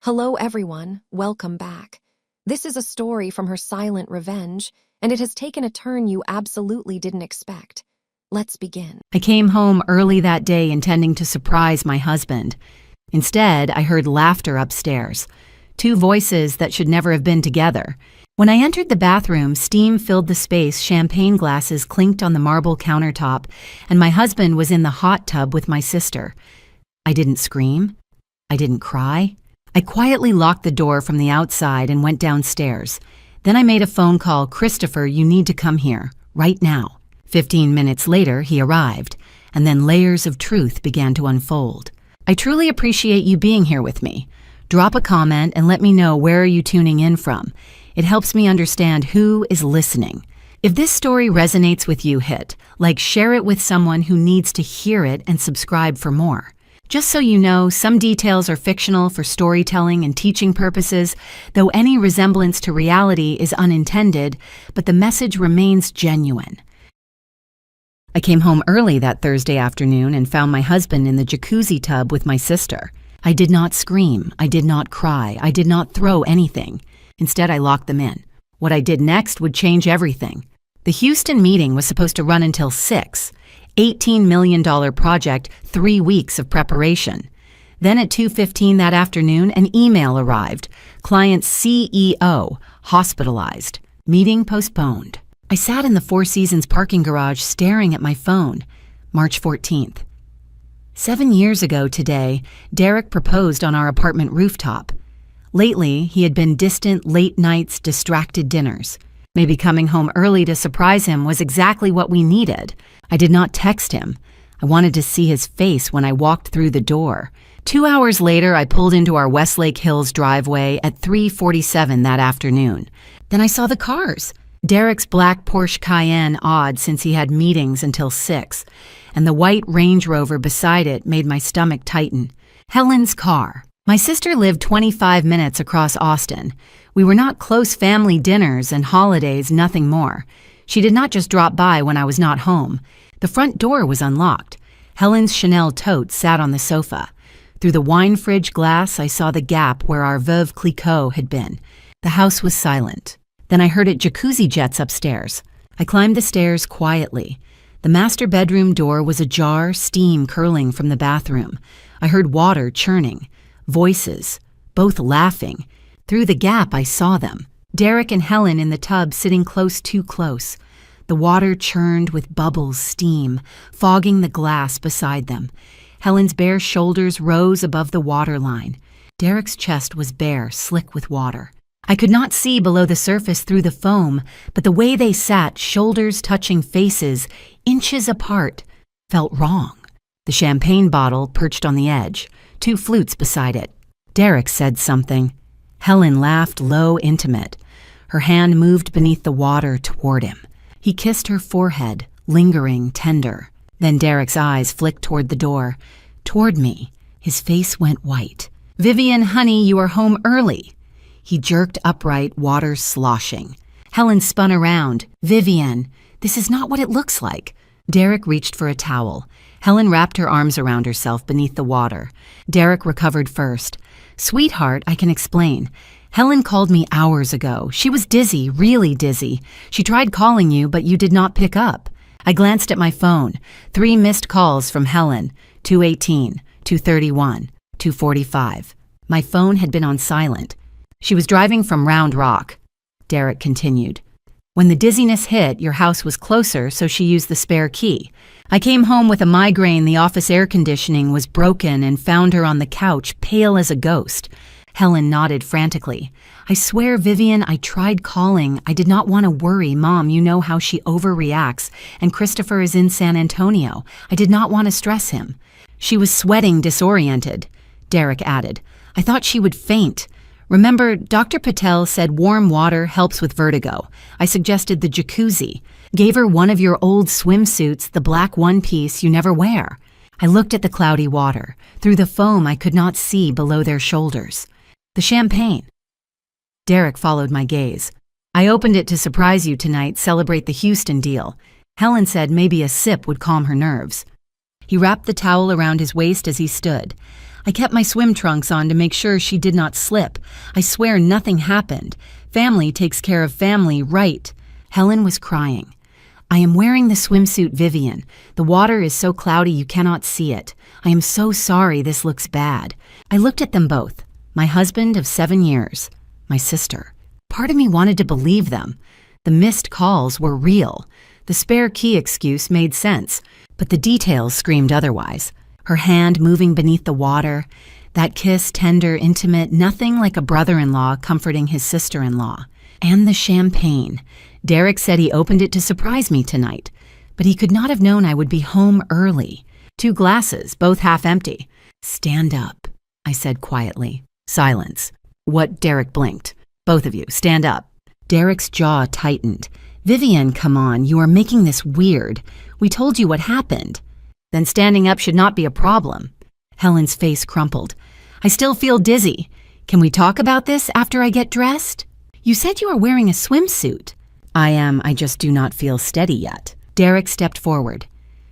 Hello everyone, welcome back. This is a story from her silent revenge, and it has taken a turn you absolutely didn't expect. Let's begin. I came home early that day intending to surprise my husband. Instead, I heard laughter upstairs, two voices that should never have been together. When I entered the bathroom, steam filled the space, champagne glasses clinked on the marble countertop, and my husband was in the hot tub with my sister. I didn't scream. I didn't cry. I quietly locked the door from the outside and went downstairs. Then I made a phone call. "Christopher, you need to come here, right now." 15 minutes later, he arrived, and then layers of truth began to unfold. I truly appreciate you being here with me. Drop a comment and let me know where are you tuning in from. It helps me understand who is listening. If this story resonates with you, share it with someone who needs to hear it and subscribe for more. Just so you know, some details are fictional for storytelling and teaching purposes, though any resemblance to reality is unintended, but the message remains genuine. I came home early that Thursday afternoon and found my husband in the jacuzzi tub with my sister. I did not scream, I did not cry, I did not throw anything. Instead, I locked them in. What I did next would change everything. The Houston meeting was supposed to run until 6. $18 million project, 3 weeks of preparation. Then at 2:15 that afternoon, an email arrived. Client CEO hospitalized. Meeting postponed. I sat in the Four Seasons parking garage staring at my phone. March 14th. 7 years ago today, Derek proposed on our apartment rooftop. Lately, he had been distant late nights, distracted dinners. Maybe coming home early to surprise him was exactly what we needed. I did not text him. I wanted to see his face when I walked through the door. 2 hours later, I pulled into our Westlake Hills driveway at 3:47 that afternoon. Then I saw the cars. Derek's black Porsche Cayenne, odd since he had meetings until 6, and the white Range Rover beside it made my stomach tighten. Helen's car. My sister lived 25 minutes across Austin. We were not close family dinners and holidays, nothing more. She did not just drop by when I was not home. The front door was unlocked. Helen's Chanel tote sat on the sofa. Through the wine fridge glass, I saw the gap where our Veuve Clicquot had been. The house was silent. Then I heard it jacuzzi jets upstairs. I climbed the stairs quietly. The master bedroom door was ajar, steam curling from the bathroom. I heard water churning. Voices, both laughing. Through the gap, I saw them. Derek and Helen in the tub sitting too close. The water churned with bubbles, steam, fogging the glass beside them. Helen's bare shoulders rose above the waterline. Derek's chest was bare, slick with water. I could not see below the surface through the foam, but the way they sat, shoulders touching faces, inches apart, felt wrong. The champagne bottle perched on the edge, 2 flutes beside it. Derek said something. Helen laughed low, intimate. Her hand moved beneath the water toward him. He kissed her forehead, lingering, tender. Then Derek's eyes flicked toward the door. Toward me. His face went white. "Vivian, honey, you are home early." He jerked upright, water sloshing. Helen spun around. "Vivian, this is not what it looks like." Derek reached for a towel. Helen wrapped her arms around herself beneath the water. Derek recovered first. "Sweetheart, I can explain. Helen called me hours ago. She was dizzy, really dizzy. She tried calling you, but you did not pick up. I glanced at my phone. 3 missed calls from Helen. 2:18, 2:31, 2:45. My phone had been on silent. She was driving from Round Rock." Derek continued. "When the dizziness hit, your house was closer, so she used the spare key. I came home with a migraine. The office air conditioning was broken and found her on the couch, pale as a ghost." Helen nodded frantically. "I swear, Vivian, I tried calling. I did not want to worry Mom. You know how she overreacts, and Christopher is in San Antonio. I did not want to stress him." "She was sweating, disoriented," Derek added. "I thought she would faint. Remember, Dr. Patel said warm water helps with vertigo. I suggested the jacuzzi. Gave her one of your old swimsuits, the black one-piece you never wear." I looked at the cloudy water. Through the foam, I could not see below their shoulders. "The champagne." Derek followed my gaze. "I opened it to surprise you tonight, celebrate the Houston deal. Helen said maybe a sip would calm her nerves." He wrapped the towel around his waist as he stood. I kept my swim trunks on to make sure she did not slip. I swear nothing happened. Family takes care of family, right? Helen was crying. I am wearing the swimsuit, Vivian. The water is so cloudy you cannot see it. I am so sorry this looks bad. I looked at them both. My husband of 7 years. My sister. Part of me wanted to believe them. The missed calls were real. The spare key excuse made sense, but the details screamed otherwise. Her hand moving beneath the water, that kiss tender, intimate, nothing like a brother-in-law comforting his sister-in-law. And the champagne. Derek said he opened it to surprise me tonight, but he could not have known I would be home early. 2 glasses, both half empty. Stand up, I said quietly. Silence. What? Derek blinked. Both of you, stand up. Derek's jaw tightened. Vivian, come on, you are making this weird. We told you what happened. Then standing up should not be a problem. Helen's face crumpled. I still feel dizzy. Can we talk about this after I get dressed? You said you are wearing a swimsuit. I am, I just do not feel steady yet. Derek stepped forward.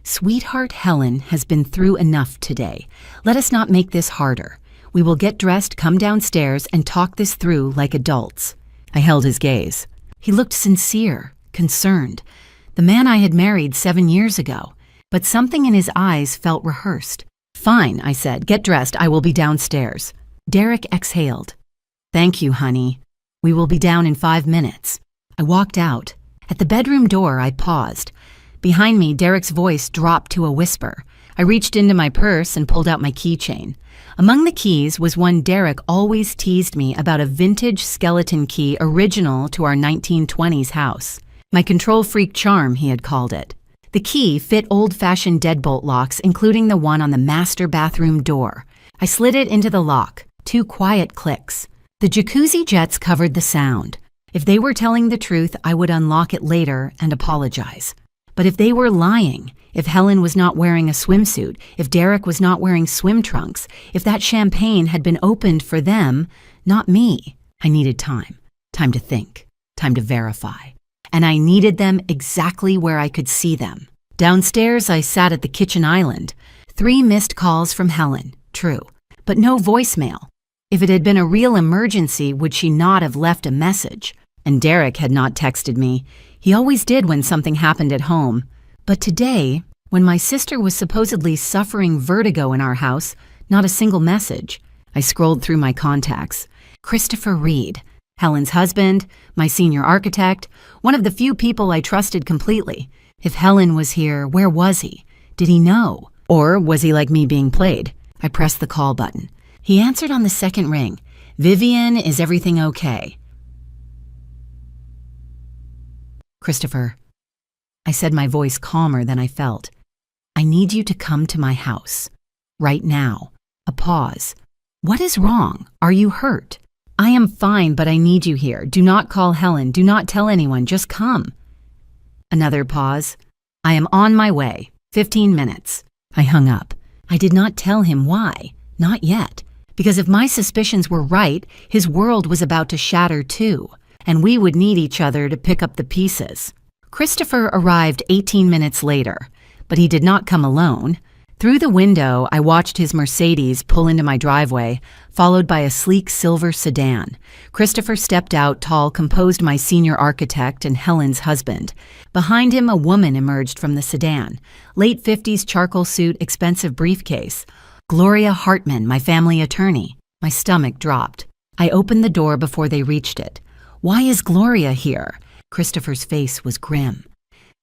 Sweetheart Helen has been through enough today. Let us not make this harder. We will get dressed, come downstairs, and talk this through like adults. I held his gaze. He looked sincere, concerned. The man I had married 7 years ago. But something in his eyes felt rehearsed. Fine, I said. Get dressed. I will be downstairs. Derek exhaled. Thank you, honey. We will be down in 5 minutes. I walked out. At the bedroom door, I paused. Behind me, Derek's voice dropped to a whisper. I reached into my purse and pulled out my keychain. Among the keys was one Derek always teased me about, a vintage skeleton key original to our 1920s house. My control freak charm, he had called it. The key fit old-fashioned deadbolt locks, including the one on the master bathroom door. I slid it into the lock. 2 quiet clicks. The jacuzzi jets covered the sound. If they were telling the truth, I would unlock it later and apologize. But if they were lying, if Helen was not wearing a swimsuit, if Derek was not wearing swim trunks, if that champagne had been opened for them, not me, I needed time. Time to think. Time to verify. And I needed them exactly where I could see them. Downstairs, I sat at the kitchen island. 3 missed calls from Helen, true, but no voicemail. If it had been a real emergency, would she not have left a message? And Derek had not texted me. He always did when something happened at home. But today, when my sister was supposedly suffering vertigo in our house, not a single message. I scrolled through my contacts. Christopher Reed, Helen's husband, my senior architect, one of the few people I trusted completely. If Helen was here, where was he? Did he know? Or was he like me being played? I pressed the call button. He answered on the second ring. Vivian, is everything okay? Christopher, I said, my voice calmer than I felt. I need you to come to my house. Right now. A pause. What is wrong? Are you hurt? I am fine, but I need you here. Do not call Helen. Do not tell anyone. Just come. Another pause. I am on my way. 15 minutes. I hung up. I did not tell him why. Not yet. Because if my suspicions were right, his world was about to shatter too, and we would need each other to pick up the pieces. Christopher arrived 18 minutes later, but he did not come alone. Through the window, I watched his Mercedes pull into my driveway, followed by a sleek silver sedan. Christopher stepped out, tall, composed, my senior architect and Helen's husband. Behind him, a woman emerged from the sedan. Late 50s charcoal suit, expensive briefcase. Gloria Hartman, my family attorney. My stomach dropped. I opened the door before they reached it. Why is Gloria here? Christopher's face was grim.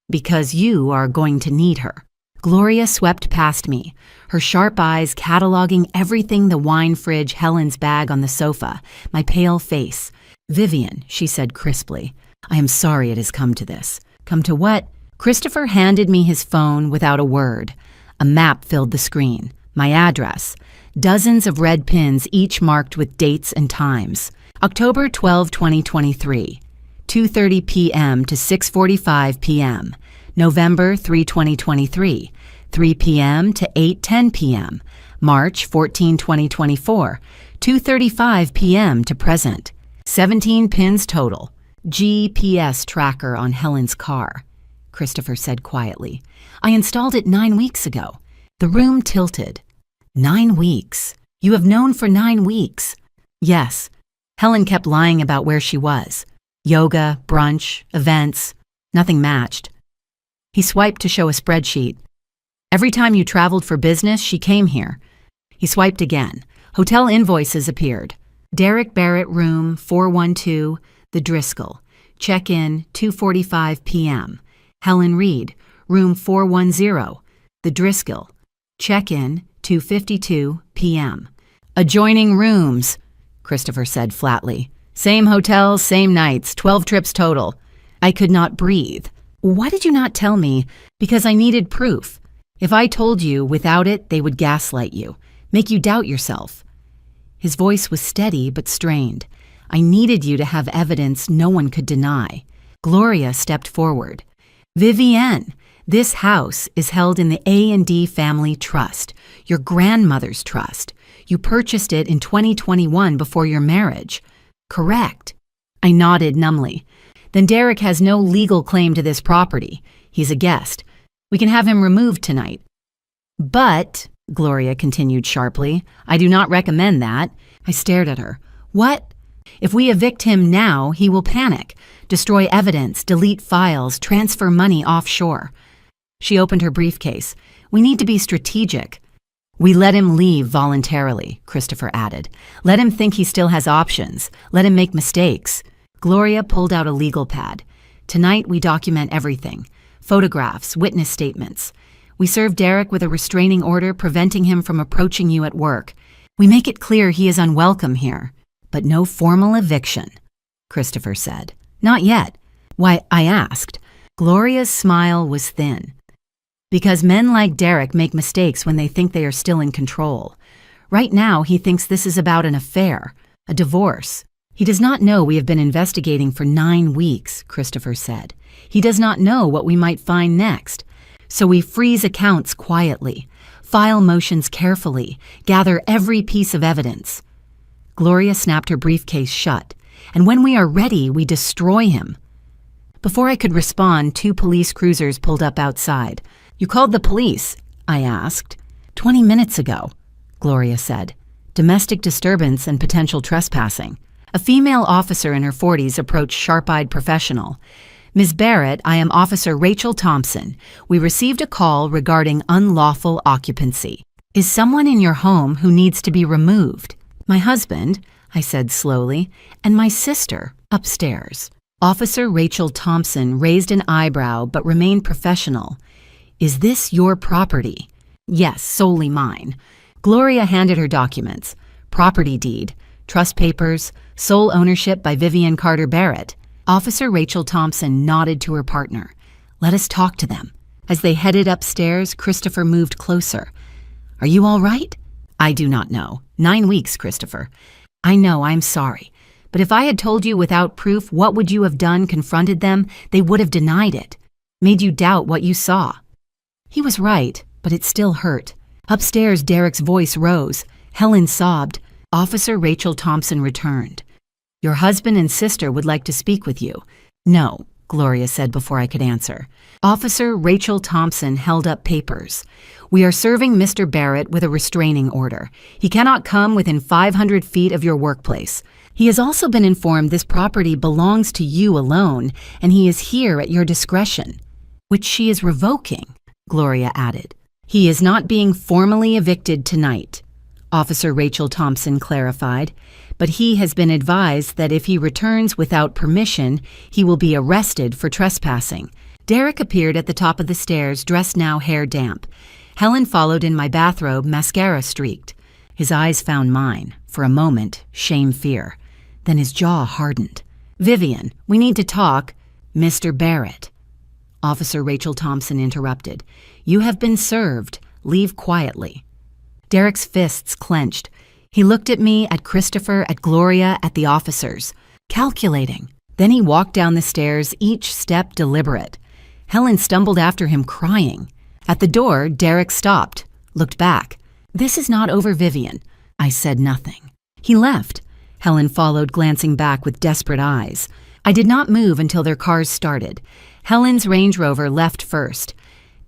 Because you are going to need her. Gloria swept past me, her sharp eyes cataloging everything, the wine fridge, Helen's bag on the sofa, my pale face. Vivian, she said crisply, I am sorry it has come to this. Come to what? Christopher handed me his phone without a word. A map filled the screen. My address. Dozens of red pins, each marked with dates and times. October 12, 2023. 2:30 p.m. to 6:45 p.m. November 3, 2023. 3 p.m. to 8:10 p.m. March 14, 2024. 2:35 p.m. to present. 17 pins total. GPS tracker on Helen's car. Christopher said quietly. I installed it 9 weeks ago. The room tilted. 9 weeks. You have known for 9 weeks. Yes. Helen kept lying about where she was. Yoga, brunch, events. Nothing matched. He swiped to show a spreadsheet. Every time you traveled for business, she came here. He swiped again. Hotel invoices appeared. Derek Barrett, room 412, the Driscoll. Check-in 2:45 p.m. Helen Reed, room 410, the Driscoll. Check-in 2:52 p.m. Adjoining rooms, Christopher said flatly. Same hotels, same nights, 12 trips total. I could not breathe. Why did you not tell me? Because I needed proof. If I told you without it, they would gaslight you, make you doubt yourself. His voice was steady but strained. I needed you to have evidence no one could deny. Gloria stepped forward. Vivienne, this house is held in the A&D Family Trust, your grandmother's trust. You purchased it in 2021 before your marriage. Correct. I nodded numbly. Then Derek has no legal claim to this property. He's a guest. We can have him removed tonight. But, Gloria continued sharply, I do not recommend that. I stared at her. What? If we evict him now, he will panic, destroy evidence, delete files, transfer money offshore. She opened her briefcase. We need to be strategic. We let him leave voluntarily, Christopher added. Let him think he still has options. Let him make mistakes. Gloria pulled out a legal pad. Tonight we document everything. Photographs, witness statements. We serve Derek with a restraining order preventing him from approaching you at work. We make it clear he is unwelcome here. But no formal eviction, Christopher said. Not yet. Why, I asked. Gloria's smile was thin. Because men like Derek make mistakes when they think they are still in control. Right now, he thinks this is about an affair, a divorce. He does not know we have been investigating for 9 weeks, Christopher said. He does not know what we might find next. So we freeze accounts quietly, file motions carefully, gather every piece of evidence. Gloria snapped her briefcase shut, and when we are ready, we destroy him. Before I could respond, 2 police cruisers pulled up outside. You called the police? I asked. 20 minutes ago, Gloria said. Domestic disturbance and potential trespassing. A female officer in her 40s approached sharp-eyed professional. Ms. Barrett, I am Officer Rachel Thompson. We received a call regarding unlawful occupancy. Is someone in your home who needs to be removed? My husband, I said slowly, and my sister upstairs. Officer Rachel Thompson raised an eyebrow but remained professional. Is this your property? Yes, solely mine. Gloria handed her documents. Property deed, trust papers, sole ownership by Vivienne Carter Barrett. Officer Rachel Thompson nodded to her partner. Let us talk to them. As they headed upstairs, Christopher moved closer. Are you all right? I do not know. 9 weeks, Christopher. I know, I'm sorry. But if I had told you without proof, what would you have done, confronted them? They would have denied it. Made you doubt what you saw. He was right, but it still hurt. Upstairs, Derek's voice rose. Helen sobbed. Officer Rachel Thompson returned. Your husband and sister would like to speak with you. No, Gloria said before I could answer. Officer Rachel Thompson held up papers. We are serving Mr. Barrett with a restraining order. He cannot come within 500 feet of your workplace. He has also been informed this property belongs to you alone, and he is here at your discretion, which she is revoking, Gloria added. He is not being formally evicted tonight, Officer Rachel Thompson clarified, but he has been advised that if he returns without permission, he will be arrested for trespassing. Derek appeared at the top of the stairs, dressed now hair damp. Helen followed in my bathrobe, mascara streaked. His eyes found mine. For a moment, shame, fear. Then his jaw hardened. Vivienne, we need to talk. Mr. Barrett. Officer Rachel Thompson interrupted. You have been served. Leave quietly. Derek's fists clenched. He looked at me, at Christopher, at Gloria, at the officers. Calculating. Then he walked down the stairs, each step deliberate. Helen stumbled after him, crying. At the door, Derek stopped, looked back. This is not over, Vivienne. I said nothing. He left. Helen followed, glancing back with desperate eyes. I did not move until their cars started. Helen's Range Rover left first.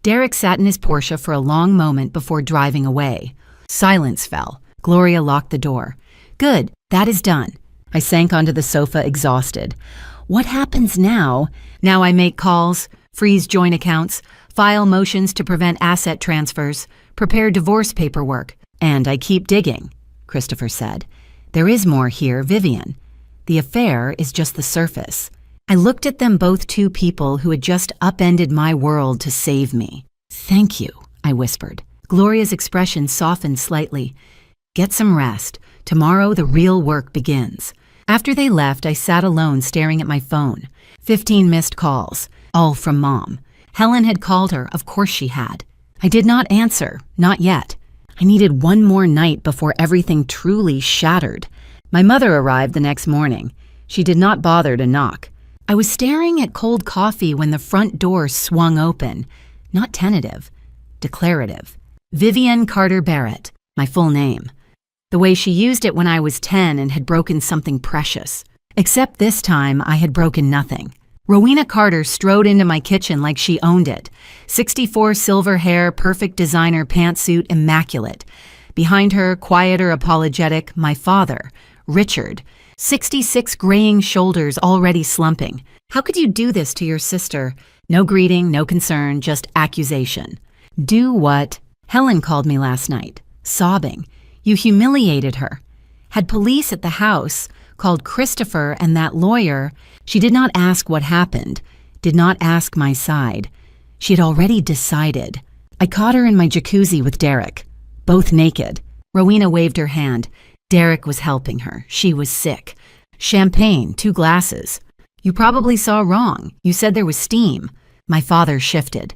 Derek sat in his Porsche for a long moment before driving away. Silence fell. Gloria locked the door. Good, that is done. I sank onto the sofa exhausted. What happens now? Now I make calls, freeze joint accounts, file motions to prevent asset transfers, prepare divorce paperwork, and I keep digging, Christopher said. There is more here, Vivian. The affair is just the surface. I looked at them both, two people who had just upended my world to save me. Thank you, I whispered. Gloria's expression softened slightly. Get some rest. Tomorrow the real work begins. After they left, I sat alone staring at my phone. 15 missed calls, all from Mom. Helen had called her, of course she had. I did not answer, not yet. I needed one more night before everything truly shattered. My mother arrived the next morning. She did not bother to knock. I was staring at cold coffee when the front door swung open. Not tentative, declarative. Vivian Carter Barrett, my full name. The way she used it when I was 10 and had broken something precious. Except this time, I had broken nothing. Rowena Carter strode into my kitchen like she owned it. 64 silver hair, perfect designer pantsuit, immaculate. Behind her, quieter, apologetic, my father, Richard. 66 graying shoulders already slumping. How could you do this to your sister? No greeting, no concern, just accusation. Do what? Helen called me last night, sobbing. You humiliated her. Had police at the house, called Christopher and that lawyer. She did not ask what happened, did not ask my side. She had already decided. I caught her in my jacuzzi with Derek, both naked. Rowena waved her hand. Derek was helping her. She was sick. Champagne, 2 glasses. You probably saw wrong. You said there was steam. My father shifted.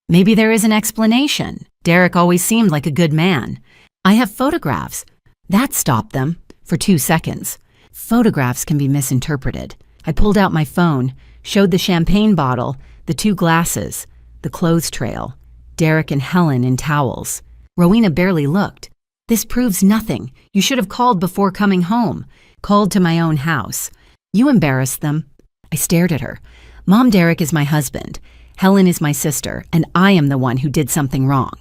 Maybe there is an explanation. Derek always seemed like a good man. I have photographs. That stopped them, for 2 seconds. Photographs can be misinterpreted. I pulled out my phone, showed the champagne bottle, the 2 glasses, the clothes trail, Derek and Helen in towels. Rowena barely looked. This proves nothing. You should have called before coming home. Called to my own house. You embarrassed them. I stared at her. Mom, Derek is my husband. Helen is my sister, and I am the one who did something wrong.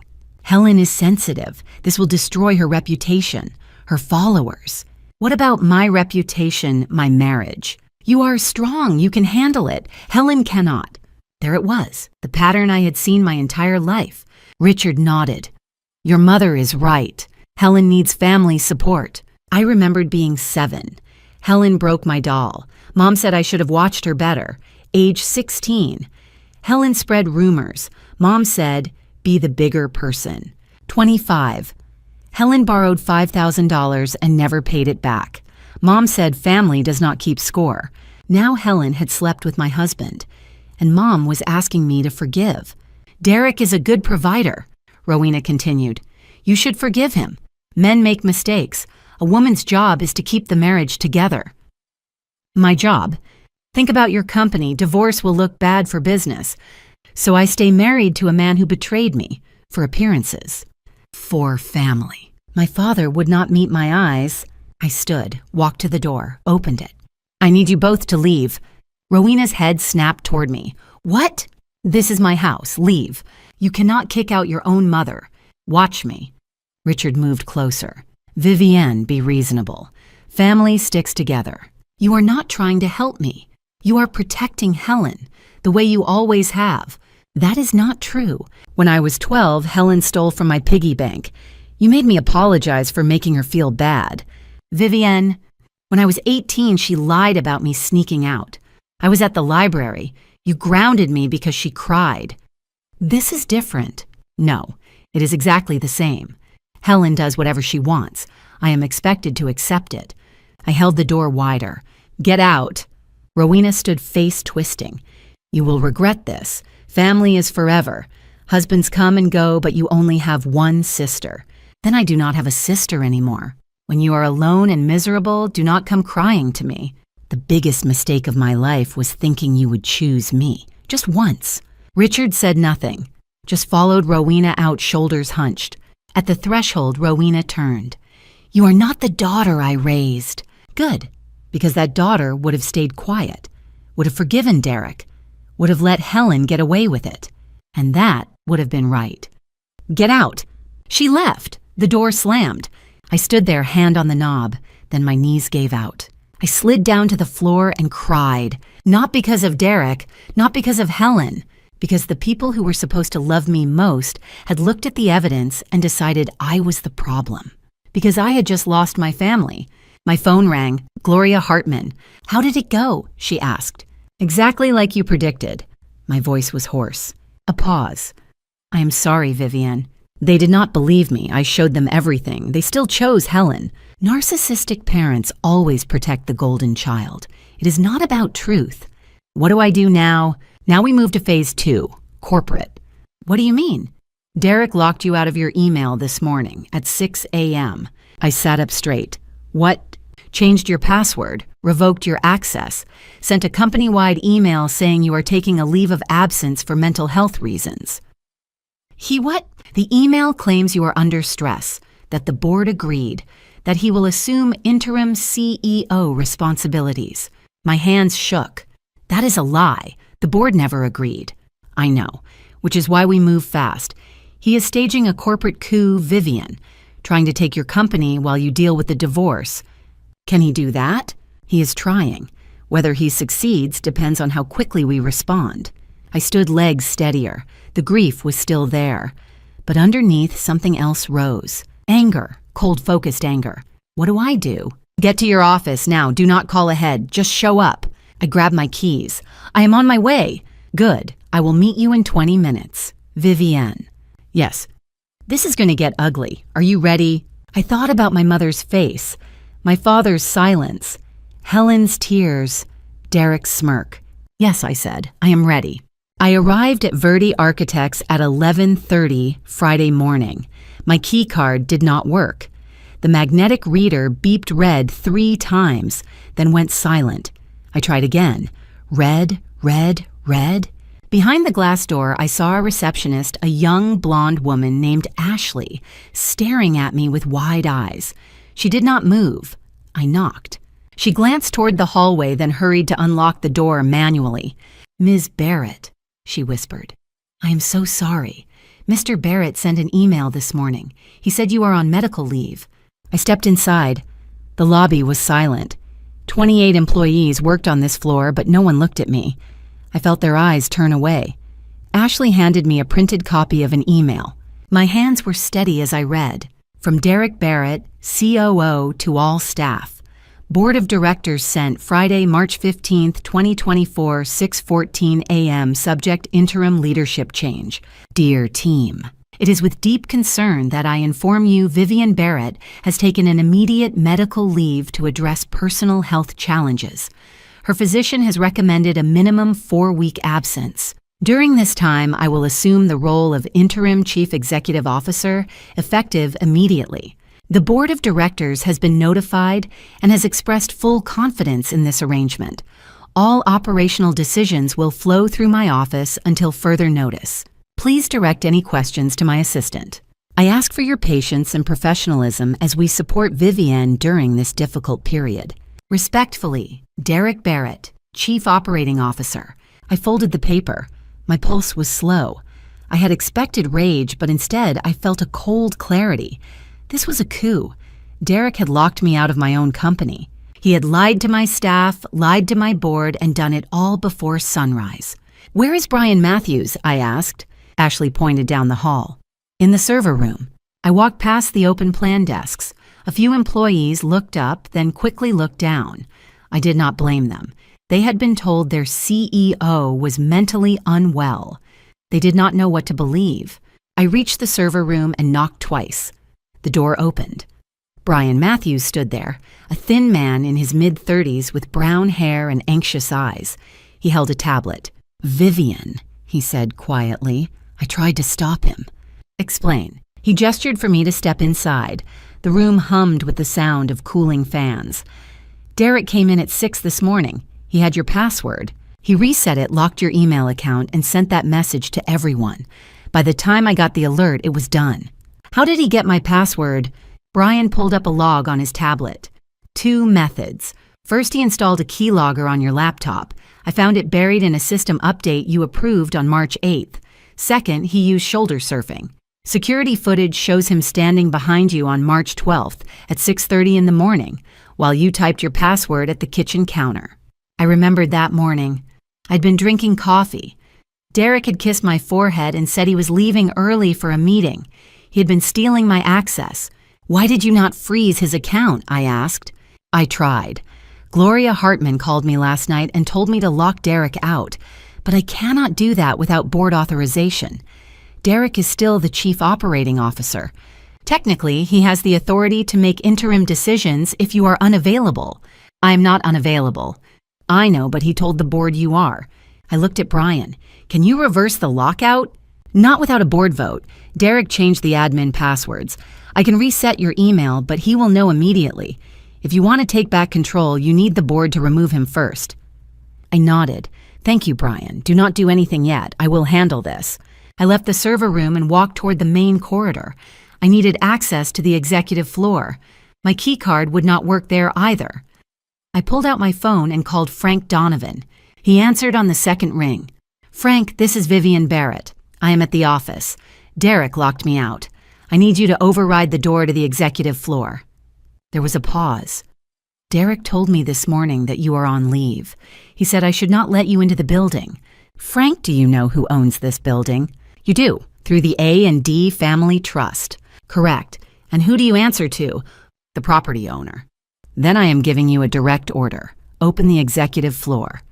Helen is sensitive. This will destroy her reputation, her followers. What about my reputation, my marriage? You are strong. You can handle it. Helen cannot. There it was, the pattern I had seen my entire life. Richard nodded. Your mother is right. Helen needs family support. I remembered being 7. Helen broke my doll. Mom said I should have watched her better. Age 16. Helen spread rumors. Mom said, be the bigger person. 25. Helen borrowed $5,000 and never paid it back. Mom said family does not keep score. Now Helen had slept with my husband, and Mom was asking me to forgive. Derek is a good provider, Rowena continued. You should forgive him. Men make mistakes. A woman's job is to keep the marriage together. My job? Think about your company. Divorce will look bad for business. So I stay married to a man who betrayed me, for appearances. For family. My father would not meet my eyes. I stood, walked to the door, opened it. I need you both to leave. Rowena's head snapped toward me. What? This is my house. Leave. You cannot kick out your own mother. Watch me. Richard moved closer. Vivienne, be reasonable. Family sticks together. You are not trying to help me. You are protecting Helen, the way you always have. That is not true. When I was 12, Helen stole from my piggy bank. You made me apologize for making her feel bad. Vivienne, when I was 18, she lied about me sneaking out. I was at the library. You grounded me because she cried. This is different. No, it is exactly the same. Helen does whatever she wants. I am expected to accept it. I held the door wider. Get out. Rowena stood face twisting. You will regret this. Family is forever. Husbands come and go, but you only have one sister. Then I do not have a sister anymore. When you are alone and miserable, do not come crying to me. The biggest mistake of my life was thinking you would choose me. Just once. Richard said nothing, just followed Rowena out, shoulders hunched. At the threshold, Rowena turned. You are not the daughter I raised. Good, because that daughter would have stayed quiet, would have forgiven Derek, would have let Helen get away with it. And that would have been right. Get out. She left. The door slammed. I stood there, hand on the knob, then my knees gave out. I slid down to the floor and cried, not because of Derek, not because of Helen, because the people who were supposed to love me most had looked at the evidence and decided I was the problem. Because I had just lost my family. My phone rang. Gloria Hartman. "How did it go?" she asked. "Exactly like you predicted." My voice was hoarse. A pause. "I am sorry, Vivian. They did not believe me. I showed them everything. They still chose Helen. Narcissistic parents always protect the golden child. It is not about truth. What do I do now? Now we move to phase 2, corporate. What do you mean? Derek locked you out of your email this morning at 6 a.m. I sat up straight. What? Changed your password, revoked your access, sent a company-wide email saying you are taking a leave of absence for mental health reasons. He what? The email claims you are under stress, that the board agreed, that he will assume interim CEO responsibilities. My hands shook. That is a lie. The board never agreed. I know, which is why we move fast. He is staging a corporate coup, Vivian, trying to take your company while you deal with the divorce. Can he do that? He is trying. Whether he succeeds depends on how quickly we respond. I stood legs steadier. The grief was still there. But underneath, something else rose. Anger, cold-focused anger. What do I do? Get to your office now. Do not call ahead. Just show up. I grabbed my keys. I am on my way. Good. I will meet you in 20 minutes. Vivienne. Yes. This is going to get ugly. Are you ready? I thought about my mother's face, my father's silence, Helen's tears, Derek's smirk. Yes, I said. I am ready. I arrived at Verdi Architects at 11:30 Friday morning. My key card did not work. The magnetic reader beeped red 3 times, then went silent. I tried again. Red, red, red. Behind the glass door, I saw a receptionist, a young blonde woman named Ashley, staring at me with wide eyes. She did not move. I knocked. She glanced toward the hallway, then hurried to unlock the door manually. "Ms. Barrett," she whispered. "I am so sorry. Mr. Barrett sent an email this morning. He said you are on medical leave." I stepped inside. The lobby was silent. 28 employees worked on this floor, but no one looked at me. I felt their eyes turn away. Ashley handed me a printed copy of an email. My hands were steady as I read. From Derek Barrett, COO, to all staff. Board of Directors sent Friday, March 15th, 2024, 6:14 a.m. Subject interim leadership change. Dear team, it is with deep concern that I inform you Vivian Barrett has taken an immediate medical leave to address personal health challenges. Her physician has recommended a minimum 4-week absence. During this time, I will assume the role of interim chief executive officer, effective immediately. The board of directors has been notified and has expressed full confidence in this arrangement. All operational decisions will flow through my office until further notice. Please direct any questions to my assistant. I ask for your patience and professionalism as we support Vivienne during this difficult period. Respectfully, Derek Barrett, Chief Operating Officer. I folded the paper. My pulse was slow. I had expected rage, but instead I felt a cold clarity. This was a coup. Derek had locked me out of my own company. He had lied to my staff, lied to my board, and done it all before sunrise. "Where is Brian Matthews?" I asked. Ashley pointed down the hall. "In the server room." I walked past the open plan desks. A few employees looked up, then quickly looked down. I did not blame them. They had been told their CEO was mentally unwell. They did not know what to believe. I reached the server room and knocked twice. The door opened. Brian Matthews stood there, a thin man in his mid-30s with brown hair and anxious eyes. He held a tablet. "Vivian," he said quietly. I tried to stop him. "Explain." He gestured for me to step inside. The room hummed with the sound of cooling fans. "Derek came in at 6 this morning. He had your password. He reset it, locked your email account, and sent that message to everyone. By the time I got the alert, it was done." "How did he get my password?" Brian pulled up a log on his tablet. 2 methods. First, he installed a keylogger on your laptop. I found it buried in a system update you approved on March 8th. Second, he used shoulder surfing. Security footage shows him standing behind you on March 12th at 6:30 in the morning while you typed your password at the kitchen counter. I remembered that morning. I'd been drinking coffee. Derek had kissed my forehead and said he was leaving early for a meeting. He had been stealing my access. Why did you not freeze his account? I asked. I tried. Gloria Hartman called me last night and told me to lock Derek out, but I cannot do that without board authorization. Derek is still the chief operating officer. Technically, he has the authority to make interim decisions if you are unavailable. I am not unavailable. I know, but he told the board you are. I looked at Brian. Can you reverse the lockout? Not without a board vote. Derek changed the admin passwords. I can reset your email, but he will know immediately. If you want to take back control, you need the board to remove him first. I nodded. Thank you, Brian. Do not do anything yet. I will handle this. I left the server room and walked toward the main corridor. I needed access to the executive floor. My key card would not work there either. I pulled out my phone and called Frank Donovan. He answered on the second ring. Frank, this is Vivian Barrett. I am at the office. Derek locked me out. I need you to override the door to the executive floor. There was a pause. Derek told me this morning that you are on leave. He said I should not let you into the building. Frank, do you know who owns this building? You do, through the A&D Family Trust. Correct. And who do you answer to? The property owner. Then I am giving you a direct order. Open the executive floor.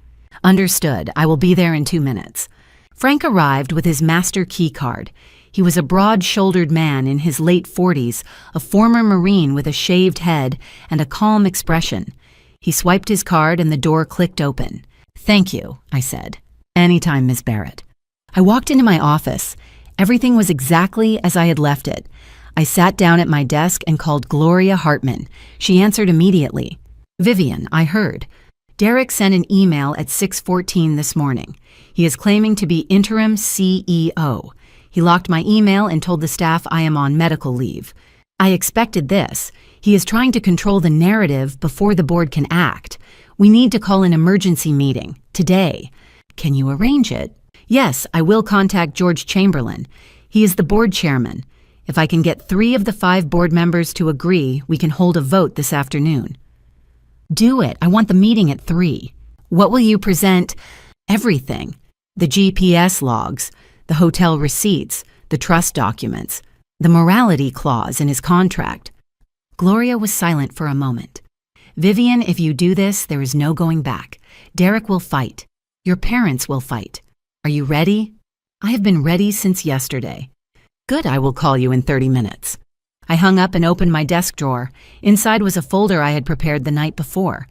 Understood. I will be there in 2 minutes. Frank arrived with his master key card. He was a broad-shouldered man in his late 40s, a former Marine with a shaved head and a calm expression. He swiped his card and the door clicked open. Thank you, I said. Anytime, Miss Barrett. I walked into my office. Everything was exactly as I had left it. I sat down at my desk and called Gloria Hartman. She answered immediately. Vivian, I heard. Derek sent an email at 6:14 this morning. He is claiming to be interim CEO. He locked my email and told the staff I am on medical leave. I expected this. He is trying to control the narrative before the board can act. We need to call an emergency meeting, today. Can you arrange it? Yes, I will contact George Chamberlain. He is the board chairman. If I can get 3 of the 5 board members to agree, we can hold a vote this afternoon. Do it. I want the meeting at 3. What will you present? Everything. The GPS logs, the hotel receipts, the trust documents, the morality clause in his contract. Gloria was silent for a moment. Vivian, if you do this, there is no going back. Derek will fight. Your parents will fight. Are you ready? I have been ready since yesterday. Good, I will call you in 30 minutes. I hung up and opened my desk drawer. Inside was a folder I had prepared the night before.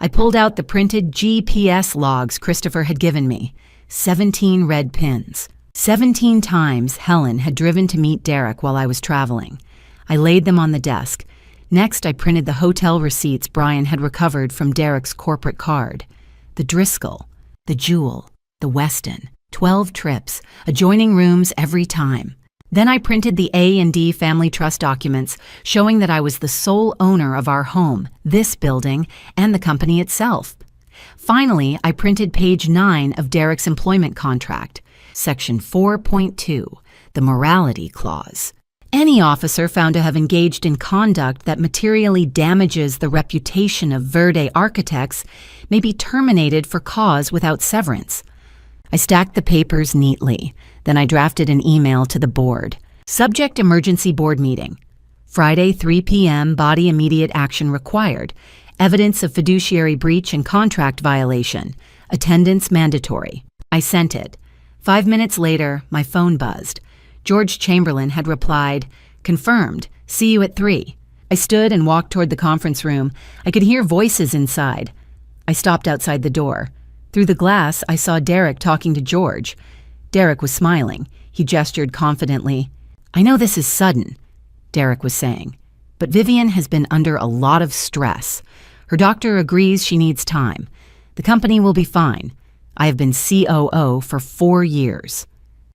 I pulled out the printed GPS logs Christopher had given me. 17 red pins. 17 times Helen had driven to meet Derek while I was traveling. I laid them on the desk. Next, I printed the hotel receipts Brian had recovered from Derek's corporate card. The Driscoll, the Jewel, the Weston. 12 trips, adjoining rooms every time. Then I printed the A&D Family Trust documents showing that I was the sole owner of our home, this building, and the company itself. Finally, I printed page 9 of Derek's employment contract, section 4.2, the morality clause. Any officer found to have engaged in conduct that materially damages the reputation of Verde Architects may be terminated for cause without severance. I stacked the papers neatly. Then I drafted an email to the board. Subject emergency board meeting. Friday, 3 p.m., body immediate action required. Evidence of fiduciary breach and contract violation. Attendance mandatory. I sent it. 5 minutes later, my phone buzzed. George Chamberlain had replied, confirmed, see you at 3. I stood and walked toward the conference room. I could hear voices inside. I stopped outside the door. Through the glass, I saw Derek talking to George. Derek was smiling. He gestured confidently. I know this is sudden, Derek was saying, but Vivian has been under a lot of stress. Her doctor agrees she needs time. The company will be fine. I have been COO for 4 years.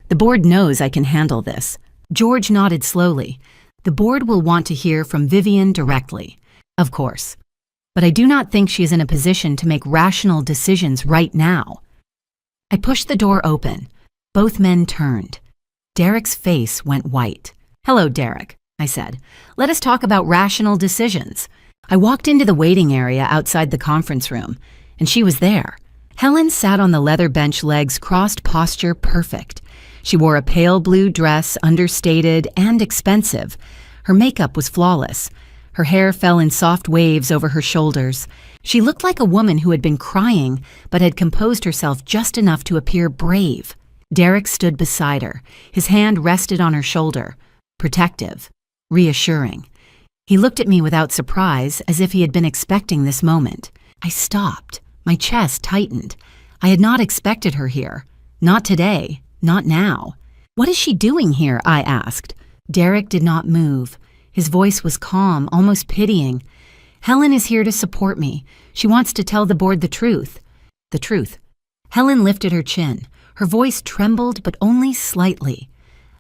The board knows I can handle this. George nodded slowly. The board will want to hear from Vivian directly. Of course. But I do not think she is in a position to make rational decisions right now. I pushed the door open. Both men turned. Derek's face went white. "Hello, Derek," I said. "Let us talk about rational decisions." I walked into the waiting area outside the conference room, and she was there. Helen sat on the leather bench, legs crossed, posture perfect. She wore a pale blue dress, understated and expensive. Her makeup was flawless. Her hair fell in soft waves over her shoulders. She looked like a woman who had been crying but had composed herself just enough to appear brave. Derek stood beside her. His hand rested on her shoulder, protective, reassuring. He looked at me without surprise, as if he had been expecting this moment. I stopped. My chest tightened. I had not expected her here. Not today. Not now. "What is she doing here?" I asked. Derek did not move. His voice was calm, almost pitying. "Helen is here to support me. She wants to tell the board the truth." "The truth." Helen lifted her chin. Her voice trembled, but only slightly.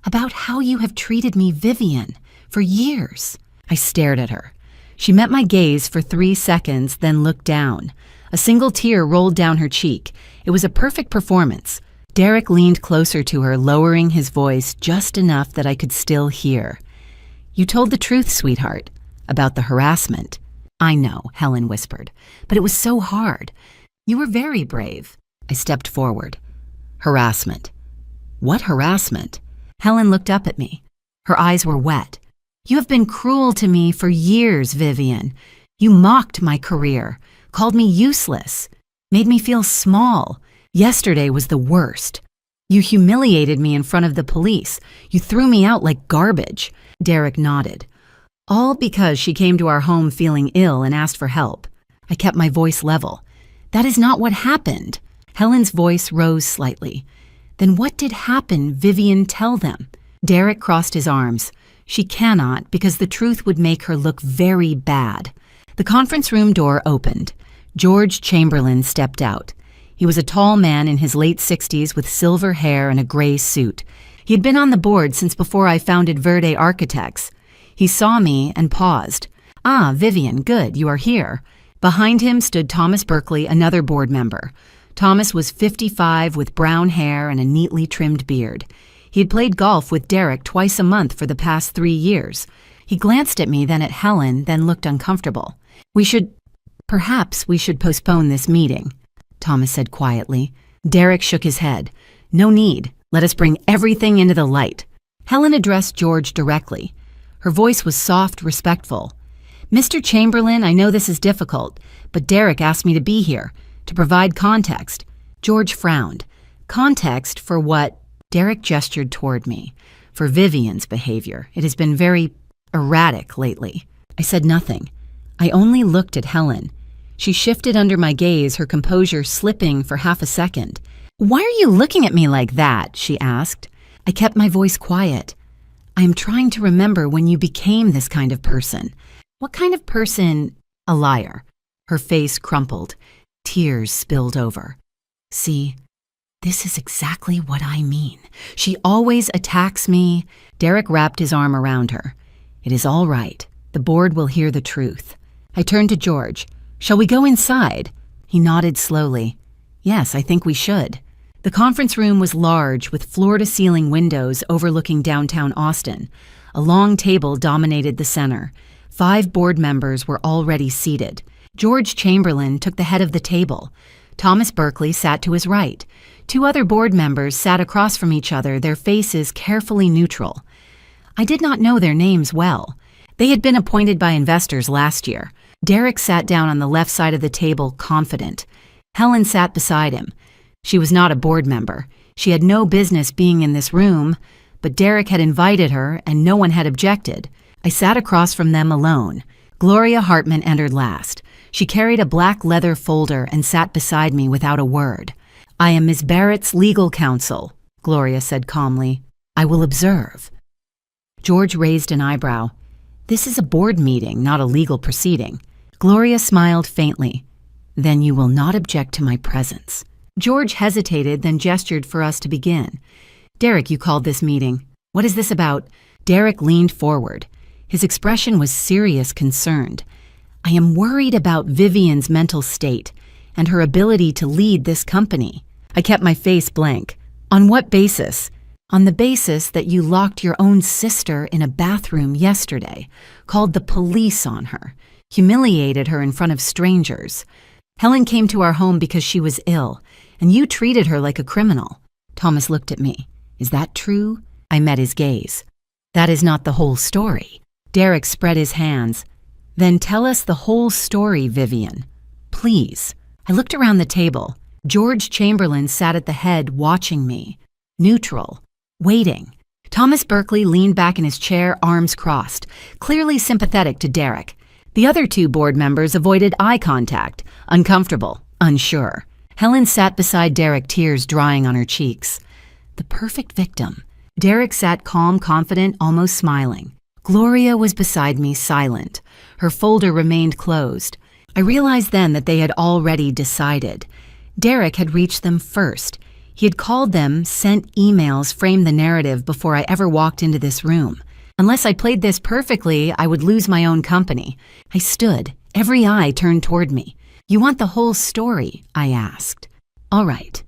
"About how you have treated me, Vivian, for years." I stared at her. She met my gaze for 3 seconds, then looked down. A single tear rolled down her cheek. It was a perfect performance. Derek leaned closer to her, lowering his voice just enough that I could still hear. "You told the truth, sweetheart, about the harassment." "I know," Helen whispered, "but it was so hard. You were very brave." I stepped forward. "Harassment. What harassment?" Helen looked up at me. Her eyes were wet. "You have been cruel to me for years, Vivian. You mocked my career, called me useless, made me feel small. Yesterday was the worst. You humiliated me in front of the police. You threw me out like garbage." Derek nodded. "All because she came to our home feeling ill and asked for help." I kept my voice level. "That is not what happened." Helen's voice rose slightly. "Then what did happen, Vivian? Tell them." Derek crossed his arms. "She cannot, because the truth would make her look very bad." The conference room door opened. George Chamberlain stepped out. He was a tall man in his late 60s with silver hair and a gray suit. He had been on the board since before I founded Verde Architects. He saw me and paused. "Ah, Vivian, good, you are here." Behind him stood Thomas Berkeley, another board member. Thomas was 55 with brown hair and a neatly trimmed beard. He had played golf with Derek twice a month for the past 3 years. He glanced at me, then at Helen, then looked uncomfortable. Perhaps we should postpone this meeting," Thomas said quietly. Derek shook his head. "No need. Let us bring everything into the light." Helen addressed George directly. Her voice was soft, respectful. "Mr. Chamberlain, I know this is difficult, but Derek asked me to be here, to provide context." George frowned. "Context for what?" Derek gestured toward me. "For Vivian's behavior. It has been very erratic lately." I said nothing. I only looked at Helen. She shifted under my gaze, her composure slipping for half a second. "Why are you looking at me like that?" she asked. I kept my voice quiet. "I am trying to remember when you became this kind of person." "What kind of person?" "A liar." Her face crumpled. Tears spilled over. "See, this is exactly what I mean. She always attacks me." Derek wrapped his arm around her. "It is all right. The board will hear the truth." I turned to George. "Shall we go inside?" He nodded slowly. "Yes, I think we should." The conference room was large, with floor-to-ceiling windows overlooking downtown Austin. A long table dominated the center. 5 board members were already seated. George Chamberlain took the head of the table. Thomas Berkeley sat to his right. 2 other board members sat across from each other, their faces carefully neutral. I did not know their names well. They had been appointed by investors last year. Derek sat down on the left side of the table, confident. Helen sat beside him. She was not a board member. She had no business being in this room, but Derek had invited her and no one had objected. I sat across from them alone. Gloria Hartman entered last. She carried a black leather folder and sat beside me without a word. "I am Miss Barrett's legal counsel," Gloria said calmly. "I will observe." George raised an eyebrow. "This is a board meeting, not a legal proceeding." Gloria smiled faintly. "Then you will not object to my presence." George hesitated, then gestured for us to begin. "Derek, you called this meeting. What is this about?" Derek leaned forward. His expression was serious, concerned. "I am worried about Vivian's mental state and her ability to lead this company." I kept my face blank. "On what basis?" on the basis that you locked your own sister in a bathroom yesterday, called the police on her, humiliated her in front of strangers. Helen came to our home because she was ill, and you treated her like a criminal." Thomas looked at me. "Is that true?" I met his gaze. "That is not the whole story." Derek spread his hands. "Then tell us the whole story, Vivian. Please." I looked around the table. George Chamberlain sat at the head watching me, neutral, waiting. Thomas Berkeley leaned back in his chair, arms crossed, clearly sympathetic to Derek. The other two board members avoided eye contact, uncomfortable, unsure. Helen sat beside Derek, tears drying on her cheeks. The perfect victim. Derek sat calm, confident, almost smiling. Gloria was beside me, silent. Her folder remained closed. I realized then that they had already decided. Derek had reached them first. He had called them, sent emails, framed the narrative before I ever walked into this room. Unless I played this perfectly, I would lose my own company. I stood, every eye turned toward me. "You want the whole story?" I asked. "All right."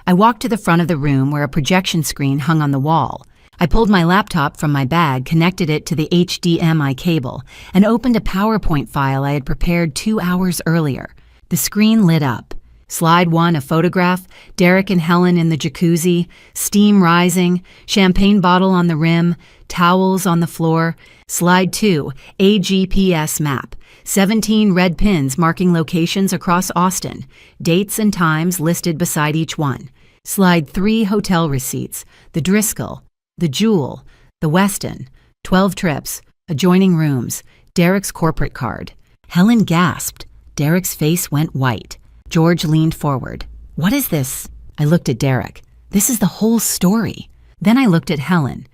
I walked to the front of the room where a projection screen hung on the wall. I pulled my laptop from my bag, connected it to the HDMI cable, and opened a PowerPoint file I had prepared 2 hours earlier. The screen lit up. Slide 1, a photograph, Derek and Helen in the jacuzzi, steam rising, champagne bottle on the rim, towels on the floor. Slide 2, a GPS map, 17 red pins marking locations across Austin, dates and times listed beside each one. Slide 3, hotel receipts, the Driscoll, the Jewel, the Weston, 12 trips, adjoining rooms, Derek's corporate card. Helen gasped. Derek's face went white. George leaned forward. "What is this?" I looked at Derek. "This is the whole story." Then I looked at Helen.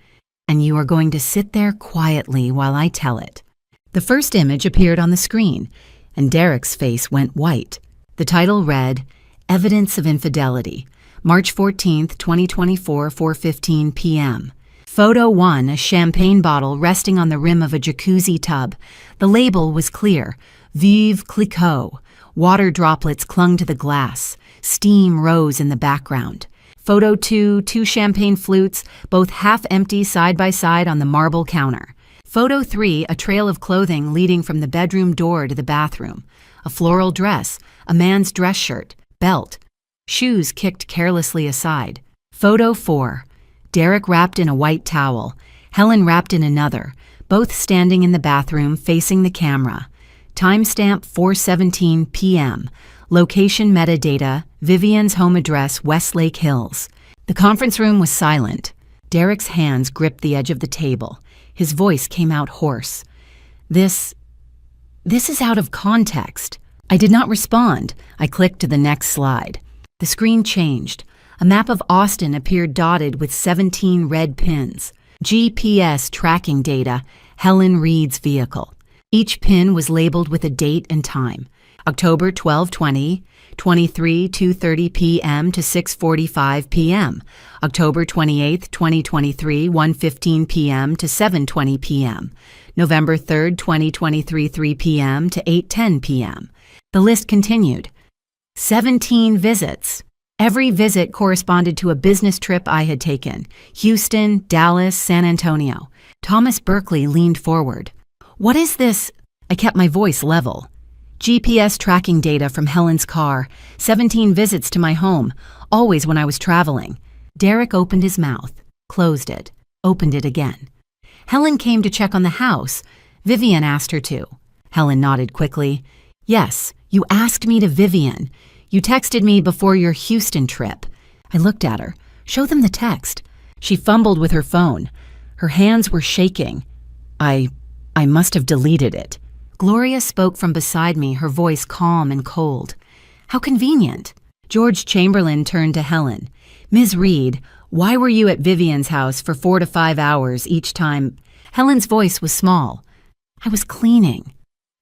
"And you are going to sit there quietly while I tell it." The first image appeared on the screen, and Derek's face went white. The title read, "Evidence of Infidelity, March 14th, 2024, 4:15 p.m. Photo 1, a champagne bottle resting on the rim of a jacuzzi tub. The label was clear, Vive Clicquot. Water droplets clung to the glass. Steam rose in the background. Photo 2, 2 champagne flutes, both half empty side by side on the marble counter. Photo 3, a trail of clothing leading from the bedroom door to the bathroom. A floral dress, a man's dress shirt, belt. Shoes kicked carelessly aside. Photo 4, Derek wrapped in a white towel, Helen wrapped in another, both standing in the bathroom facing the camera. Timestamp 4:17 p.m. Location metadata, Vivian's home address, Westlake Hills. The conference room was silent. Derek's hands gripped the edge of the table. His voice came out hoarse. This is out of context." I did not respond. I clicked to the next slide. The screen changed. A map of Austin appeared dotted with 17 red pins. GPS tracking data, Helen Reed's vehicle. Each pin was labeled with a date and time. October 12/20, 23, 2:30 p.m. to 6:45 p.m. October 28th, 2023, 1:15 p.m. to 7:20 p.m. November 3rd, 2023, 3 p.m. to 8:10 p.m. The list continued. 17 visits. Every visit corresponded to a business trip I had taken. Houston, Dallas, San Antonio. Thomas Berkeley leaned forward. "What is this?" I kept my voice level. "GPS tracking data from Helen's car. 17 visits to my home, always when I was traveling." Derek opened his mouth, closed it, opened it again. "Helen came to check on the house. Vivian asked her to." Helen nodded quickly. "Yes, you asked me to Vivian. You texted me before your Houston trip." I looked at her. "Show them the text." She fumbled with her phone. Her hands were shaking. I must have deleted it." Gloria spoke from beside me, her voice calm and cold. "How convenient." George Chamberlain turned to Helen. "Ms. Reed, why were you at Vivian's house for 4 to 5 hours each time?" Helen's voice was small. "I was cleaning.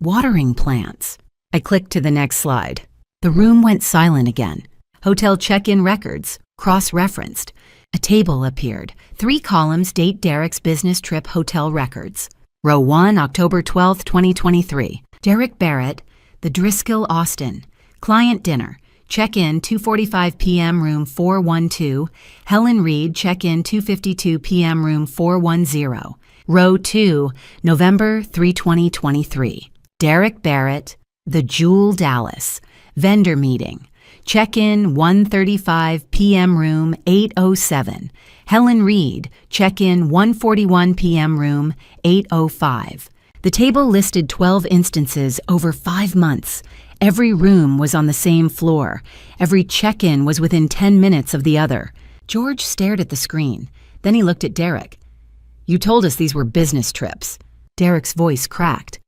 Watering plants." I clicked to the next slide. The room went silent again. Hotel check-in records, cross-referenced. A table appeared. 3 columns date Derek's business trip hotel records. Row 1, October 12, 2023. Derek Barrett, the Driscoll, Austin. Client dinner. check-in 2:45 p.m. room 412. Helen Reed, check-in 2:52 p.m. room 410. Row 2, November 3/2023. Derek Barrett, The Jewel Dallas. Vendor meeting. Check-in 1:35 p.m. room 807. Helen Reed, check-in 1:41 p.m. room 805. The table listed 12 instances over 5 months. Every room was on the same floor. Every check-in was within 10 minutes of the other. George stared at the screen. Then he looked at Derek. "You told us these were business trips." Derek's voice cracked.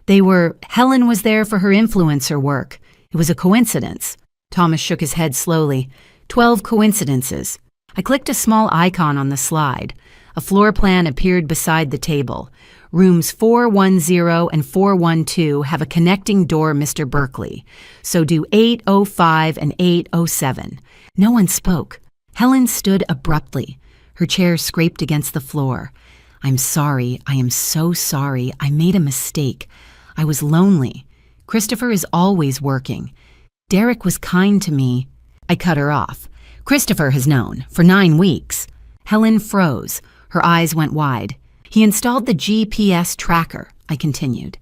"They were. Helen was there for her influencer work. It was a coincidence." Thomas shook his head slowly. 12 coincidences. I clicked a small icon on the slide. A floor plan appeared beside the table. Rooms 410 and 412 have a connecting door, Mr. Berkeley. So do 805 and 807. No one spoke. Helen stood abruptly. Her chair scraped against the floor. "I'm sorry. I am so sorry. I made a mistake. I was lonely. Christopher is always working. Derek was kind to me." I cut her off. "Christopher has known for 9 weeks." Helen froze. Her eyes went wide. "He installed the GPS tracker," I continued.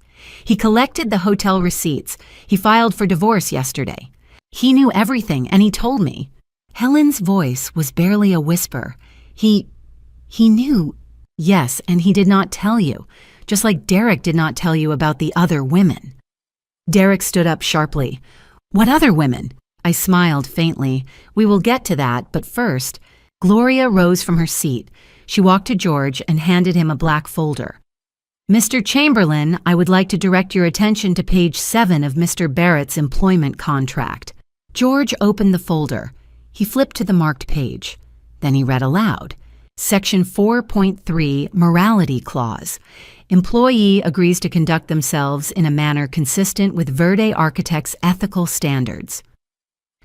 "He collected the hotel receipts. He filed for divorce yesterday. He knew everything, and he told me." Helen's voice was barely a whisper. He knew." "Yes, and he did not tell you, just like Derek did not tell you about the other women." Derek stood up sharply. "What other women?" I smiled faintly. "We will get to that, but first." Gloria rose from her seat. She walked to George and handed him a black folder. "Mr. Chamberlain, I would like to direct your attention to page 7 of Mr. Barrett's employment contract." George opened the folder. He flipped to the marked page. Then he read aloud. Section 4.3, Morality Clause. Employee agrees to conduct themselves in a manner consistent with Verde Architects' ethical standards.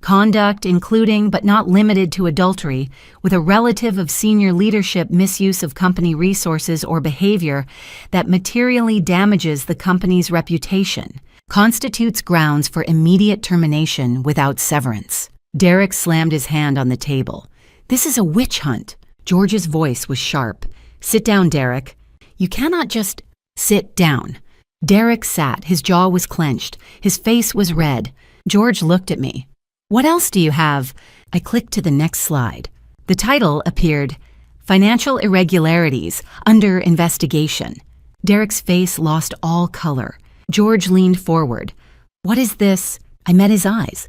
Conduct including but not limited to adultery with a relative of senior leadership, misuse of company resources, or behavior that materially damages the company's reputation constitutes grounds for immediate termination without severance. Derek slammed his hand on the table. "This is a witch hunt." George's voice was sharp. "Sit down, Derek. You cannot just sit down." Derek sat. His jaw was clenched. His face was red. George looked at me. "What else do you have?" I clicked to the next slide. The title appeared, Financial Irregularities Under Investigation. Derek's face lost all color. George leaned forward. "What is this?" I met his eyes.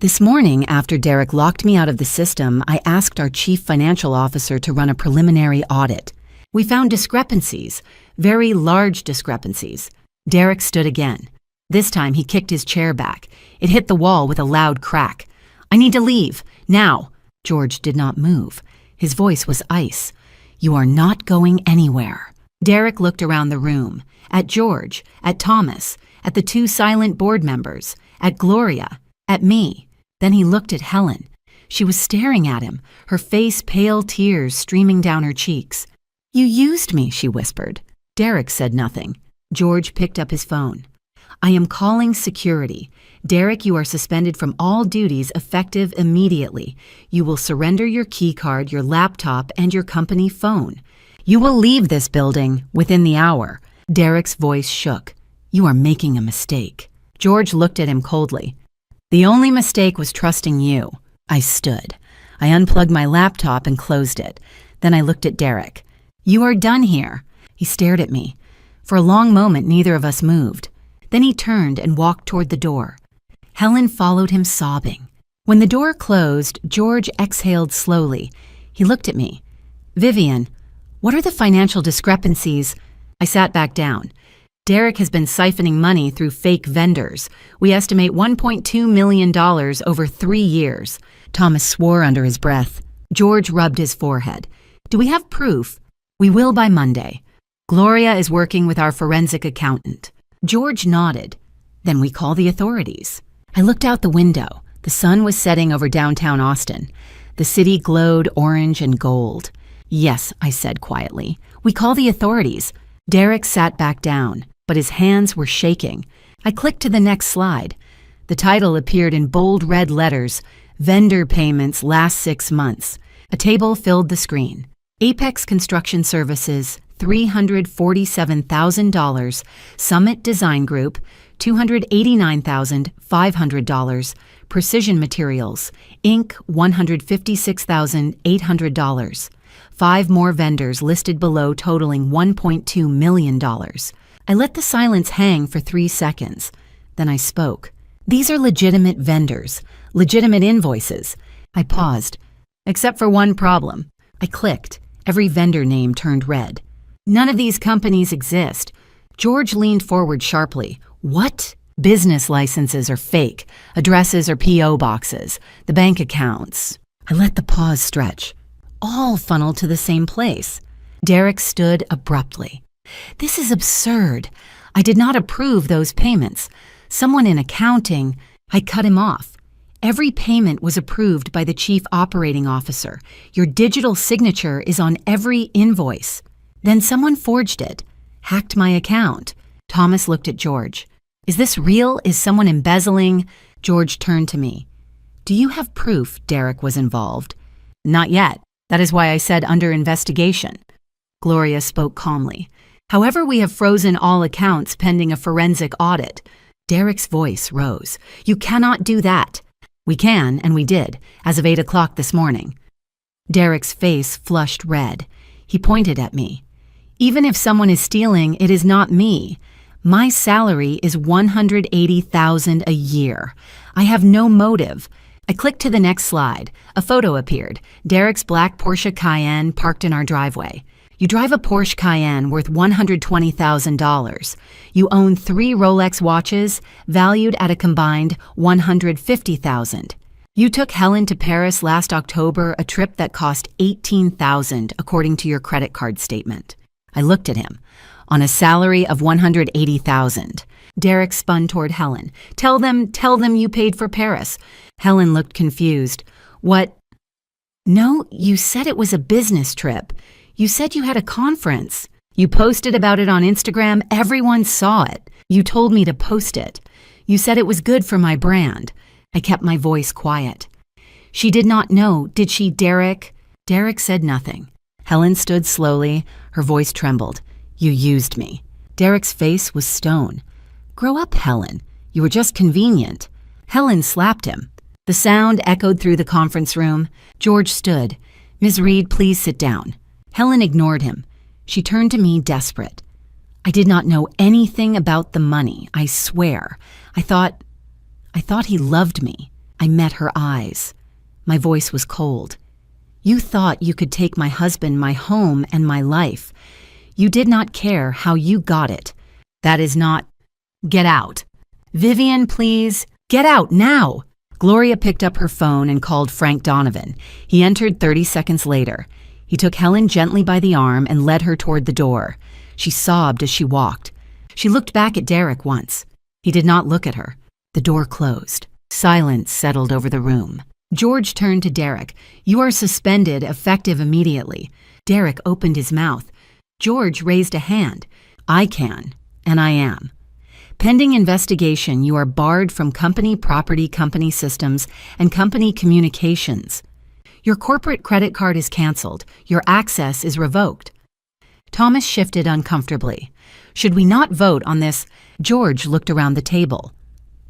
"This morning, after Derek locked me out of the system, I asked our chief financial officer to run a preliminary audit. We found discrepancies, very large discrepancies." Derek stood again. This time he kicked his chair back. It hit the wall with a loud crack. "I need to leave, now." George did not move. His voice was ice. "You are not going anywhere." Derek looked around the room, at George, at Thomas, at the 2 silent board members, at Gloria, at me. Then he looked at Helen. She was staring at him, her face pale, tears streaming down her cheeks. "You used me," she whispered. Derek said nothing. George picked up his phone. "I am calling security. Derek, you are suspended from all duties effective immediately. You will surrender your keycard, your laptop, and your company phone. You will leave this building within the hour." Derek's voice shook. "You are making a mistake." George looked at him coldly. "The only mistake was trusting you." I stood. I unplugged my laptop and closed it. Then I looked at Derek. "You are done here." He stared at me. For a long moment, neither of us moved. Then he turned and walked toward the door. Helen followed him, sobbing. When the door closed, George exhaled slowly. He looked at me. "Vivian, what are the financial discrepancies?" I sat back down. "Derek has been siphoning money through fake vendors. We estimate $1.2 million over 3 years. Thomas swore under his breath. George rubbed his forehead. "Do we have proof?" "We will by Monday. Gloria is working with our forensic accountant." George nodded. "Then we call the authorities." I looked out the window. The sun was setting over downtown Austin. The city glowed orange and gold. "Yes," I said quietly. "We call the authorities." Derek sat back down, but his hands were shaking. I clicked to the next slide. The title appeared in bold red letters, Vendor Payments Last 6 Months. A table filled the screen. Apex Construction Services, $347,000. Summit Design Group, $289,500. Precision Materials, Inc., $156,800. 5 more vendors listed below totaling $1.2 million. I let the silence hang for 3 seconds. Then I spoke. These are legitimate vendors, legitimate invoices. I paused. Except for one problem. I clicked. Every vendor name turned red. None of these companies exist. George leaned forward sharply. What? Business licenses are fake. Addresses are P.O. boxes. The bank accounts. I let the pause stretch. All funneled to the same place. Derek stood abruptly. This is absurd. I did not approve those payments. Someone in accounting. I cut him off. Every payment was approved by the Chief Operating Officer. Your digital signature is on every invoice. Then someone forged it, hacked my account. Thomas looked at George. Is this real? Is someone embezzling? George turned to me. Do you have proof Derek was involved? Not yet. That is why I said under investigation. Gloria spoke calmly. However, we have frozen all accounts pending a forensic audit. Derek's voice rose. You cannot do that. We can, and we did, as of 8 o'clock this morning. Derek's face flushed red. He pointed at me. Even if someone is stealing, it is not me. My salary is $180,000 a year. I have no motive. I clicked to the next slide. A photo appeared. Derek's black Porsche Cayenne parked in our driveway. You drive a Porsche Cayenne worth $120,000. You own 3 Rolex watches, valued at a combined $150,000. You took Helen to Paris last October, a trip that cost $18,000, according to your credit card statement. I looked at him. On a salary of $180,000. Derek spun toward Helen. Tell them you paid for Paris. Helen looked confused. What? No, you said it was a business trip. You said you had a conference. You posted about it on Instagram. Everyone saw it. You told me to post it. You said it was good for my brand. I kept my voice quiet. She did not know, did she, Derek? Derek said nothing. Helen stood slowly. Her voice trembled. You used me. Derek's face was stone. Grow up, Helen. You were just convenient. Helen slapped him. The sound echoed through the conference room. George stood. Ms. Reed, please sit down. Helen ignored him. She turned to me desperate. I did not know anything about the money, I swear. I thought he loved me. I met her eyes. My voice was cold. You thought you could take my husband, my home, and my life. You did not care how you got it. That is not... Get out. Vivian, please. Get out now. Gloria picked up her phone and called Frank Donovan. He entered 30 seconds later. He took Helen gently by the arm and led her toward the door. She sobbed as she walked. She looked back at Derek once. He did not look at her. The door closed. Silence settled over the room. George turned to Derek. You are suspended, effective immediately. Derek opened his mouth. George raised a hand. I can, and I am. Pending investigation, you are barred from company property, company systems, and company communications. Your corporate credit card is canceled. Your access is revoked. Thomas shifted uncomfortably. Should we not vote on this? George looked around the table.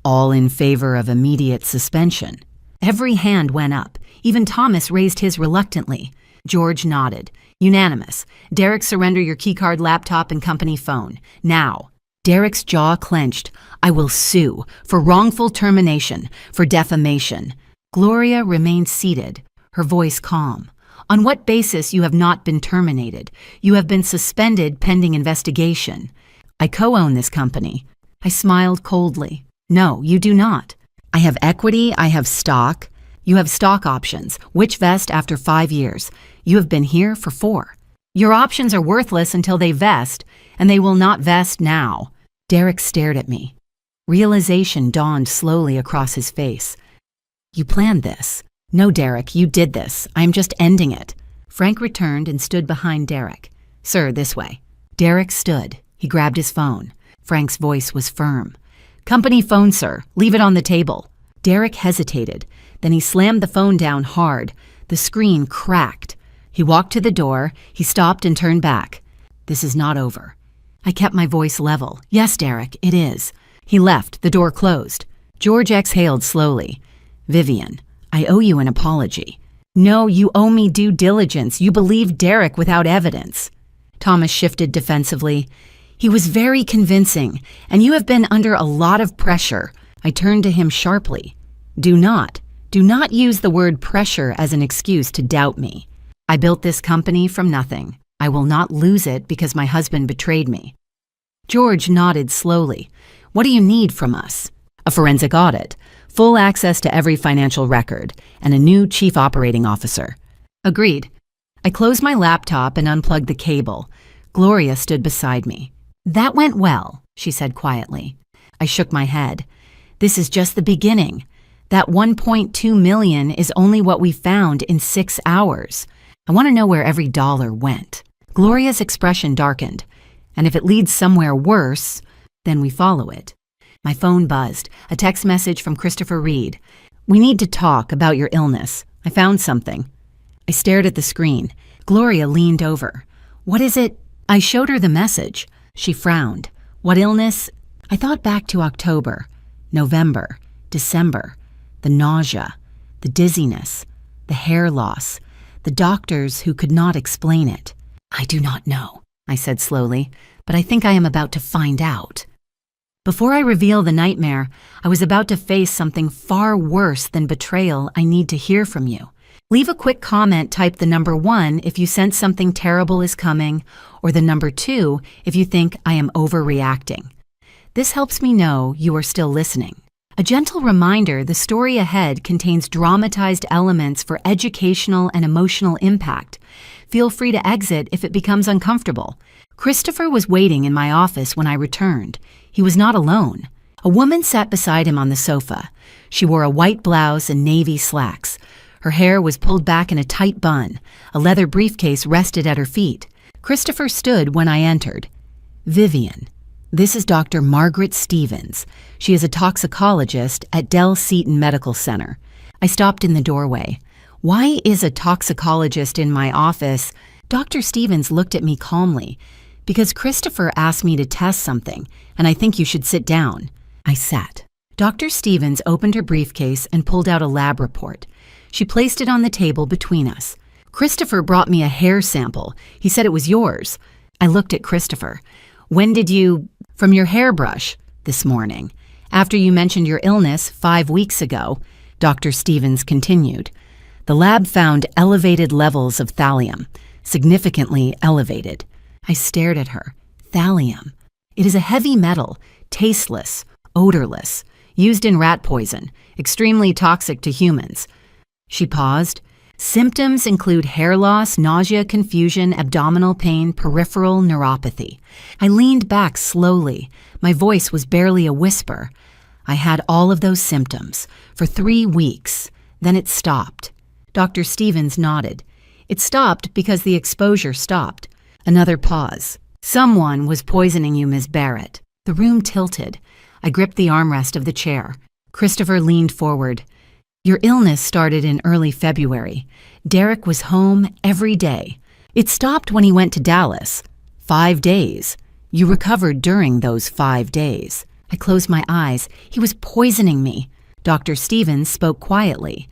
All in favor of immediate suspension. Every hand went up. Even Thomas raised his reluctantly. George nodded. Unanimous. Derek, surrender your keycard, laptop, and company phone. Now. Derek's jaw clenched. I will sue for wrongful termination, for defamation. Gloria remained seated, her voice calm. On what basis you have not been terminated? You have been suspended pending investigation. I co-own this company. I smiled coldly. No, you do not. I have equity, I have stock. You have stock options, which vest after 5 years. You have been here for 4. Your options are worthless until they vest, and they will not vest now. Derek stared at me. Realization dawned slowly across his face. You planned this. No, Derek, you did this. I am just ending it. Frank returned and stood behind Derek. Sir, this way. Derek stood. He grabbed his phone. Frank's voice was firm. Company phone, sir. Leave it on the table. Derek hesitated. Then he slammed the phone down hard. The screen cracked. He walked to the door. He stopped and turned back. This is not over. I kept my voice level. Yes, Derek, it is. He left. The door closed. George exhaled slowly. Vivian, I owe you an apology. No, you owe me due diligence. You believed Derek without evidence. Thomas shifted defensively. He was very convincing, and you have been under a lot of pressure. I turned to him sharply. Do not use the word pressure as an excuse to doubt me. I built this company from nothing. I will not lose it because my husband betrayed me. George nodded slowly. What do you need from us? A forensic audit, full access to every financial record, and a new chief operating officer. Agreed. I closed my laptop and unplugged the cable. Gloria stood beside me. That went well, she said quietly. I shook my head. This is just the beginning. That 1.2 million is only what we found in 6 hours. I want to know where every dollar went. Gloria's expression darkened. And if it leads somewhere worse, then we follow it. My phone buzzed, a text message from Christopher Reed. We need to talk about your illness. I found something. I stared at the screen. Gloria leaned over. What is it? I showed her the message. She frowned. What illness? I thought back to October, November, December. The nausea, the dizziness, the hair loss, the doctors who could not explain it. I do not know, I said slowly, but I think I am about to find out. Before I reveal the nightmare, I was about to face something far worse than betrayal. I need to hear from you. Leave a quick comment, type the number 1 if you sense something terrible is coming, or the number 2 if you think I am overreacting. This helps me know you are still listening. A gentle reminder, the story ahead contains dramatized elements for educational and emotional impact. Feel free to exit if it becomes uncomfortable. Christopher was waiting in my office when I returned. He was not alone. A woman sat beside him on the sofa. She wore a white blouse and navy slacks. Her hair was pulled back in a tight bun. A leather briefcase rested at her feet. Christopher stood when I entered. Vivian. This is Dr. Margaret Stevens. She is a toxicologist at Dell Seton Medical Center. I stopped in the doorway. Why is a toxicologist in my office? Dr. Stevens looked at me calmly. Because Christopher asked me to test something, and I think you should sit down. I sat. Dr. Stevens opened her briefcase and pulled out a lab report. She placed it on the table between us. Christopher brought me a hair sample. He said it was yours. I looked at Christopher. When did you... From your hairbrush. This morning. After you mentioned your illness 5 weeks ago, Dr. Stevens continued. The lab found elevated levels of thallium, significantly elevated. I stared at her. Thallium. It is a heavy metal, tasteless, odorless, used in rat poison, extremely toxic to humans. She paused. Symptoms include hair loss, nausea, confusion, abdominal pain, peripheral neuropathy. I leaned back slowly. My voice was barely a whisper. I had all of those symptoms for 3 weeks. Then it stopped. Dr. Stevens nodded. It stopped because the exposure stopped. Another pause. Someone was poisoning you, Ms. Barrett. The room tilted. I gripped the armrest of the chair. Christopher leaned forward. Your illness started in early February. Derek was home every day. It stopped when he went to Dallas. 5 days. You recovered during those 5 days. I closed my eyes. He was poisoning me. Dr. Stevens spoke quietly.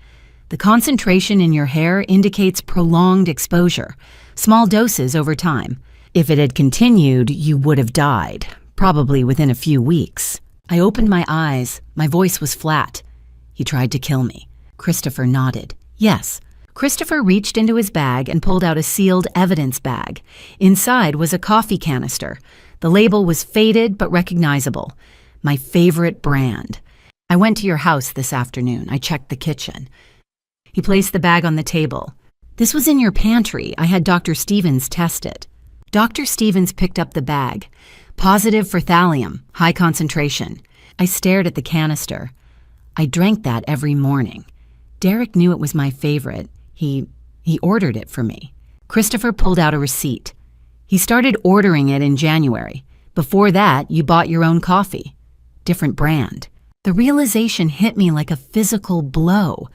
The concentration in your hair indicates prolonged exposure, small doses over time. If it had continued, you would have died, probably within a few weeks. I opened my eyes. My voice was flat. He tried to kill me. Christopher nodded. Yes. Christopher reached into his bag and pulled out a sealed evidence bag. Inside was a coffee canister. The label was faded but recognizable. My favorite brand. I went to your house this afternoon. I checked the kitchen. He placed the bag on the table. This was in your pantry. I had Dr. Stevens test it. Dr. Stevens picked up the bag. Positive for thallium, high concentration. I stared at the canister. I drank that every morning. Derek knew it was my favorite. He ordered it for me. Christopher pulled out a receipt. He started ordering it in January. Before that, you bought your own coffee. different brand. The realization hit me like a physical blow.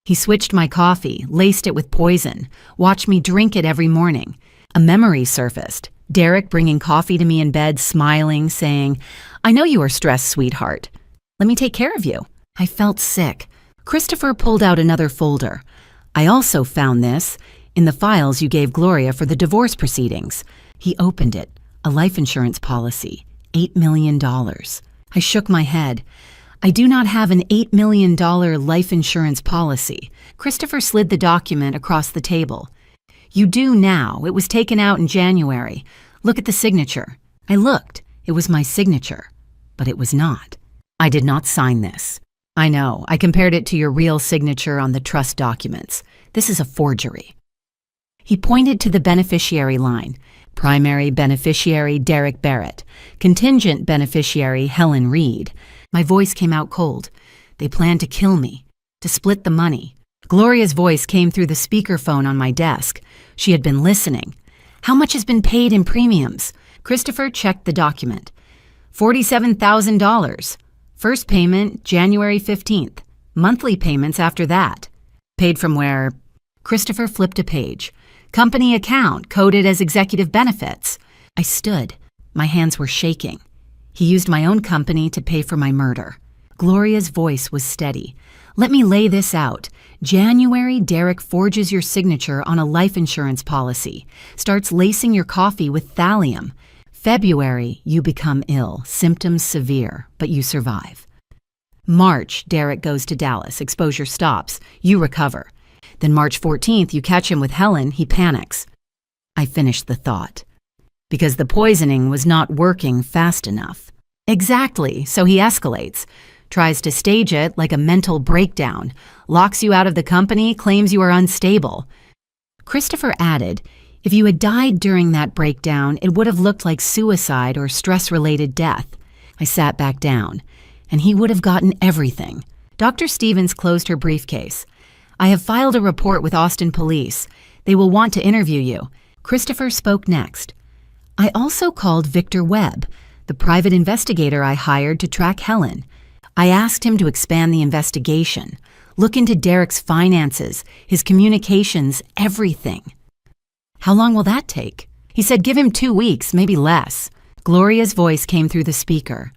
He switched my coffee, laced it with poison, watched me drink it every morning. A memory surfaced. Derek bringing coffee to me in bed, smiling, saying, "I know you are stressed, sweetheart. Let me take care of you." I felt sick. Christopher pulled out another folder. "I also found this in the files you gave Gloria for the divorce proceedings." He opened it. A life insurance policy. $8 million. I shook my head. "I do not have an $8 million life insurance policy." Christopher slid the document across the table. "You do now. It was taken out in January. Look at the signature." I looked. It was my signature. But it was not. "I did not sign this." "I know. I compared it to your real signature on the trust documents. This is a forgery." He pointed to the beneficiary line. Primary beneficiary Derek Barrett. Contingent beneficiary Helen Reed. My voice came out cold. They planned to kill me, to split the money. Gloria's voice came through the speakerphone on my desk. She had been listening. "How much has been paid in premiums?" Christopher checked the document. $47,000. First payment, January 15th. Monthly payments after that. "Paid from where?" Christopher flipped a page. "Company account, coded as executive benefits." I stood. My hands were shaking. He used my own company to pay for my murder. Gloria's voice was steady. "Let me lay this out. January, Derek forges your signature on a life insurance policy, starts lacing your coffee with thallium. February, you become ill, symptoms severe, but you survive. March, Derek goes to Dallas, exposure stops, you recover. Then March 14th, you catch him with Helen, he panics." I finished the thought. "Because the poisoning was not working fast enough." "Exactly, so he escalates. Tries to stage it like a mental breakdown, locks you out of the company, claims you are unstable." Christopher added, "If you had died during that breakdown, it would have looked like suicide or stress-related death." I sat back down, and he would have gotten everything. Dr. Stevens closed her briefcase. "I have filed a report with Austin Police. They will want to interview you." Christopher spoke next. "I also called Victor Webb, the private investigator I hired to track Helen. I asked him to expand the investigation, look into Derek's finances, his communications, everything." "How long will that take?" He said, "Give him 2 weeks, maybe less." Gloria's voice came through the speaker.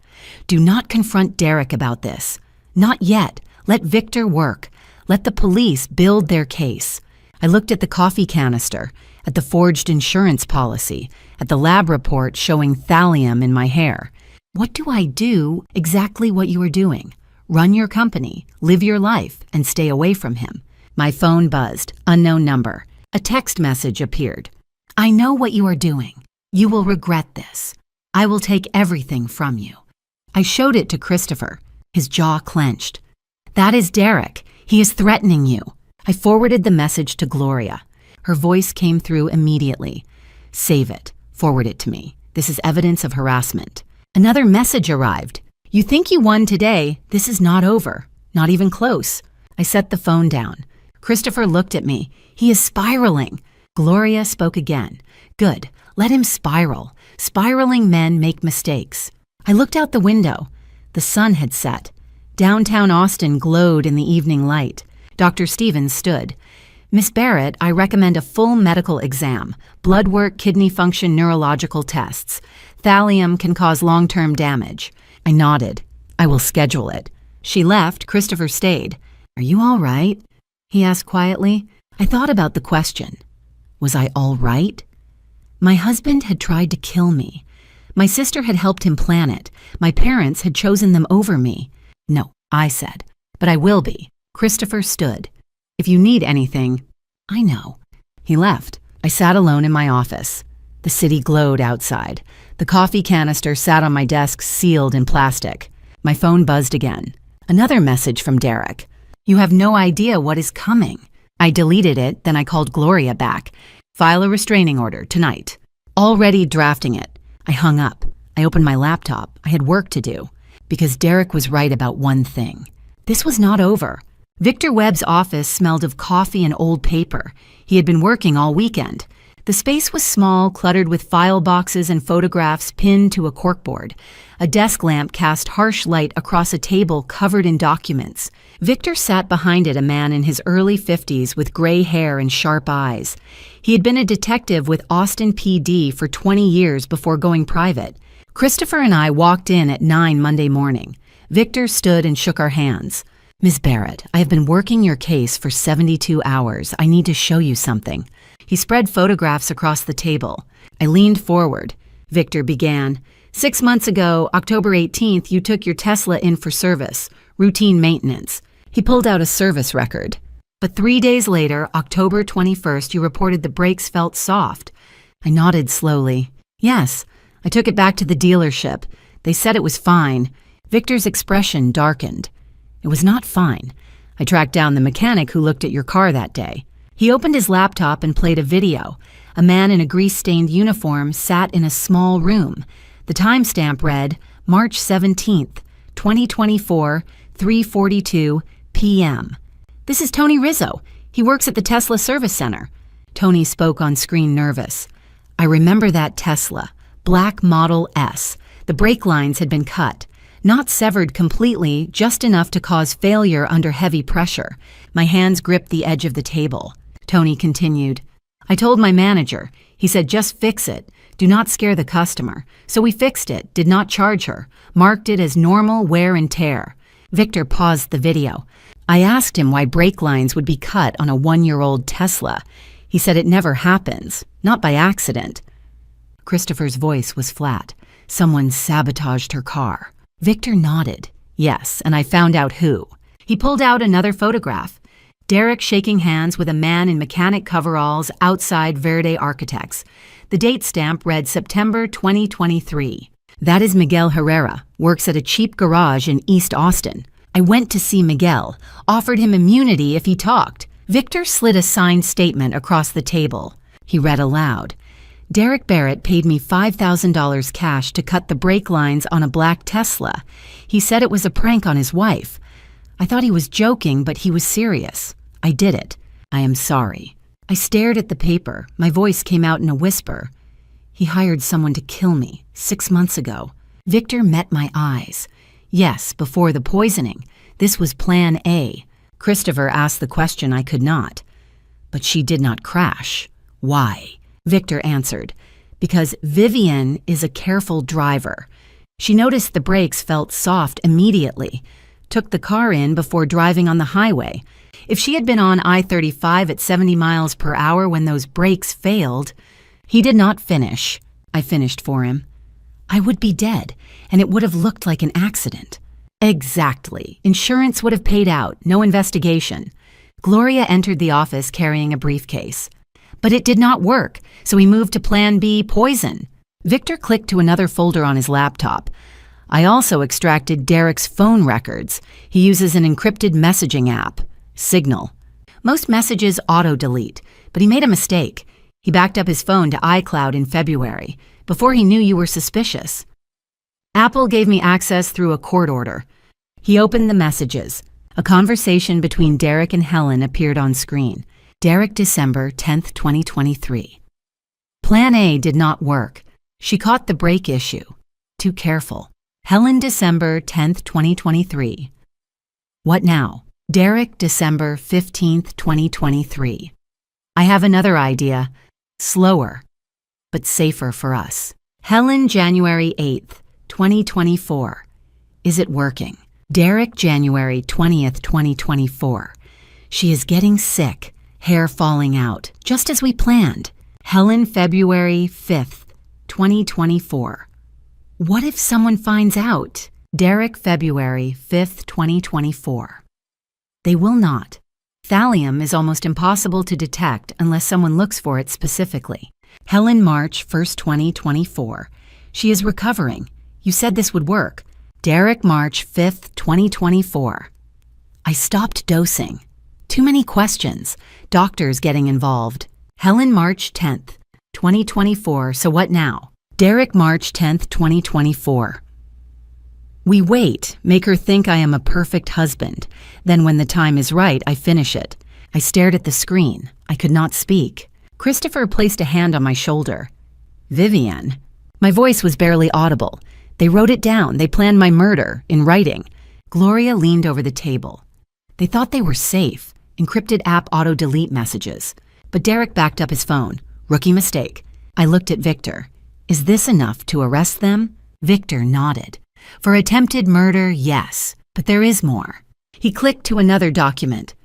"Do not confront Derek about this. Not yet. Let Victor work. Let the police build their case." I looked at the coffee canister, at the forged insurance policy, at the lab report showing thallium in my hair. What do I do? Exactly what you are doing. Run your company, live your life, and stay away from him. My phone buzzed. Unknown number. A text message appeared. "I know what you are doing. You will regret this. I will take everything from you." I showed it to Christopher. His jaw clenched. "That is Derek. He is threatening you." I forwarded the message to Gloria. Her voice came through immediately. "Save it. Forward it to me. This is evidence of harassment." Another message arrived. "You think you won today. This is not over. Not even close." I set the phone down. Christopher looked at me. "He is spiraling." Gloria spoke again. "Good. Let him spiral. Spiraling men make mistakes." I looked out the window. The sun had set. Downtown Austin glowed in the evening light. Dr. Stevens stood. "Miss Barrett, I recommend a full medical exam, blood work, kidney function, neurological tests. Thallium can cause long-term damage." I nodded. "I will schedule it." She left. Christopher stayed. "Are you all right?" he asked quietly. I thought about the question. Was I all right? My husband had tried to kill me. My sister had helped him plan it. My parents had chosen them over me. "No," I said, "but I will be." Christopher stood. "If you need anything, I know." He left. I sat alone in my office. The city glowed outside. The coffee canister sat on my desk, sealed in plastic. My phone buzzed again. Another message from Derek. "You have no idea what is coming." I deleted it, then I called Gloria back. "File a restraining order tonight." Already drafting it. I hung up. I opened my laptop. I had work to do. Because Derek was right about one thing. This was not over. Victor Webb's office smelled of coffee and old paper. He had been working all weekend. The space was small, cluttered with file boxes and photographs pinned to a corkboard. A desk lamp cast harsh light across a table covered in documents. Victor sat behind it, a man in his early 50s with gray hair and sharp eyes. He had been a detective with Austin PD for 20 years before going private. Christopher and I walked in at 9 Monday morning. Victor stood and shook our hands. "Ms. Barrett, I have been working your case for 72 hours. I need to show you something." He spread photographs across the table. I leaned forward. Victor began. "6 months ago, October 18th, you took your Tesla in for service, routine maintenance." He pulled out a service record. "But 3 days later, October 21st, you reported the brakes felt soft." I nodded slowly. "Yes, I took it back to the dealership. They said it was fine." Victor's expression darkened. "It was not fine. I tracked down the mechanic who looked at your car that day." He opened his laptop and played a video. A man in a grease-stained uniform sat in a small room. The timestamp read, March 17th, 2024, 3:42 p.m. "This is Tony Rizzo. He works at the Tesla Service Center." Tony spoke on screen, nervous. "I remember that Tesla, black Model S. The brake lines had been cut. Not severed completely, just enough to cause failure under heavy pressure." My hands gripped the edge of the table. Tony continued, "I told my manager. He said, just fix it. Do not scare the customer. So we fixed it, did not charge her, marked it as normal wear and tear." Victor paused the video. I asked him why brake lines would be cut on a 1-year-old Tesla. He said it never happens, not by accident. Christopher's voice was flat. "Someone sabotaged her car." Victor nodded. "Yes, and I found out who." He pulled out another photograph. Derek shaking hands with a man in mechanic coveralls outside Verde Architects. The date stamp read September 2023. "That is Miguel Herrera, works at a cheap garage in East Austin. I went to see Miguel, offered him immunity if he talked." Victor slid a signed statement across the table. He read aloud. "Derek Barrett paid me $5,000 cash to cut the brake lines on a black Tesla. He said it was a prank on his wife. I thought he was joking, but he was serious. I did it. I am sorry." I stared at the paper. My voice came out in a whisper. "He hired someone to kill me 6 months ago." Victor met my eyes. "Yes, before the poisoning. This was Plan A." Christopher asked the question I could not. "But she did not crash. Why?" Victor answered, "Because Vivian is a careful driver. She noticed the brakes felt soft immediately, took the car in before driving on the highway. If she had been on I-35 at 70 miles per hour when those brakes failed..." He did not finish. I finished for him. "I would be dead, and it would have looked like an accident." "Exactly. Insurance would have paid out, no investigation." Gloria entered the office carrying a briefcase. "But it did not work, so we moved to Plan B, poison." Victor clicked to another folder on his laptop. I also extracted Derek's phone records. He uses an encrypted messaging app, Signal. Most messages auto-delete, but he made a mistake. He backed up his phone to iCloud in February, before he knew you were suspicious. "Apple gave me access through a court order." He opened the messages. A conversation between Derek and Helen appeared on screen. Derek, December 10th, 2023. "Plan A did not work. She caught the brake issue. Too careful." Helen, December 10th, 2023. "What now?" Derek, December 15th, 2023. "I have another idea. Slower, but safer for us." Helen, January 8th, 2024. "Is it working?" Derek, January 20th, 2024. "She is getting sick, hair falling out, just as we planned." Helen, February 5th, 2024. "What if someone finds out?" Derek, February 5th, 2024. "They will not. Thallium is almost impossible to detect unless someone looks for it specifically." Helen, March 1st, 2024. "She is recovering. You said this would work." Derek, March 5th, 2024. "I stopped dosing. Too many questions. Doctors getting involved." Helen, March 10th, 2024. "So what now?" Derek, March 10th, 2024. "We wait, make her think I am a perfect husband. Then when the time is right, I finish it." I stared at the screen. I could not speak. Christopher placed a hand on my shoulder. Vivian. My voice was barely audible. They wrote it down. They planned my murder in writing. Gloria leaned over the table. They thought they were safe. Encrypted app auto-delete messages. But Derek backed up his phone. Rookie mistake. I looked at Victor. Is this enough to arrest them? Victor nodded. For attempted murder, yes. But there is more. He clicked to another document.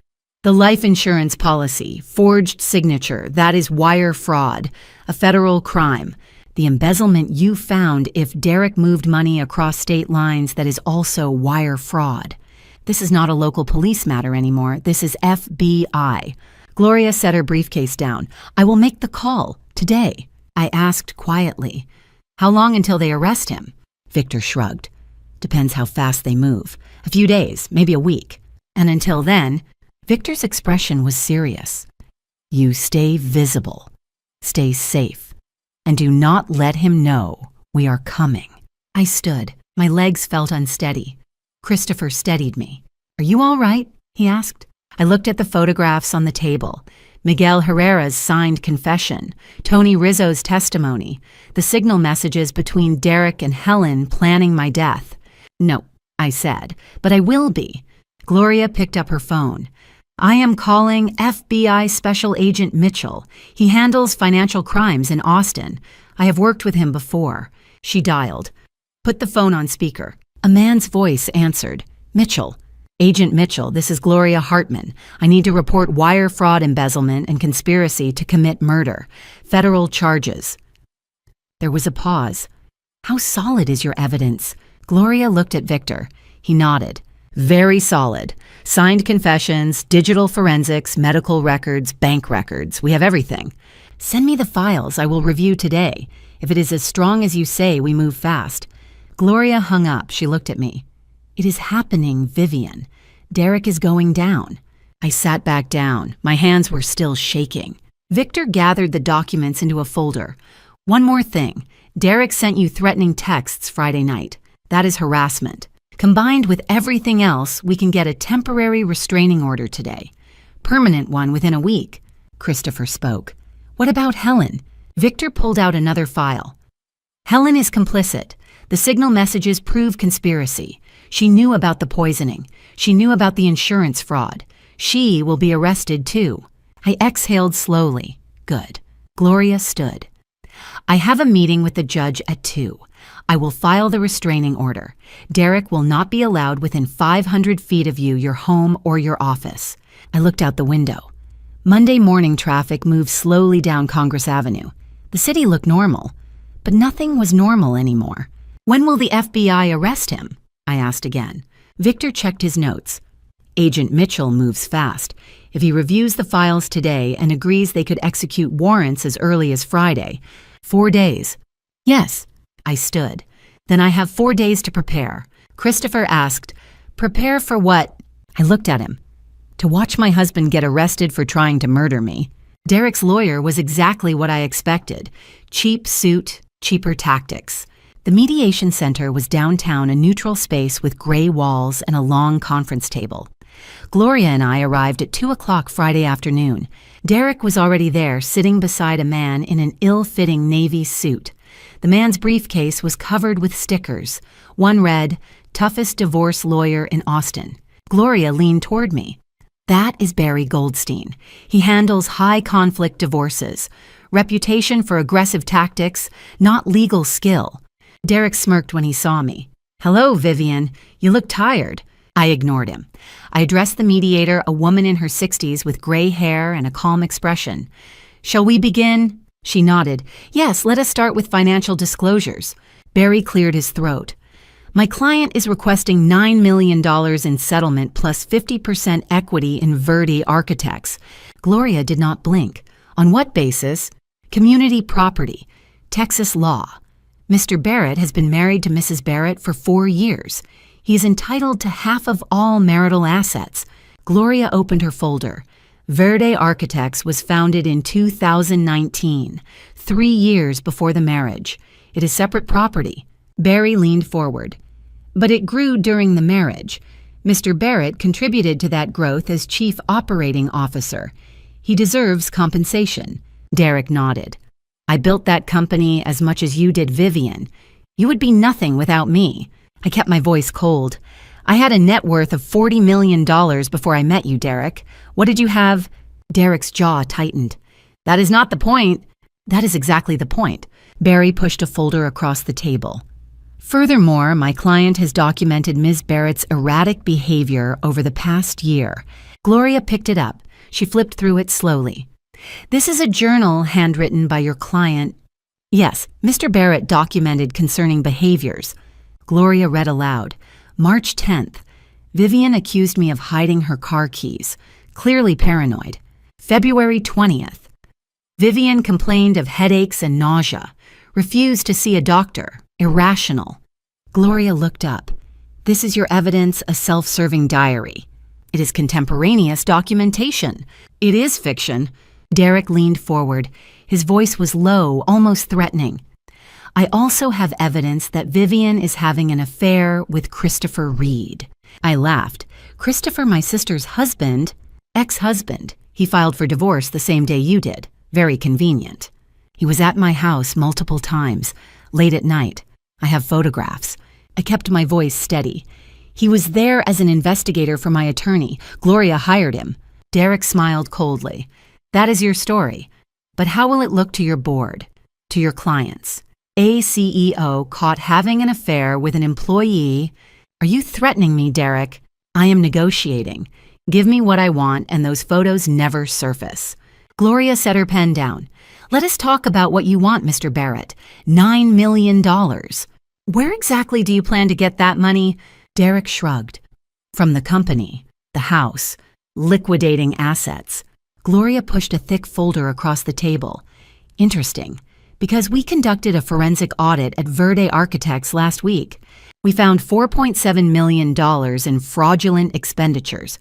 The life insurance policy, forged signature, that is wire fraud, a federal crime. The embezzlement you found if Derek moved money across state lines, that is also wire fraud. This is not a local police matter anymore. This is FBI. Gloria set her briefcase down. I will make the call today. I asked quietly. How long until they arrest him? Victor shrugged. Depends how fast they move. A few days, maybe a week. And until then, Victor's expression was serious. You stay visible, stay safe, and do not let him know we are coming. I stood. My legs felt unsteady. Christopher steadied me. Are you all right? He asked. I looked at the photographs on the table. Miguel Herrera's signed confession, Tony Rizzo's testimony, the signal messages between Derek and Helen planning my death. No, I said, but I will be. Gloria picked up her phone. I am calling FBI Special Agent Mitchell. He handles financial crimes in Austin. I have worked with him before. She dialed. Put the phone on speaker. A man's voice answered. Mitchell. Agent Mitchell, this is Gloria Hartman. I need to report wire fraud, embezzlement, and conspiracy to commit murder. Federal charges. There was a pause. How solid is your evidence? Gloria looked at Victor. He nodded. Very solid. Signed confessions, digital forensics, medical records, bank records. We have everything. Send me the files. I will review today. If it is as strong as you say, we move fast. Gloria hung up. She looked at me. It is happening, Vivian. Derek is going down. I sat back down. My hands were still shaking. Victor gathered the documents into a folder. One more thing. Derek sent you threatening texts Friday night. That is harassment. Combined with everything else, we can get a temporary restraining order today. Permanent one within a week. Christopher spoke. What about Helen? Victor pulled out another file. Helen is complicit. The signal messages prove conspiracy. She knew about the poisoning. She knew about the insurance fraud. She will be arrested too. I exhaled slowly. Good. Gloria stood. I have a meeting with the judge at 2. I will file the restraining order. Derek will not be allowed within 500 feet of you, your home, or your office. I looked out the window. Monday morning traffic moved slowly down Congress Avenue. The city looked normal, but nothing was normal anymore. When will the FBI arrest him? I asked again. Victor checked his notes. Agent Mitchell moves fast. If he reviews the files today and agrees they could execute warrants as early as Friday, 4 days. Yes, I stood. Then I have 4 days to prepare. Christopher asked, prepare for what? I looked at him. To watch my husband get arrested for trying to murder me. Derek's lawyer was exactly what I expected. Cheap suit, cheaper tactics. The mediation center was downtown, a neutral space with gray walls and a long conference table. Gloria and I arrived at 2 o'clock Friday afternoon. Derek was already there, sitting beside a man in an ill-fitting navy suit. The man's briefcase was covered with stickers. One read, toughest divorce lawyer in Austin. Gloria leaned toward me. That is Barry Goldstein. He handles high-conflict divorces. Reputation for aggressive tactics, not legal skill. Derek smirked when he saw me. Hello, Vivian. You look tired. I ignored him. I addressed the mediator, a woman in her 60s with gray hair and a calm expression. Shall we begin? She nodded. Yes, let us start with financial disclosures. Barry cleared his throat. My client is requesting $9 million in settlement plus 50% equity in Verdi Architects. Gloria did not blink. On what basis? Community property. Texas law. Mr. Barrett has been married to Mrs. Barrett for 4 years. He is entitled to half of all marital assets. Gloria opened her folder. Verde Architects was founded in 2019, 3 years before the marriage. It is separate property. Barry leaned forward. But it grew during the marriage. Mr. Barrett contributed to that growth as chief operating officer. He deserves compensation. Derek nodded. I built that company as much as you did Vivian. You would be nothing without me. I kept my voice cold. I had a net worth of $40 million before I met you, Derek. What did you have? Derek's jaw tightened. That is not the point. That is exactly the point. Barry pushed a folder across the table. Furthermore, my client has documented Ms. Barrett's erratic behavior over the past year. Gloria picked it up. She flipped through it slowly. This is a journal handwritten by your client. Yes, Mr. Barrett documented concerning behaviors. Gloria read aloud. March 10th. Vivian accused me of hiding her car keys. Clearly paranoid. February 20th. Vivian complained of headaches and nausea. Refused to see a doctor. Irrational. Gloria looked up. This is your evidence, a self-serving diary. It is contemporaneous documentation. It is fiction. Derek leaned forward. His voice was low, almost threatening. I also have evidence that Vivian is having an affair with Christopher Reed. I laughed. Christopher, my sister's husband? Ex-husband. He filed for divorce the same day you did. Very convenient. He was at my house multiple times, late at night. I have photographs. I kept my voice steady. He was there as an investigator for my attorney. Gloria hired him. Derek smiled coldly. That is your story. But how will it look to your board, to your clients? A CEO caught having an affair with an employee. Are you threatening me, Derek? I am negotiating. Give me what I want, and those photos never surface. Gloria set her pen down. Let us talk about what you want, Mr. Barrett. $9 million. Where exactly do you plan to get that money? Derek shrugged. From the company, the house, liquidating assets. Gloria pushed a thick folder across the table. Interesting, because we conducted a forensic audit at Verde Architects last week. We found $4.7 million in fraudulent expenditures,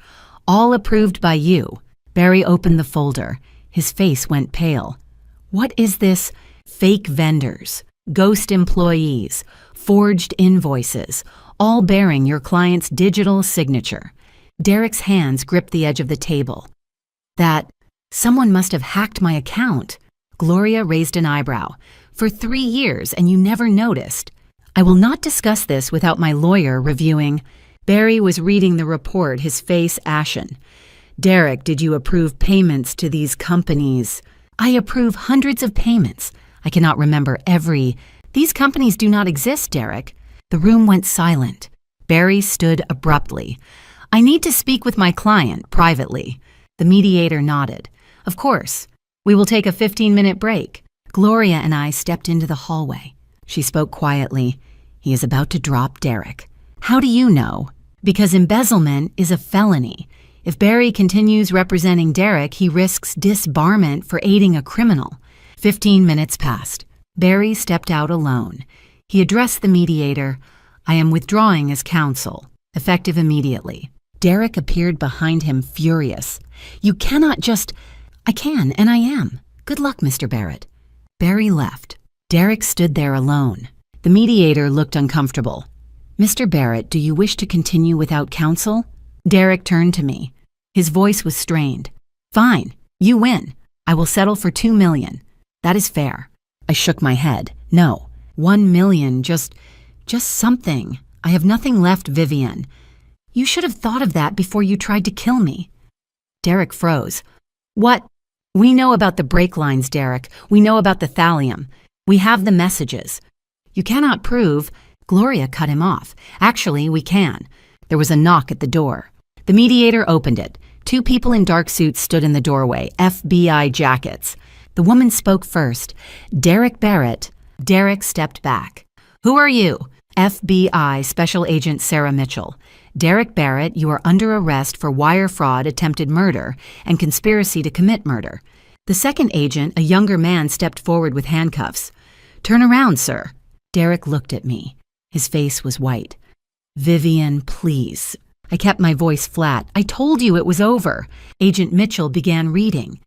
all approved by you. Barry opened the folder. His face went pale. What is this? Fake vendors, ghost employees, forged invoices, all bearing your client's digital signature. Derek's hands gripped the edge of the table. That someone must have hacked my account. Gloria raised an eyebrow. For 3 years, and you never noticed. I will not discuss this without my lawyer reviewing. Barry was reading the report, his face ashen. Derek, did you approve payments to these companies? I approve hundreds of payments. I cannot remember every. These companies do not exist, Derek. The room went silent. Barry stood abruptly. I need to speak with my client privately. The mediator nodded. Of course. We will take a 15-minute break. Gloria and I stepped into the hallway. She spoke quietly. He is about to drop Derek. How do you know? Because embezzlement is a felony. If Barry continues representing Derek, he risks disbarment for aiding a criminal. 15 minutes passed. Barry stepped out alone. He addressed the mediator. I am withdrawing as counsel, effective immediately. Derek appeared behind him, furious. You cannot just... I can, and I am. Good luck, Mr. Barrett. Barry left. Derek stood there alone. The mediator looked uncomfortable. Mr. Barrett, do you wish to continue without counsel? Derek turned to me. His voice was strained. Fine, you win. I will settle for $2 million. That is fair. I shook my head. No, $1 million, just something. I have nothing left, Vivian. You should have thought of that before you tried to kill me. Derek froze. What? We know about the brake lines, Derek. We know about the thallium. We have the messages. You cannot prove. Gloria cut him off. Actually, we can. There was a knock at the door. The mediator opened it. 2 people in dark suits stood in the doorway, FBI jackets. The woman spoke first. Derek Barrett. Derek stepped back. Who are you? FBI Special Agent Sarah Mitchell. Derek Barrett, you are under arrest for wire fraud, attempted murder, and conspiracy to commit murder. The second agent, a younger man, stepped forward with handcuffs. Turn around, sir. Derek looked at me. His face was white. Vivian, please. I kept my voice flat. I told you it was over. Agent Mitchell began reading.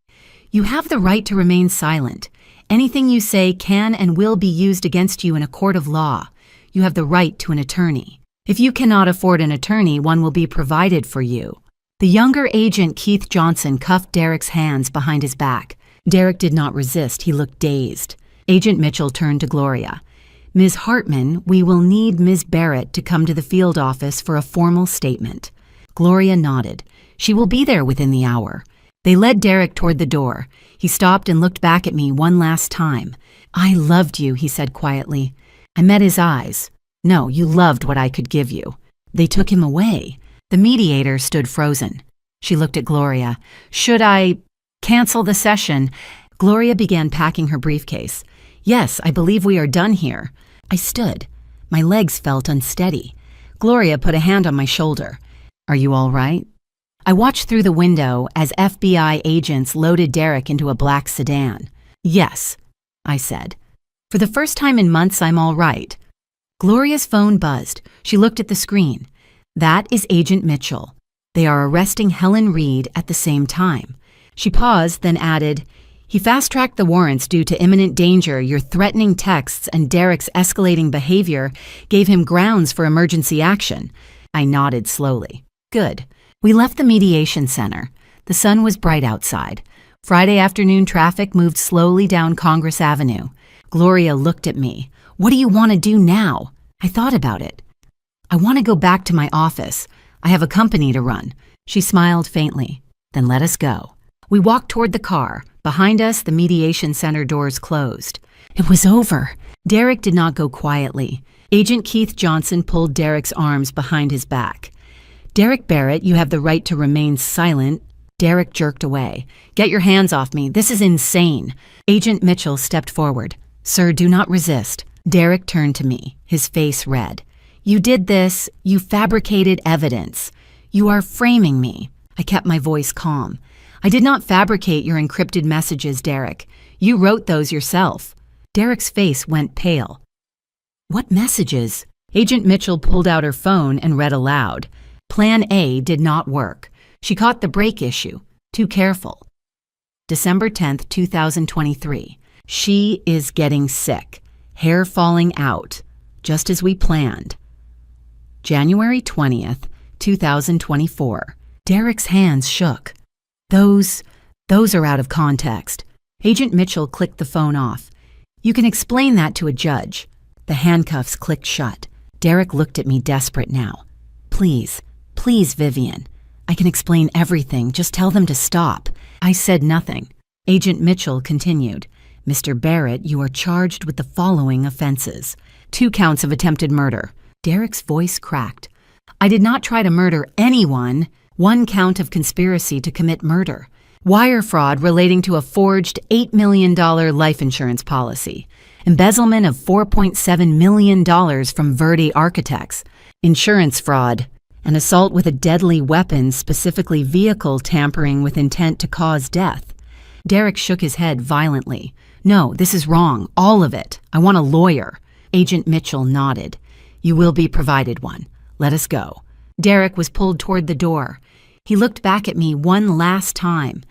You have the right to remain silent. Anything you say can and will be used against you in a court of law. You have the right to an attorney. If you cannot afford an attorney, one will be provided for you. The younger agent, Keith Johnson, cuffed Derek's hands behind his back. Derek did not resist. He looked dazed. Agent Mitchell turned to Gloria. Ms. Hartman, we will need Ms. Barrett to come to the field office for a formal statement. Gloria nodded. She will be there within the hour. They led Derek toward the door. He stopped and looked back at me one last time. I loved you, he said quietly. I met his eyes. No, you loved what I could give you. They took him away. The mediator stood frozen. She looked at Gloria. Should I cancel the session? Gloria began packing her briefcase. Yes, I believe we are done here. I stood. My legs felt unsteady. Gloria put a hand on my shoulder. Are you all right? I watched through the window as FBI agents loaded Derek into a black sedan. Yes, I said. For the first time in months, I'm all right. Gloria's phone buzzed. She looked at the screen. That is Agent Mitchell. They are arresting Helen Reed at the same time. She paused, then added, He fast-tracked the warrants due to imminent danger. Your threatening texts and Derek's escalating behavior gave him grounds for emergency action. I nodded slowly. Good. We left the mediation center. The sun was bright outside. Friday afternoon traffic moved slowly down Congress Avenue. Gloria looked at me. What do you want to do now? I thought about it. I want to go back to my office. I have a company to run. She smiled faintly. Then let us go. We walked toward the car. Behind us, the mediation center doors closed. It was over. Derek did not go quietly. Agent Keith Johnson pulled Derek's arms behind his back. Derek Barrett, you have the right to remain silent. Derek jerked away. Get your hands off me. This is insane. Agent Mitchell stepped forward. Sir, do not resist. Derek turned to me, his face red. You did this. You fabricated evidence. You are framing me. I kept my voice calm. I did not fabricate your encrypted messages, Derek. You wrote those yourself. Derek's face went pale. What messages? Agent Mitchell pulled out her phone and read aloud. Plan A did not work. She caught the brake issue. Too careful. December 10th, 2023. She is getting sick. Hair falling out. Just as we planned. January 20th, 2024. Derek's hands shook. Those are out of context. Agent Mitchell clicked the phone off. You can explain that to a judge. The handcuffs clicked shut. Derek looked at me desperate now. Please, Vivian. I can explain everything. Just tell them to stop. I said nothing. Agent Mitchell continued. Mr. Barrett, you are charged with the following offenses. 2 counts of attempted murder. Derek's voice cracked. I did not try to murder anyone. 1 count of conspiracy to commit murder. Wire fraud relating to a forged $8 million life insurance policy. Embezzlement of $4.7 million from Verde Architects. Insurance fraud. An assault with a deadly weapon, specifically vehicle tampering with intent to cause death. Derek shook his head violently. No, this is wrong. All of it. I want a lawyer. Agent Mitchell nodded. You will be provided one. Let us go. Derek was pulled toward the door. He looked back at me one last time.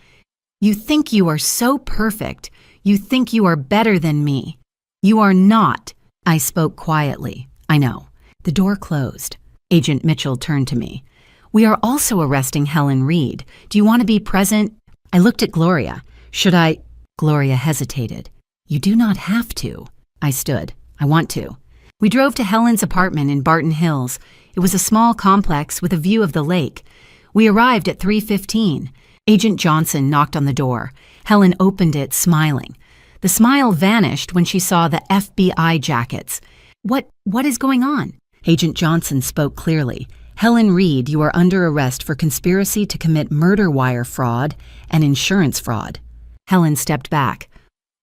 You think you are so perfect. You think you are better than me. You are not. I spoke quietly. I know. The door closed. Agent Mitchell turned to me. We are also arresting Helen Reed. Do you want to be present? I looked at Gloria. Should I? Gloria hesitated. You do not have to. I stood. I want to. We drove to Helen's apartment in Barton Hills. It was a small complex with a view of the lake. We arrived at 3:15. Agent Johnson knocked on the door. Helen opened it, smiling. The smile vanished when she saw the FBI jackets. What is going on? Agent Johnson spoke clearly. Helen Reed, you are under arrest for conspiracy to commit murder wire fraud and insurance fraud. Helen stepped back.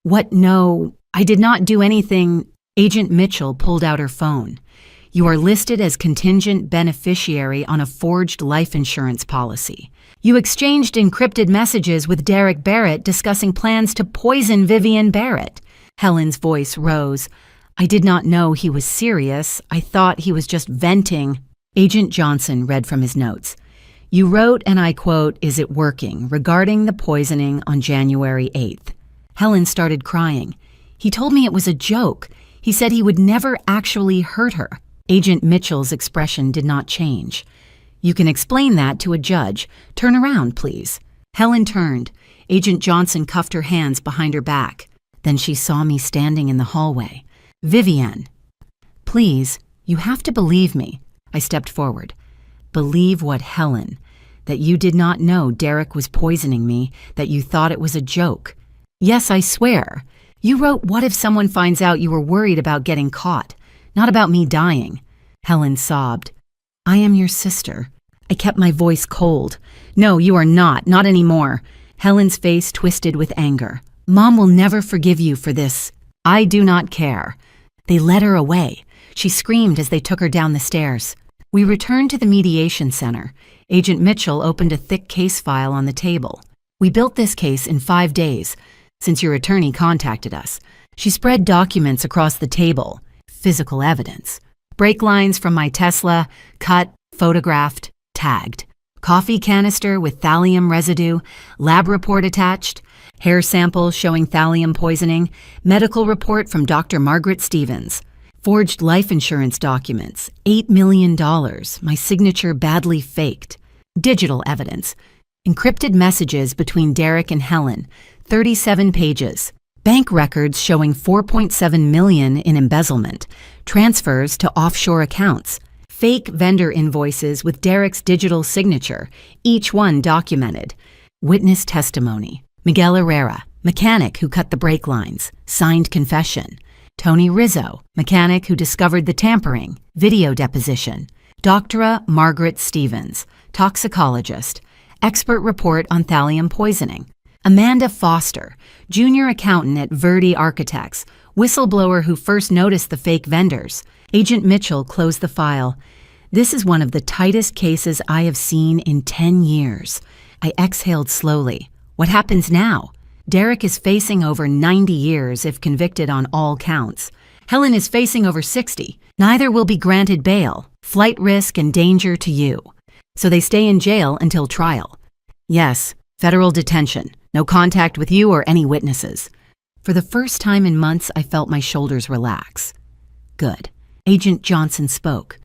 What? No, I did not do anything. Agent Mitchell pulled out her phone. You are listed as contingent beneficiary on a forged life insurance policy. You exchanged encrypted messages with Derek Barrett discussing plans to poison Vivian Barrett. Helen's voice rose. I did not know he was serious. I thought he was just venting. Agent Johnson read from his notes. You wrote, and I quote, "Is it working?" regarding the poisoning on January 8th. Helen started crying. He told me it was a joke. He said he would never actually hurt her. Agent Mitchell's expression did not change. You can explain that to a judge. Turn around, please. Helen turned. Agent Johnson cuffed her hands behind her back. Then she saw me standing in the hallway. Vivienne. Please, you have to believe me. I stepped forward. Believe what, Helen? That you did not know Derek was poisoning me, that you thought it was a joke. Yes, I swear. You wrote, what if someone finds out you were worried about getting caught, not about me dying? Helen sobbed. I am your sister. I kept my voice cold. No, you are not anymore. Helen's face twisted with anger. Mom will never forgive you for this. I do not care. They led her away. She screamed as they took her down the stairs. We returned to the mediation center. Agent Mitchell opened a thick case file on the table. We built this case in 5 days, since your attorney contacted us. She spread documents across the table, physical evidence. Brake lines from my Tesla, cut, photographed, tagged. Coffee canister with thallium residue, lab report attached, hair sample showing thallium poisoning, medical report from Dr. Margaret Stevens. Forged life insurance documents, $8 million, my signature badly faked. Digital evidence, encrypted messages between Derek and Helen, 37 pages. Bank records showing $4.7 million in embezzlement, transfers to offshore accounts. Fake vendor invoices with Derek's digital signature, each one documented. Witness testimony. Miguel Herrera, mechanic who cut the brake lines, signed confession. Tony Rizzo, mechanic who discovered the tampering, video deposition. Dr. Margaret Stevens, toxicologist, expert report on thallium poisoning. Amanda Foster, junior accountant at Verdi Architects, whistleblower who first noticed the fake vendors. Agent Mitchell closed the file. This is one of the tightest cases I have seen in 10 years. I exhaled slowly. What happens now? Derek is facing over 90 years if convicted on all counts. Helen is facing over 60. Neither will be granted bail, flight risk and danger to you. So they stay in jail until trial. Yes, federal detention. No contact with you or any witnesses. For the first time in months, I felt my shoulders relax. Good. Agent Johnson spoke.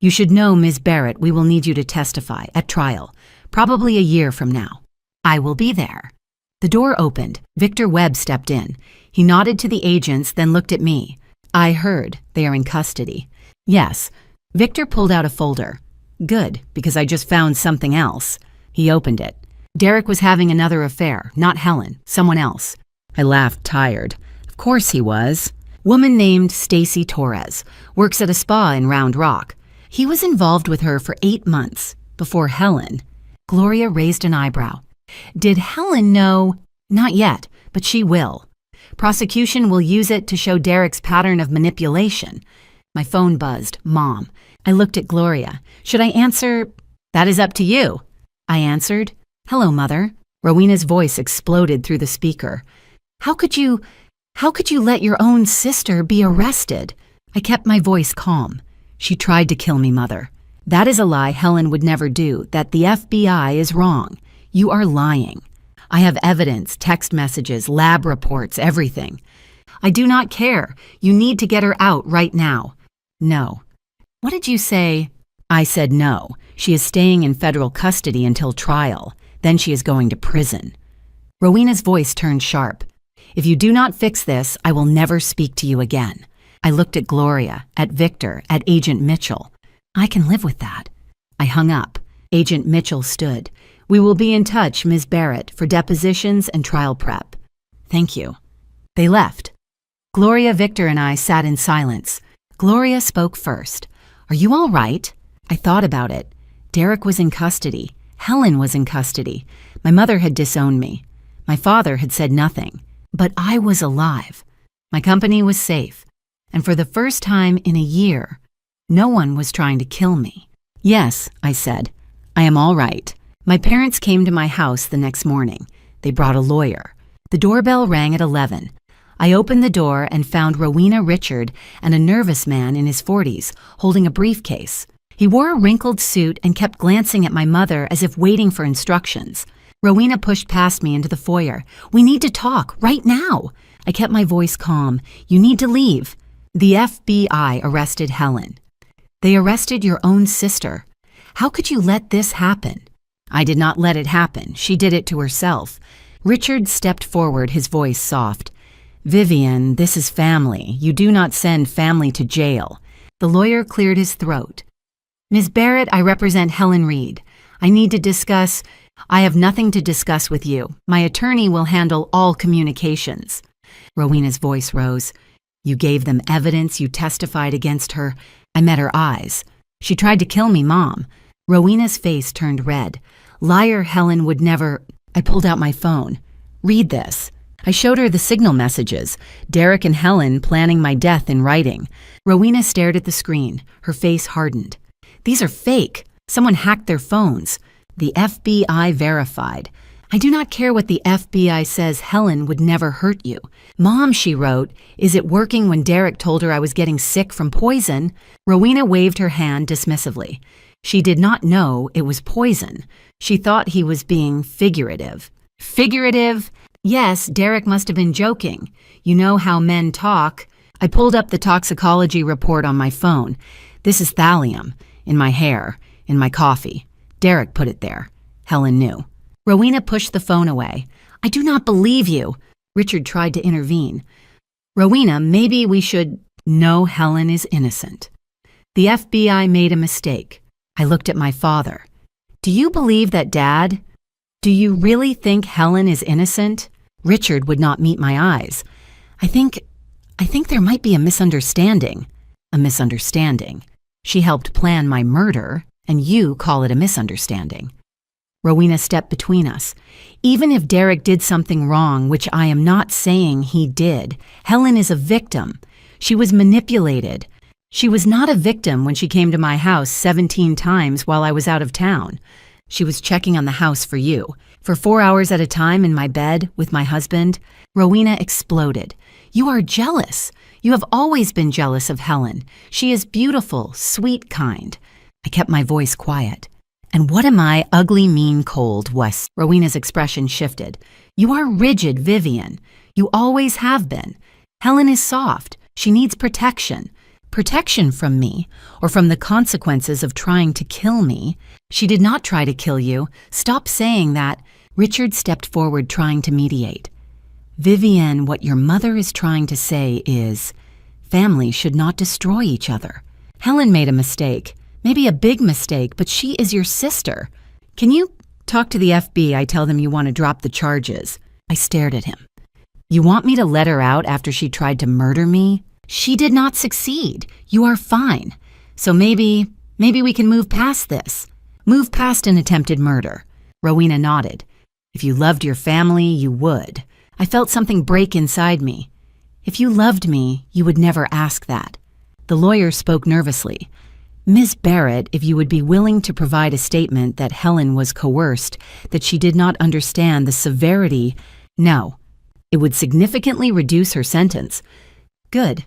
You should know, Ms. Barrett, we will need you to testify at trial, probably a year from now. I will be there. The door opened. Victor Webb stepped in. He nodded to the agents, then looked at me. I heard they are in custody. Yes. Victor pulled out a folder. Good, because I just found something else. He opened it. Derek was having another affair, not Helen, someone else. I laughed, tired. Of course he was. Woman named Stacy Torres, works at a spa in Round Rock. He was involved with her for 8 months, before Helen. Gloria raised an eyebrow. Did Helen know? Not yet, but she will. Prosecution will use it to show Derek's pattern of manipulation. My phone buzzed. Mom. I looked at Gloria. Should I answer? That is up to you. I answered. Hello, Mother. Rowena's voice exploded through the speaker. How could you let your own sister be arrested? I kept my voice calm. She tried to kill me, Mother. That is a lie Helen would never do, that the FBI is wrong. You are lying. I have evidence, text messages, lab reports, everything. I do not care. You need to get her out right now. No. What did you say? I said no. She is staying in federal custody until trial. Then she is going to prison. Rowena's voice turned sharp. If you do not fix this, I will never speak to you again. I looked at Gloria, at Victor, at Agent Mitchell. I can live with that. I hung up. Agent Mitchell stood. We will be in touch, Ms. Barrett, for depositions and trial prep. Thank you. They left. Gloria, Victor, and I sat in silence. Gloria spoke first. Are you all right? I thought about it. Derek was in custody. Helen was in custody. My mother had disowned me. My father had said nothing. But I was alive. My company was safe. And for the first time in a year, no one was trying to kill me. Yes, I said. I am all right. My parents came to my house the next morning. They brought a lawyer. The doorbell rang at 11. I opened the door and found Rowena Richard and a nervous man in his 40s holding a briefcase. He wore a wrinkled suit and kept glancing at my mother as if waiting for instructions. Rowena pushed past me into the foyer. We need to talk, right now. I kept my voice calm. You need to leave. The FBI arrested Helen. They arrested your own sister. How could you let this happen? I did not let it happen. She did it to herself. Richard stepped forward, his voice soft. Vivian, this is family. You do not send family to jail. The lawyer cleared his throat. Ms. Barrett, I represent Helen Reed. I have nothing to discuss with you. My attorney will handle all communications. Rowena's voice rose. You gave them evidence, you testified against her. I met her eyes. She tried to kill me, Mom. Rowena's face turned red. Liar Helen would never... I pulled out my phone. Read this. I showed her the signal messages. Derek and Helen planning my death in writing. Rowena stared at the screen. Her face hardened. These are fake. Someone hacked their phones. The FBI verified. I do not care what the FBI says. Helen would never hurt you. Mom, she wrote, is it working when Derek told her I was getting sick from poison? Rowena waved her hand dismissively. She did not know it was poison. She thought he was being figurative. Figurative? Yes, Derek must have been joking. You know how men talk. I pulled up the toxicology report on my phone. This is thallium. In my hair. In my coffee. Derek put it there. Helen knew. Rowena pushed the phone away. I do not believe you. Richard tried to intervene. Rowena, maybe we should... No, Helen is innocent. The FBI made a mistake. I looked at my father. Do you believe that, Dad? Do you really think Helen is innocent? Richard would not meet my eyes. I think there might be a misunderstanding. A misunderstanding. She helped plan my murder, and you call it a misunderstanding. Rowena stepped between us. Even if Derek did something wrong, which I am not saying he did, Helen is a victim. She was manipulated. She was not a victim when she came to my house 17 times while I was out of town. She was checking on the house for you. For 4 hours at a time in my bed with my husband, Rowena exploded. You are jealous. You have always been jealous of Helen. She is beautiful, sweet, kind. I kept my voice quiet. And what am I, ugly, mean, cold, Wes? Rowena's expression shifted. You are rigid, Vivian. You always have been. Helen is soft. She needs protection. Protection from me, or from the consequences of trying to kill me. She did not try to kill you. Stop saying that. Richard stepped forward, trying to mediate. Vivian, what your mother is trying to say is, families should not destroy each other. Helen made a mistake. Maybe a big mistake, but she is your sister. Can you talk to the FBI? Tell them you want to drop the charges. I stared at him. You want me to let her out after she tried to murder me? She did not succeed. You are fine. So maybe we can move past this. Move past an attempted murder. Rowena nodded. If you loved your family, you would. I felt something break inside me. If you loved me, you would never ask that. The lawyer spoke nervously. Ms. Barrett, if you would be willing to provide a statement that Helen was coerced, that she did not understand the severity, no. It would significantly reduce her sentence. Good.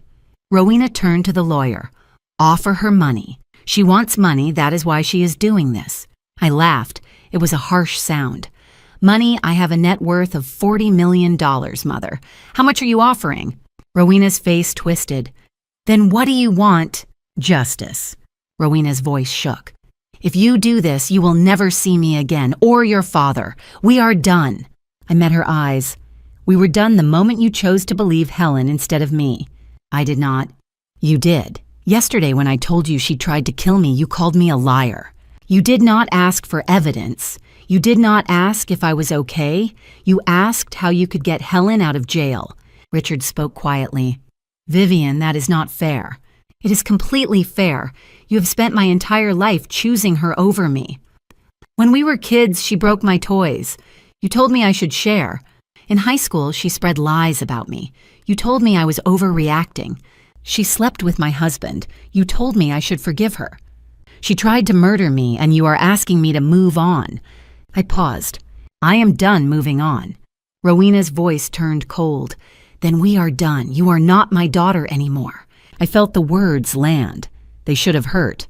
Rowena turned to the lawyer. Offer her money. She wants money, that is why she is doing this. I laughed. It was a harsh sound. Money, I have a net worth of $40 million, Mother. How much are you offering? Rowena's face twisted. Then what do you want? Justice. Rowena's voice shook. If you do this, you will never see me again, or your father. We are done. I met her eyes. We were done the moment you chose to believe Helen instead of me. I did not. You did. Yesterday when I told you she tried to kill me, you called me a liar. You did not ask for evidence. You did not ask if I was okay. You asked how you could get Helen out of jail. Richard spoke quietly. Vivian, that is not fair. It is completely fair. You have spent my entire life choosing her over me. When we were kids, she broke my toys. You told me I should share. In high school, she spread lies about me. You told me I was overreacting. She slept with my husband. You told me I should forgive her. She tried to murder me, and you are asking me to move on. I paused. I am done moving on. Rowena's voice turned cold. Then we are done. You are not my daughter anymore. I felt the words land. They should have hurt,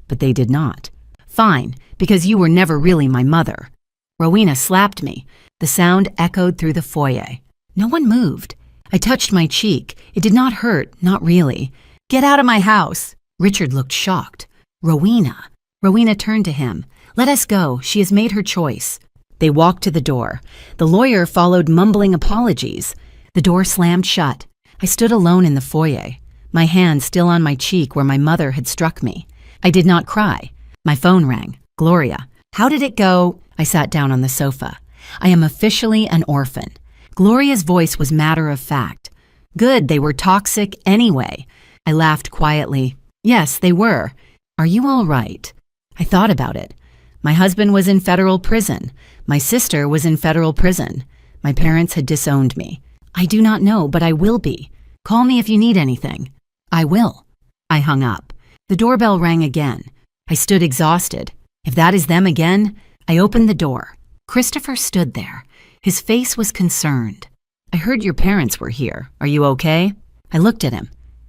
but they did not. Fine, because you were never really my mother. Rowena slapped me. The sound echoed through the foyer. No one moved. I touched my cheek. It did not hurt, not really. Get out of my house. Richard looked shocked. Rowena. Rowena turned to him. Let us go. She has made her choice. They walked to the door. The lawyer followed, mumbling apologies. The door slammed shut. I stood alone in the foyer, my hand still on my cheek where my mother had struck me. I did not cry. My phone rang. Gloria. How did it go? I sat down on the sofa. I am officially an orphan. Gloria's voice was matter of fact. Good, they were toxic anyway. I laughed quietly. Yes, they were. Are you all right? I thought about it. My husband was in federal prison. My sister was in federal prison. My parents had disowned me. I do not know, but I will be. Call me if you need anything. I will. I hung up. The doorbell rang again. I stood exhausted. If that is them again, I opened the door. Christopher stood there. His face was concerned. I heard your parents were here. Are you okay? I looked at him,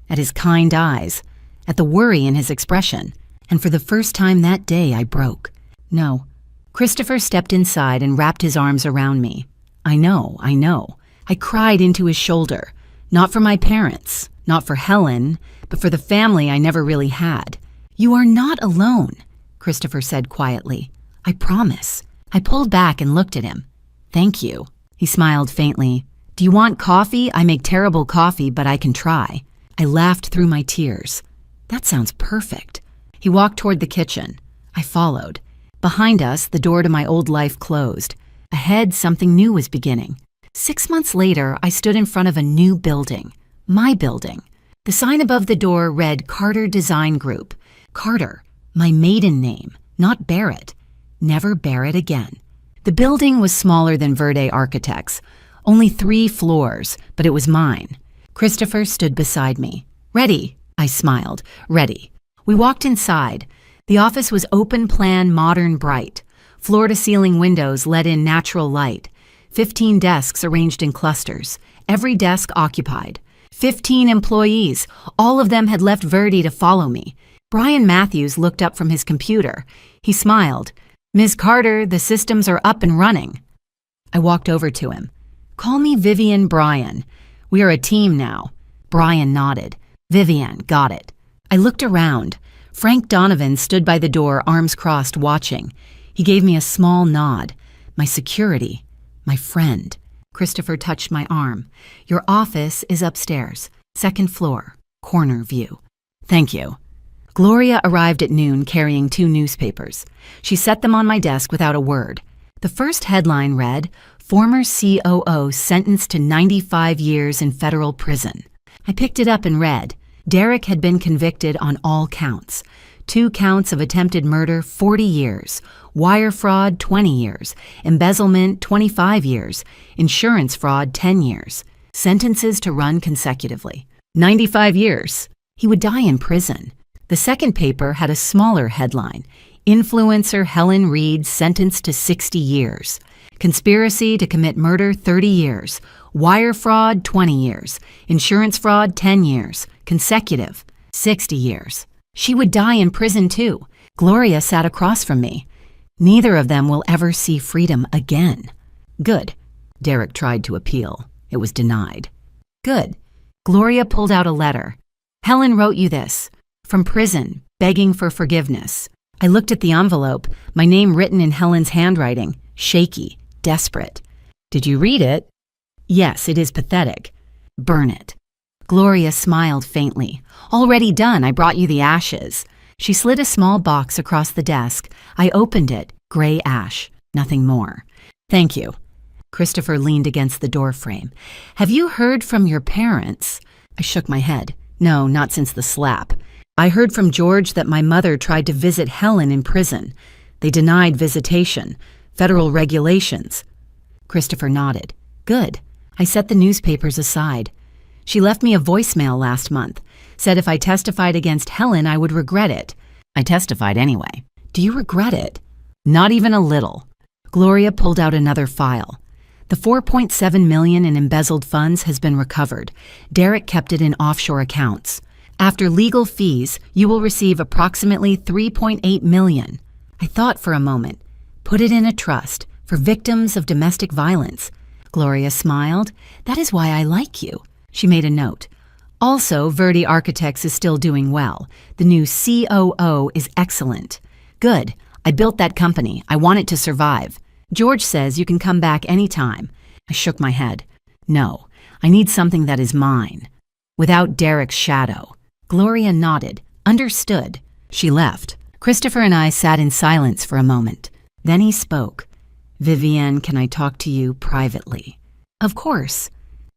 at his kind eyes, at the worry in his expression, and for the first time that day I broke. No. Christopher stepped inside and wrapped his arms around me. I know. I cried into his shoulder, not for my parents, not for Helen, but for the family I never really had. You are not alone, Christopher said quietly. I promise. I pulled back and looked at him. Thank you. He smiled faintly. Do you want coffee? I make terrible coffee, but I can try. I laughed through my tears. That sounds perfect. He walked toward the kitchen. I followed. Behind us, the door to my old life closed. Ahead, something new was beginning. 6 months later, I stood in front of a new building. My building. The sign above the door read Carter Design Group. Carter, my maiden name, not Barrett. Never Barrett again. The building was smaller than Verde Architects. Only 3 floors, but it was mine. Christopher stood beside me. Ready, I smiled. Ready. We walked inside. The office was open plan, modern, bright. Floor-to-ceiling windows let in natural light. 15 desks arranged in clusters. Every desk occupied. 15 employees. All of them had left Verde to follow me. Brian Matthews looked up from his computer. He smiled. Ms. Carter, the systems are up and running. I walked over to him. Call me Vivian Bryan. We are a team now. Brian nodded. Vivian, got it. I looked around. Frank Donovan stood by the door, arms crossed, watching. He gave me a small nod. My security. My friend. Christopher touched my arm. Your office is upstairs. 2nd floor. Corner view. Thank you. Gloria arrived at noon carrying 2 newspapers. She set them on my desk without a word. The first headline read, Former COO sentenced to 95 years in federal prison. I picked it up and read, Derek had been convicted on all counts. 2 counts of attempted murder, 40 years. Wire fraud, 20 years. Embezzlement, 25 years. Insurance fraud, 10 years. Sentences to run consecutively. 95 years. He would die in prison. The second paper had a smaller headline, Influencer Helen Reed sentenced to 60 years. Conspiracy to commit murder, 30 years. Wire fraud, 20 years. Insurance fraud, 10 years. Consecutive, 60 years. She would die in prison too. Gloria sat across from me. Neither of them will ever see freedom again. Good. Derek tried to appeal. It was denied. Good. Gloria pulled out a letter. Helen wrote you this. From prison, begging for forgiveness. I looked at the envelope, my name written in Helen's handwriting, shaky, desperate. Did you read it? Yes, it is pathetic. Burn it. Gloria smiled faintly. Already done, I brought you the ashes. She slid a small box across the desk. I opened it, gray ash, nothing more. Thank you. Christopher leaned against the door frame. Have you heard from your parents? I shook my head. No, not since the slap. I heard from George that my mother tried to visit Helen in prison. They denied visitation. Federal regulations. Christopher nodded. Good. I set the newspapers aside. She left me a voicemail last month. Said if I testified against Helen, I would regret it. I testified anyway. Do you regret it? Not even a little. Gloria pulled out another file. The $4.7 million in embezzled funds has been recovered. Derek kept it in offshore accounts. After legal fees, you will receive approximately $3.8 million. I thought for a moment. Put it in a trust for victims of domestic violence. Gloria smiled. That is why I like you. She made a note. Also, Verde Architects is still doing well. The new COO is excellent. Good. I built that company. I want it to survive. George says you can come back anytime. I shook my head. No, I need something that is mine. Without Derek's shadow. Gloria nodded. Understood. She left. Christopher and I sat in silence for a moment. Then he spoke. Vivienne, can I talk to you privately? Of course.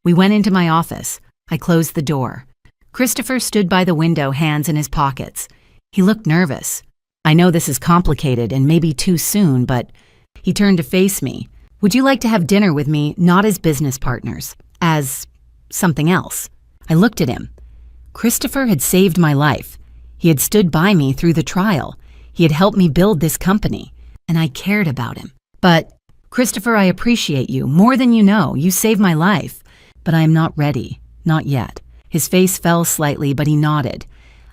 We went into my office. I closed the door. Christopher stood by the window, hands in his pockets. He looked nervous. I know this is complicated and maybe too soon, but he turned to face me. Would you like to have dinner with me, not as business partners, as something else? I looked at him. Christopher had saved my life. He had stood by me through the trial. He had helped me build this company, and I cared about him. But, Christopher, I appreciate you more than you know. You saved my life. But I am not ready. Not yet. His face fell slightly, but he nodded.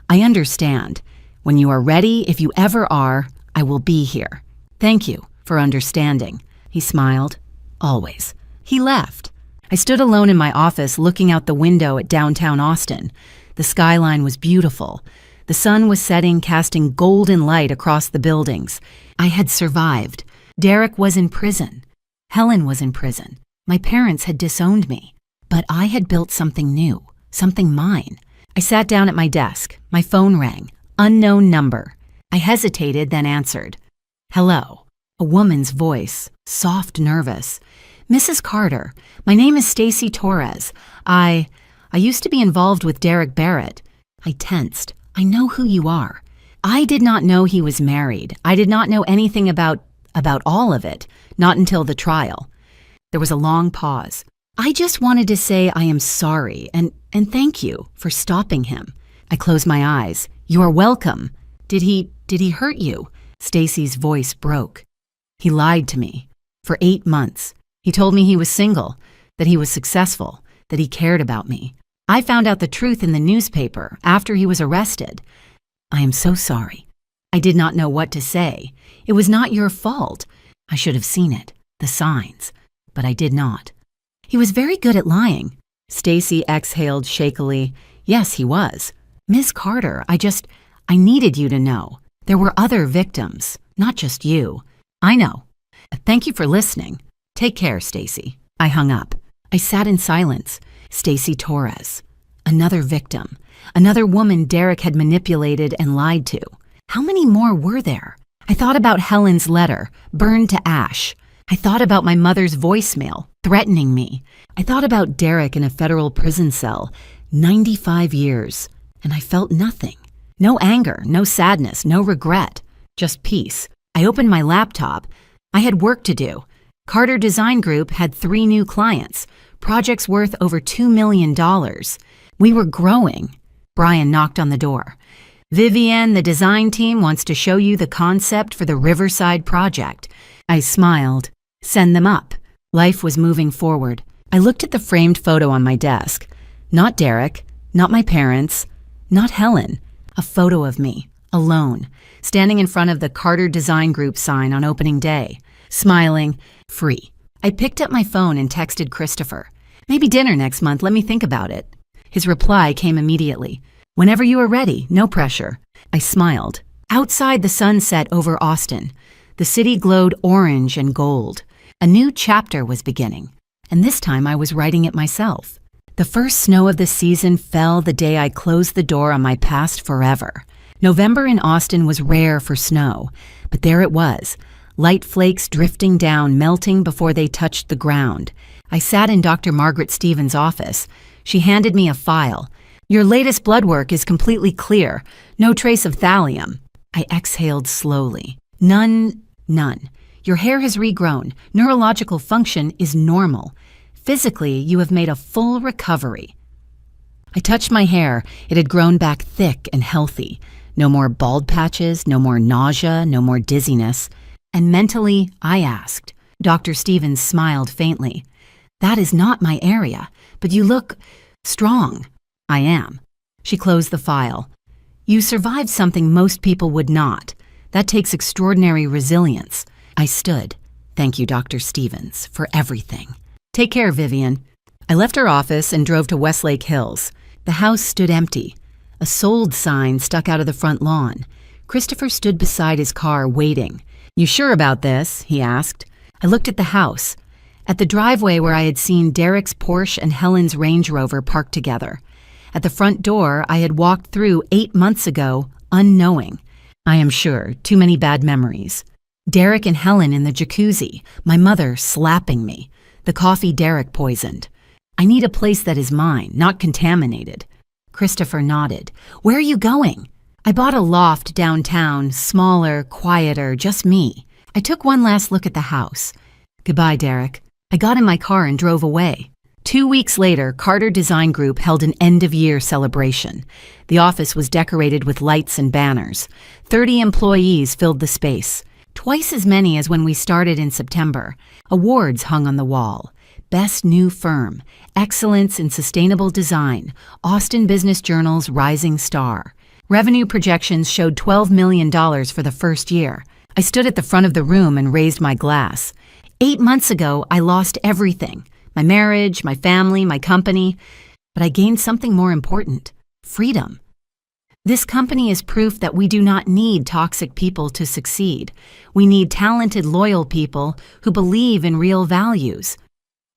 I understand. When you are ready, if you ever are, I will be here. Thank you for understanding. He smiled. Always. He left. I stood alone in my office looking out the window at downtown Austin. The skyline was beautiful. The sun was setting, casting golden light across the buildings. I had survived. Derek was in prison. Helen was in prison. My parents had disowned me. But I had built something new, something mine. I sat down at my desk. My phone rang. Unknown number. I hesitated, then answered. Hello. A woman's voice, soft, nervous. Mrs. Carter, my name is Stacy Torres. I used to be involved with Derek Barrett. I tensed. I know who you are. I did not know he was married. I did not know anything about all of it, not until the trial. There was a long pause. I just wanted to say I am sorry and thank you for stopping him. I closed my eyes. You are welcome. Did he hurt you? Stacy's voice broke. He lied to me. For 8 months. He told me he was single, that he was successful, that he cared about me. I found out the truth in the newspaper after he was arrested. I am so sorry. I did not know what to say. It was not your fault. I should have seen it, the signs, but I did not. He was very good at lying. Stacy exhaled shakily. Yes, he was. Miss Carter, I needed you to know. There were other victims, not just you. I know. Thank you for listening. Take care, Stacy. I hung up. I sat in silence. Stacy Torres. Another victim. Another woman Derek had manipulated and lied to. How many more were there? I thought about Helen's letter, burned to ash. I thought about my mother's voicemail, threatening me. I thought about Derek in a federal prison cell, 95 years, and I felt nothing. No anger, no sadness, no regret, just peace. I opened my laptop. I had work to do. Carter Design Group had 3 new clients, projects worth over $2 million. We were growing. Brian knocked on the door. Vivienne, the design team wants to show you the concept for the Riverside project. I smiled. Send them up. Life was moving forward. I looked at the framed photo on my desk. Not Derek, not my parents, not Helen. A photo of me, alone, standing in front of the Carter Design Group sign on opening day, smiling, free. I picked up my phone and texted Christopher. Maybe dinner next month, let me think about it. His reply came immediately. Whenever you are ready, no pressure. I smiled. Outside, the sun set over Austin. The city glowed orange and gold. A new chapter was beginning, and this time I was writing it myself. The first snow of the season fell the day I closed the door on my past forever. November in Austin was rare for snow, but there it was, light flakes drifting down, melting before they touched the ground. I sat in Dr. Margaret Stevens' office. She handed me a file. Your latest blood work is completely clear. No trace of thallium. I exhaled slowly. None. Your hair has regrown. Neurological function is normal. Physically, you have made a full recovery. I touched my hair. It had grown back thick and healthy. No more bald patches, no more nausea, no more dizziness. And mentally, I asked. Dr. Stevens smiled faintly. That is not my area, but you look strong. I am. She closed the file. You survived something most people would not. That takes extraordinary resilience. I stood. Thank you, Dr. Stevens, for everything. Take care, Vivienne. I left her office and drove to Westlake Hills. The house stood empty. A sold sign stuck out of the front lawn. Christopher stood beside his car, waiting. "You sure about this?" he asked. I looked at the house. At the driveway where I had seen Derek's Porsche and Helen's Range Rover parked together. At the front door I had walked through 8 months ago, unknowing. I am sure, too many bad memories. Derek and Helen in the jacuzzi, my mother slapping me, the coffee Derek poisoned. I need a place that is mine, not contaminated. Christopher nodded. "Where are you going?" I bought a loft downtown, smaller, quieter, just me. I took one last look at the house. "Goodbye, Derek." I got in my car and drove away. 2 weeks later, Carter Design Group held an end-of-year celebration. The office was decorated with lights and banners. 30 employees filled the space, twice as many as when we started in September. Awards hung on the wall. Best New Firm, Excellence in Sustainable Design, Austin Business Journal's Rising Star. Revenue projections showed $12 million for the first year. I stood at the front of the room and raised my glass. 8 months ago, I lost everything. My marriage, my family, my company. But I gained something more important: freedom. This company is proof that we do not need toxic people to succeed. We need talented, loyal people who believe in real values.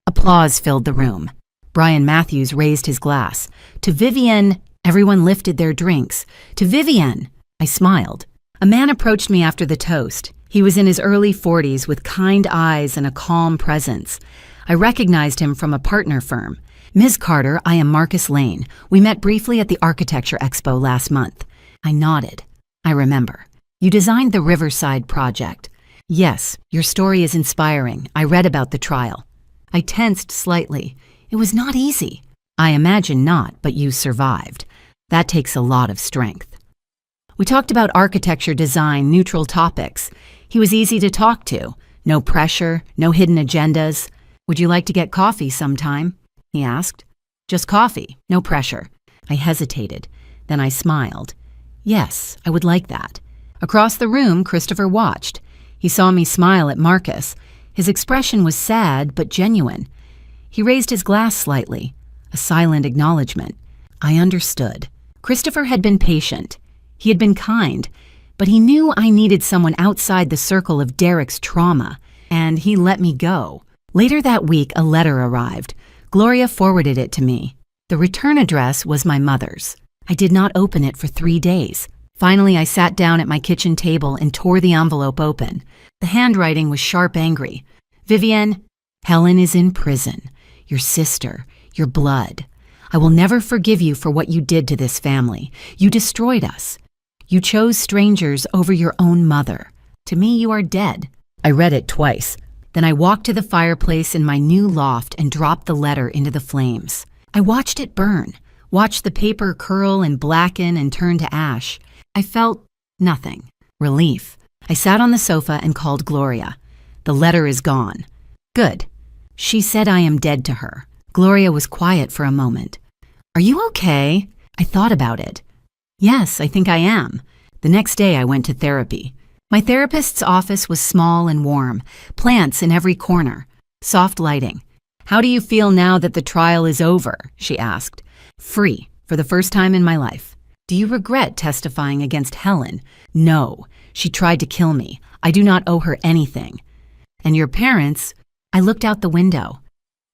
Applause filled the room. Brian Matthews raised his glass. "To Vivian," everyone lifted their drinks. "To Vivian." I smiled. A man approached me after the toast. He was in his early 40s with kind eyes and a calm presence. I recognized him from a partner firm. "Ms. Carter, I am Marcus Lane. We met briefly at the Architecture Expo last month." I nodded. "I remember. You designed the Riverside project." "Yes, your story is inspiring. I read about the trial." I tensed slightly. It was not easy. "I imagine not, but you survived. That takes a lot of strength." We talked about architecture design, neutral topics. He was easy to talk to. No pressure, no hidden agendas. "Would you like to get coffee sometime?" he asked. "Just coffee, no pressure." I hesitated. Then I smiled. "Yes, I would like that." Across the room, Christopher watched. He saw me smile at Marcus. His expression was sad but genuine. He raised his glass slightly, a silent acknowledgement. I understood. Christopher had been patient. He had been kind, but he knew I needed someone outside the circle of Derek's trauma, and he let me go. Later that week, a letter arrived. Gloria forwarded it to me. The return address was my mother's. I did not open it for 3 days. Finally, I sat down at my kitchen table and tore the envelope open. The handwriting was sharp, angry. "Vivian, Helen is in prison. Your sister, your blood. I will never forgive you for what you did to this family. You destroyed us. You chose strangers over your own mother. To me, you are dead." I read it twice. Then I walked to the fireplace in my new loft and dropped the letter into the flames. I watched it burn, watched the paper curl and blacken and turn to ash. I felt nothing. Relief. I sat on the sofa and called Gloria. "The letter is gone." "Good." She said I am dead to her. Gloria was quiet for a moment. "Are you okay?" I thought about it. "Yes, I think I am." The next day I went to therapy. My therapist's office was small and warm, plants in every corner, soft lighting. "How do you feel now that the trial is over?" she asked. "Free, for the first time in my life." "Do you regret testifying against Helen?" "No, she tried to kill me. I do not owe her anything." "And your parents?" I looked out the window.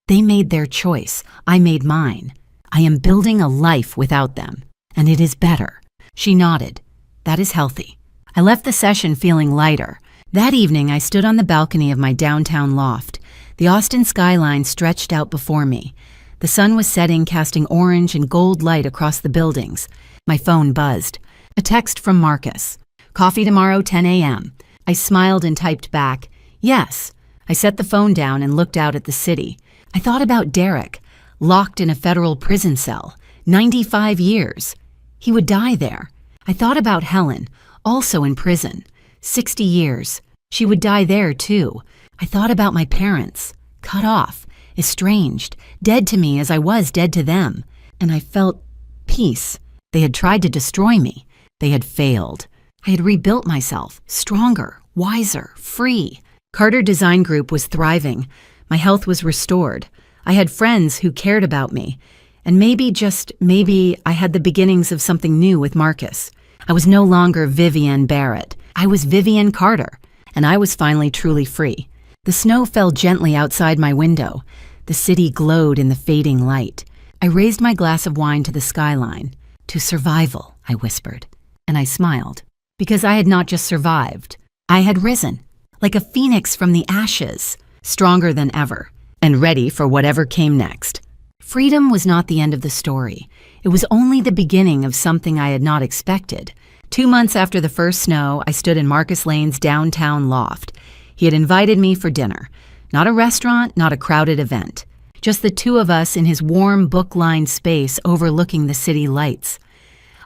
"They made their choice. I made mine. I am building a life without them, and it is better." She nodded. "That is healthy." I left the session feeling lighter. That evening, I stood on the balcony of my downtown loft. The Austin skyline stretched out before me. The sun was setting, casting orange and gold light across the buildings. My phone buzzed. A text from Marcus. "Coffee tomorrow, 10 a.m. I smiled and typed back, "Yes." I set the phone down and looked out at the city. I thought about Derek, locked in a federal prison cell, 95 years. He would die there. I thought about Helen, also in prison, 60 years. She would die there too. I thought about my parents, cut off, estranged, dead to me as I was dead to them. And I felt peace. They had tried to destroy me. They had failed. I had rebuilt myself, stronger, wiser, free. Carter Design Group was thriving. My health was restored. I had friends who cared about me. And maybe, just maybe, I had the beginnings of something new with Marcus. I was no longer Vivienne Barrett. I was Vivienne Carter, and I was finally truly free. The snow fell gently outside my window. The city glowed in the fading light. I raised my glass of wine to the skyline. To survival, I whispered, and I smiled, because I had not just survived. I had risen, like a phoenix from the ashes, stronger than ever, and ready for whatever came next. Freedom was not the end of the story. It was only the beginning of something I had not expected. 2 months after the first snow, I stood in Marcus Lane's downtown loft. He had invited me for dinner. Not a restaurant, not a crowded event. Just the two of us in his warm, book-lined space overlooking the city lights.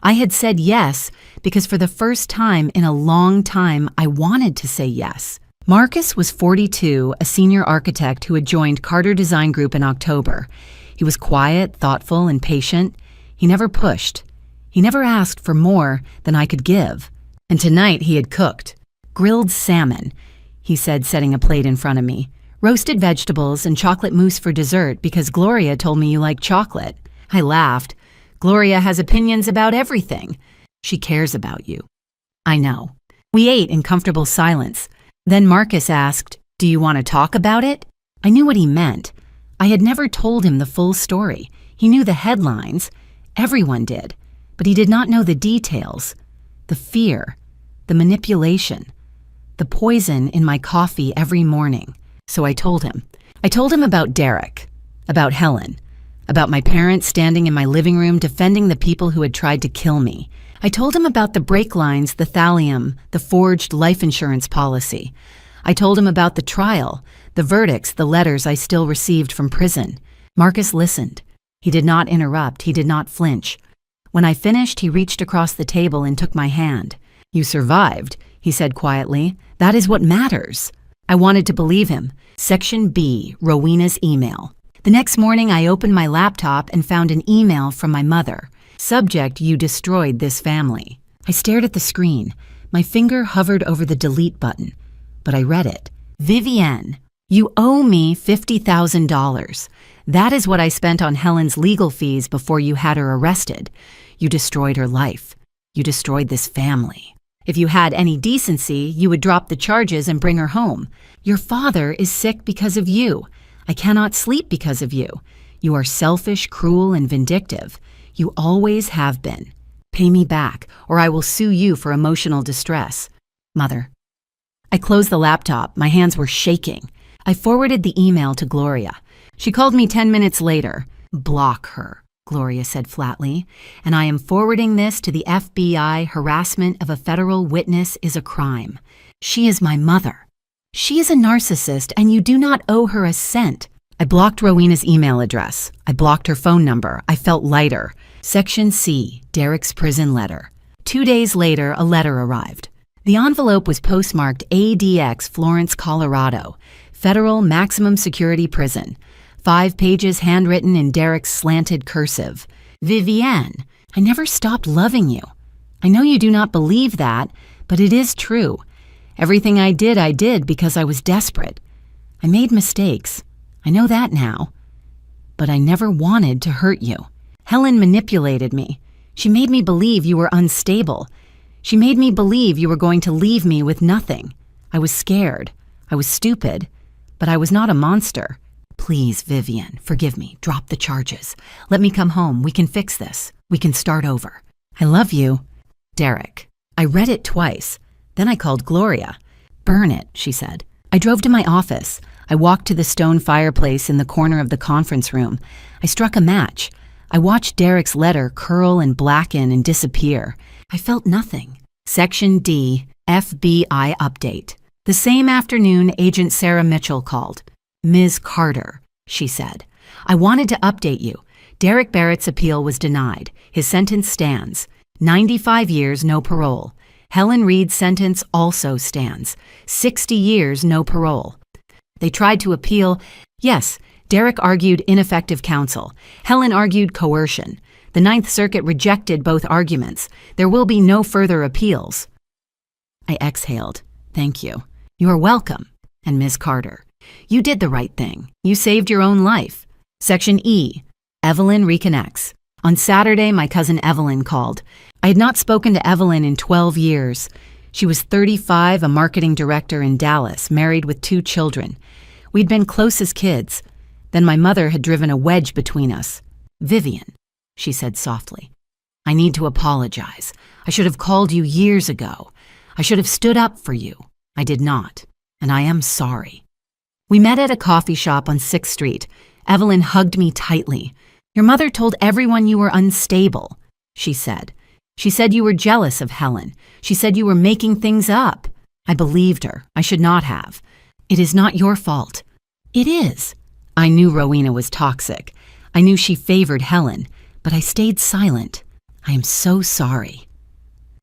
I had said yes because for the first time in a long time, I wanted to say yes. Marcus was 42, a senior architect who had joined Carter Design Group in October. He was quiet, thoughtful, and patient. He never pushed. He never asked for more than I could give. And tonight he had cooked. Grilled salmon, he said, setting a plate in front of me. Roasted vegetables and chocolate mousse for dessert because Gloria told me you like chocolate. I laughed. Gloria has opinions about everything. She cares about you. I know. We ate in comfortable silence. Then Marcus asked, "Do you want to talk about it?" I knew what he meant. I had never told him the full story. He knew the headlines. Everyone did. But he did not know the details. The fear, the manipulation, the poison in my coffee every morning. So I told him. I told him about Derek, about Helen, about my parents standing in my living room defending the people who had tried to kill me. I told him about the brake lines, the thallium, the forged life insurance policy. I told him about the trial, the verdicts, the letters I still received from prison. Marcus listened. He did not interrupt. He did not flinch. When I finished, he reached across the table and took my hand. "You survived," he said quietly. "That is what matters." I wanted to believe him. Section B, Rowena's email. The next morning, I opened my laptop and found an email from my mother. Subject, "You destroyed this family." I stared at the screen. My finger hovered over the delete button. But I read it. "Vivienne, you owe me $50,000. That is what I spent on Helen's legal fees before you had her arrested. You destroyed her life. You destroyed this family. If you had any decency, you would drop the charges and bring her home. Your father is sick because of you. I cannot sleep because of you. You are selfish, cruel, and vindictive. You always have been. Pay me back, or I will sue you for emotional distress. Mother." I closed the laptop. My hands were shaking. I forwarded the email to Gloria. She called me 10 minutes later. "Block her," Gloria said flatly, "and I am forwarding this to the FBI. Harassment of a federal witness is a crime. She is my mother. She is a narcissist, and you do not owe her a cent." I blocked Rowena's email address. I blocked her phone number. I felt lighter. Section C, Derek's prison letter. 2 days later, a letter arrived. The envelope was postmarked ADX, Florence, Colorado, Federal Maximum Security Prison. 5 pages handwritten in Derek's slanted cursive. "Vivienne, I never stopped loving you. I know you do not believe that, but it is true. Everything I did because I was desperate. I made mistakes. I know that now. But I never wanted to hurt you. Helen manipulated me. She made me believe you were unstable. She made me believe you were going to leave me with nothing. I was scared. I was stupid. But I was not a monster. Please, Vivienne, forgive me. Drop the charges. Let me come home. We can fix this. We can start over. I love you. Derek." I read it twice. Then I called Gloria. "Burn it," she said. I drove to my office. I walked to the stone fireplace in the corner of the conference room. I struck a match. I watched Derek's letter curl and blacken and disappear. I felt nothing. Section D, FBI update. The same afternoon, Agent Sarah Mitchell called. "Ms. Carter," she said, "I wanted to update you. Derek Barrett's appeal was denied. His sentence stands. 95 years, no parole. Helen Reed's sentence also stands. 60 years, no parole. They tried to appeal. Yes, Derek argued ineffective counsel. Helen argued coercion. The Ninth Circuit rejected both arguments. There will be no further appeals." I exhaled. "Thank you. You are welcome. And Ms. Carter, you did the right thing. You saved your own life." Section E, Evelyn reconnects. On Saturday, my cousin Evelyn called. I had not spoken to Evelyn in 12 years. She was 35, a marketing director in Dallas, married with 2 children. We'd been close as kids. Then my mother had driven a wedge between us. "Vivian," she said softly, "I need to apologize. I should have called you years ago. I should have stood up for you. I did not, and I am sorry." We met at a coffee shop on 6th Street. Evelyn hugged me tightly. "Your mother told everyone you were unstable," she said. "She said you were jealous of Helen. She said you were making things up." I believed her. I should not have. "It is not your fault." "It is." I knew Rowena was toxic. I knew she favored Helen, but I stayed silent. "I am so sorry."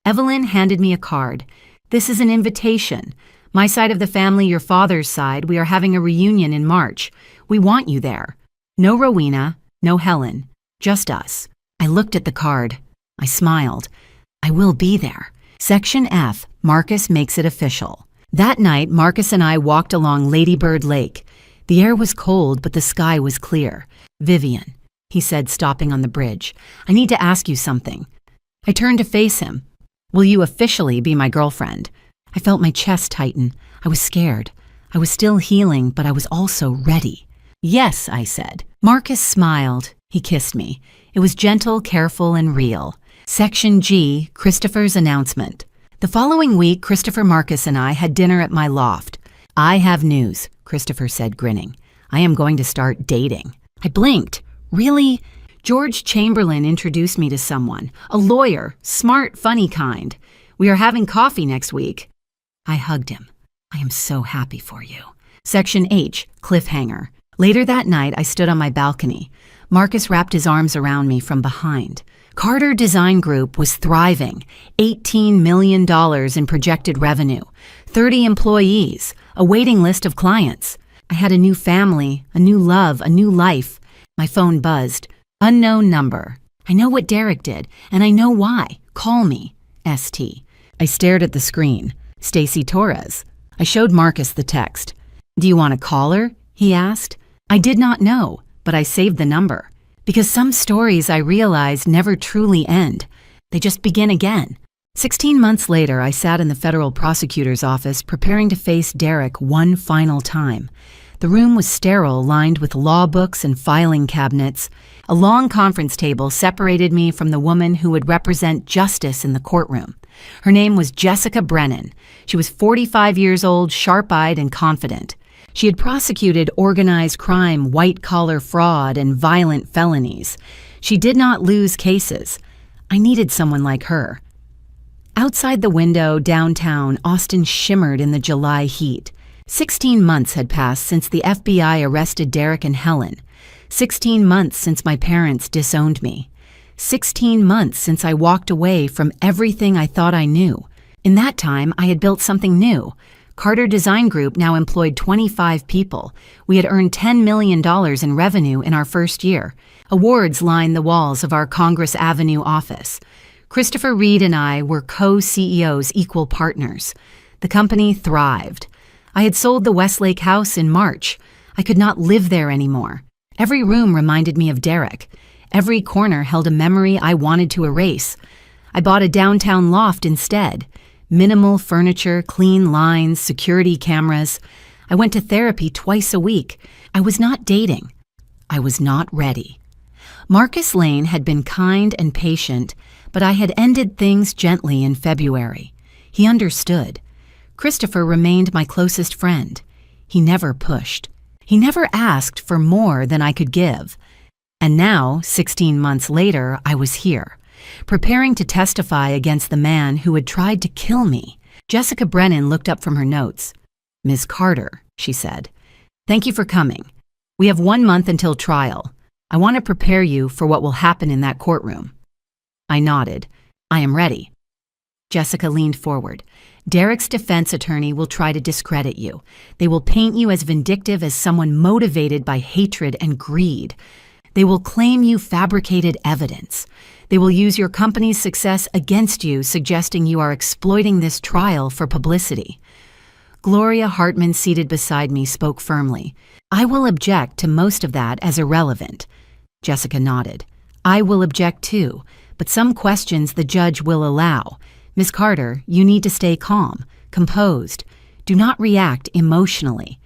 Evelyn handed me a card. "This is an invitation. My side of the family, your father's side, we are having a reunion in March. We want you there. No Rowena, no Helen, just us." I looked at the card. I smiled. "I will be there." Section F, Marcus makes it official. That night, Marcus and I walked along Lady Bird Lake. The air was cold, but the sky was clear. "Vivian," he said, stopping on the bridge, "I need to ask you something." I turned to face him. "Will you officially be my girlfriend?" I felt my chest tighten. I was scared. I was still healing, but I was also ready. "Yes," I said. Marcus smiled. He kissed me. It was gentle, careful, and real. Section G, Christopher's announcement. The following week, Christopher, Marcus, and I had dinner at my loft. "I have news," Christopher said, grinning. "I am going to start dating." I blinked. "Really?" "George Chamberlain introduced me to someone, a lawyer, smart, funny kind. We are having coffee next week." I hugged him. "I am so happy for you." Section H, cliffhanger. Later that night, I stood on my balcony. Marcus wrapped his arms around me from behind. Carter Design Group was thriving. $18 million in projected revenue, 30 employees, a waiting list of clients. I had a new family, a new love, a new life. My phone buzzed. Unknown number. "I know what Derek did, and I know why. Call me. ST. I stared at the screen. "Stacy Torres." I showed Marcus the text. "Do you want to call her?" he asked. I did not know, but I saved the number. Because some stories, I realized, never truly end. They just begin again. 16 months later, I sat in the federal prosecutor's office preparing to face Derek one final time. The room was sterile, lined with law books and filing cabinets. A long conference table separated me from the woman who would represent justice in the courtroom. Her name was Jessica Brennan. She was 45 years old, sharp-eyed, and confident. She had prosecuted organized crime, white-collar fraud, and violent felonies. She did not lose cases. I needed someone like her. Outside the window, downtown, Austin shimmered in the July heat. 16 months had passed since the FBI arrested Derek and Helen. 16 months since my parents disowned me. 16 months since I walked away from everything I thought I knew. In that time, I had built something new. Carter Design Group now employed 25 people. We had earned $10 million in revenue in our first year. Awards lined the walls of our Congress Avenue office. Christopher Reed and I were co-CEOs, equal partners. The company thrived. I had sold the Westlake house in March. I could not live there anymore. Every room reminded me of Derek. Every corner held a memory I wanted to erase. I bought a downtown loft instead. Minimal furniture, clean lines, security cameras. I went to therapy twice a week. I was not dating. I was not ready. Marcus Lane had been kind and patient, but I had ended things gently in February. He understood. Christopher remained my closest friend. He never pushed. He never asked for more than I could give. And now, 16 months later, I was here, preparing to testify against the man who had tried to kill me. Jessica Brennan looked up from her notes. "Ms. Carter," she said, "thank you for coming. We have 1 month until trial. I want to prepare you for what will happen in that courtroom." I nodded. "I am ready." Jessica leaned forward. "Derek's defense attorney will try to discredit you. They will paint you as vindictive, as someone motivated by hatred and greed. They will claim you fabricated evidence. They will use your company's success against you, suggesting you are exploiting this trial for publicity." Gloria Hartman, seated beside me, spoke firmly. "I will object to most of that as irrelevant." Jessica nodded. I will object too, but some questions the judge will allow. Miss Carter, you need to stay calm, composed. Do not react emotionally.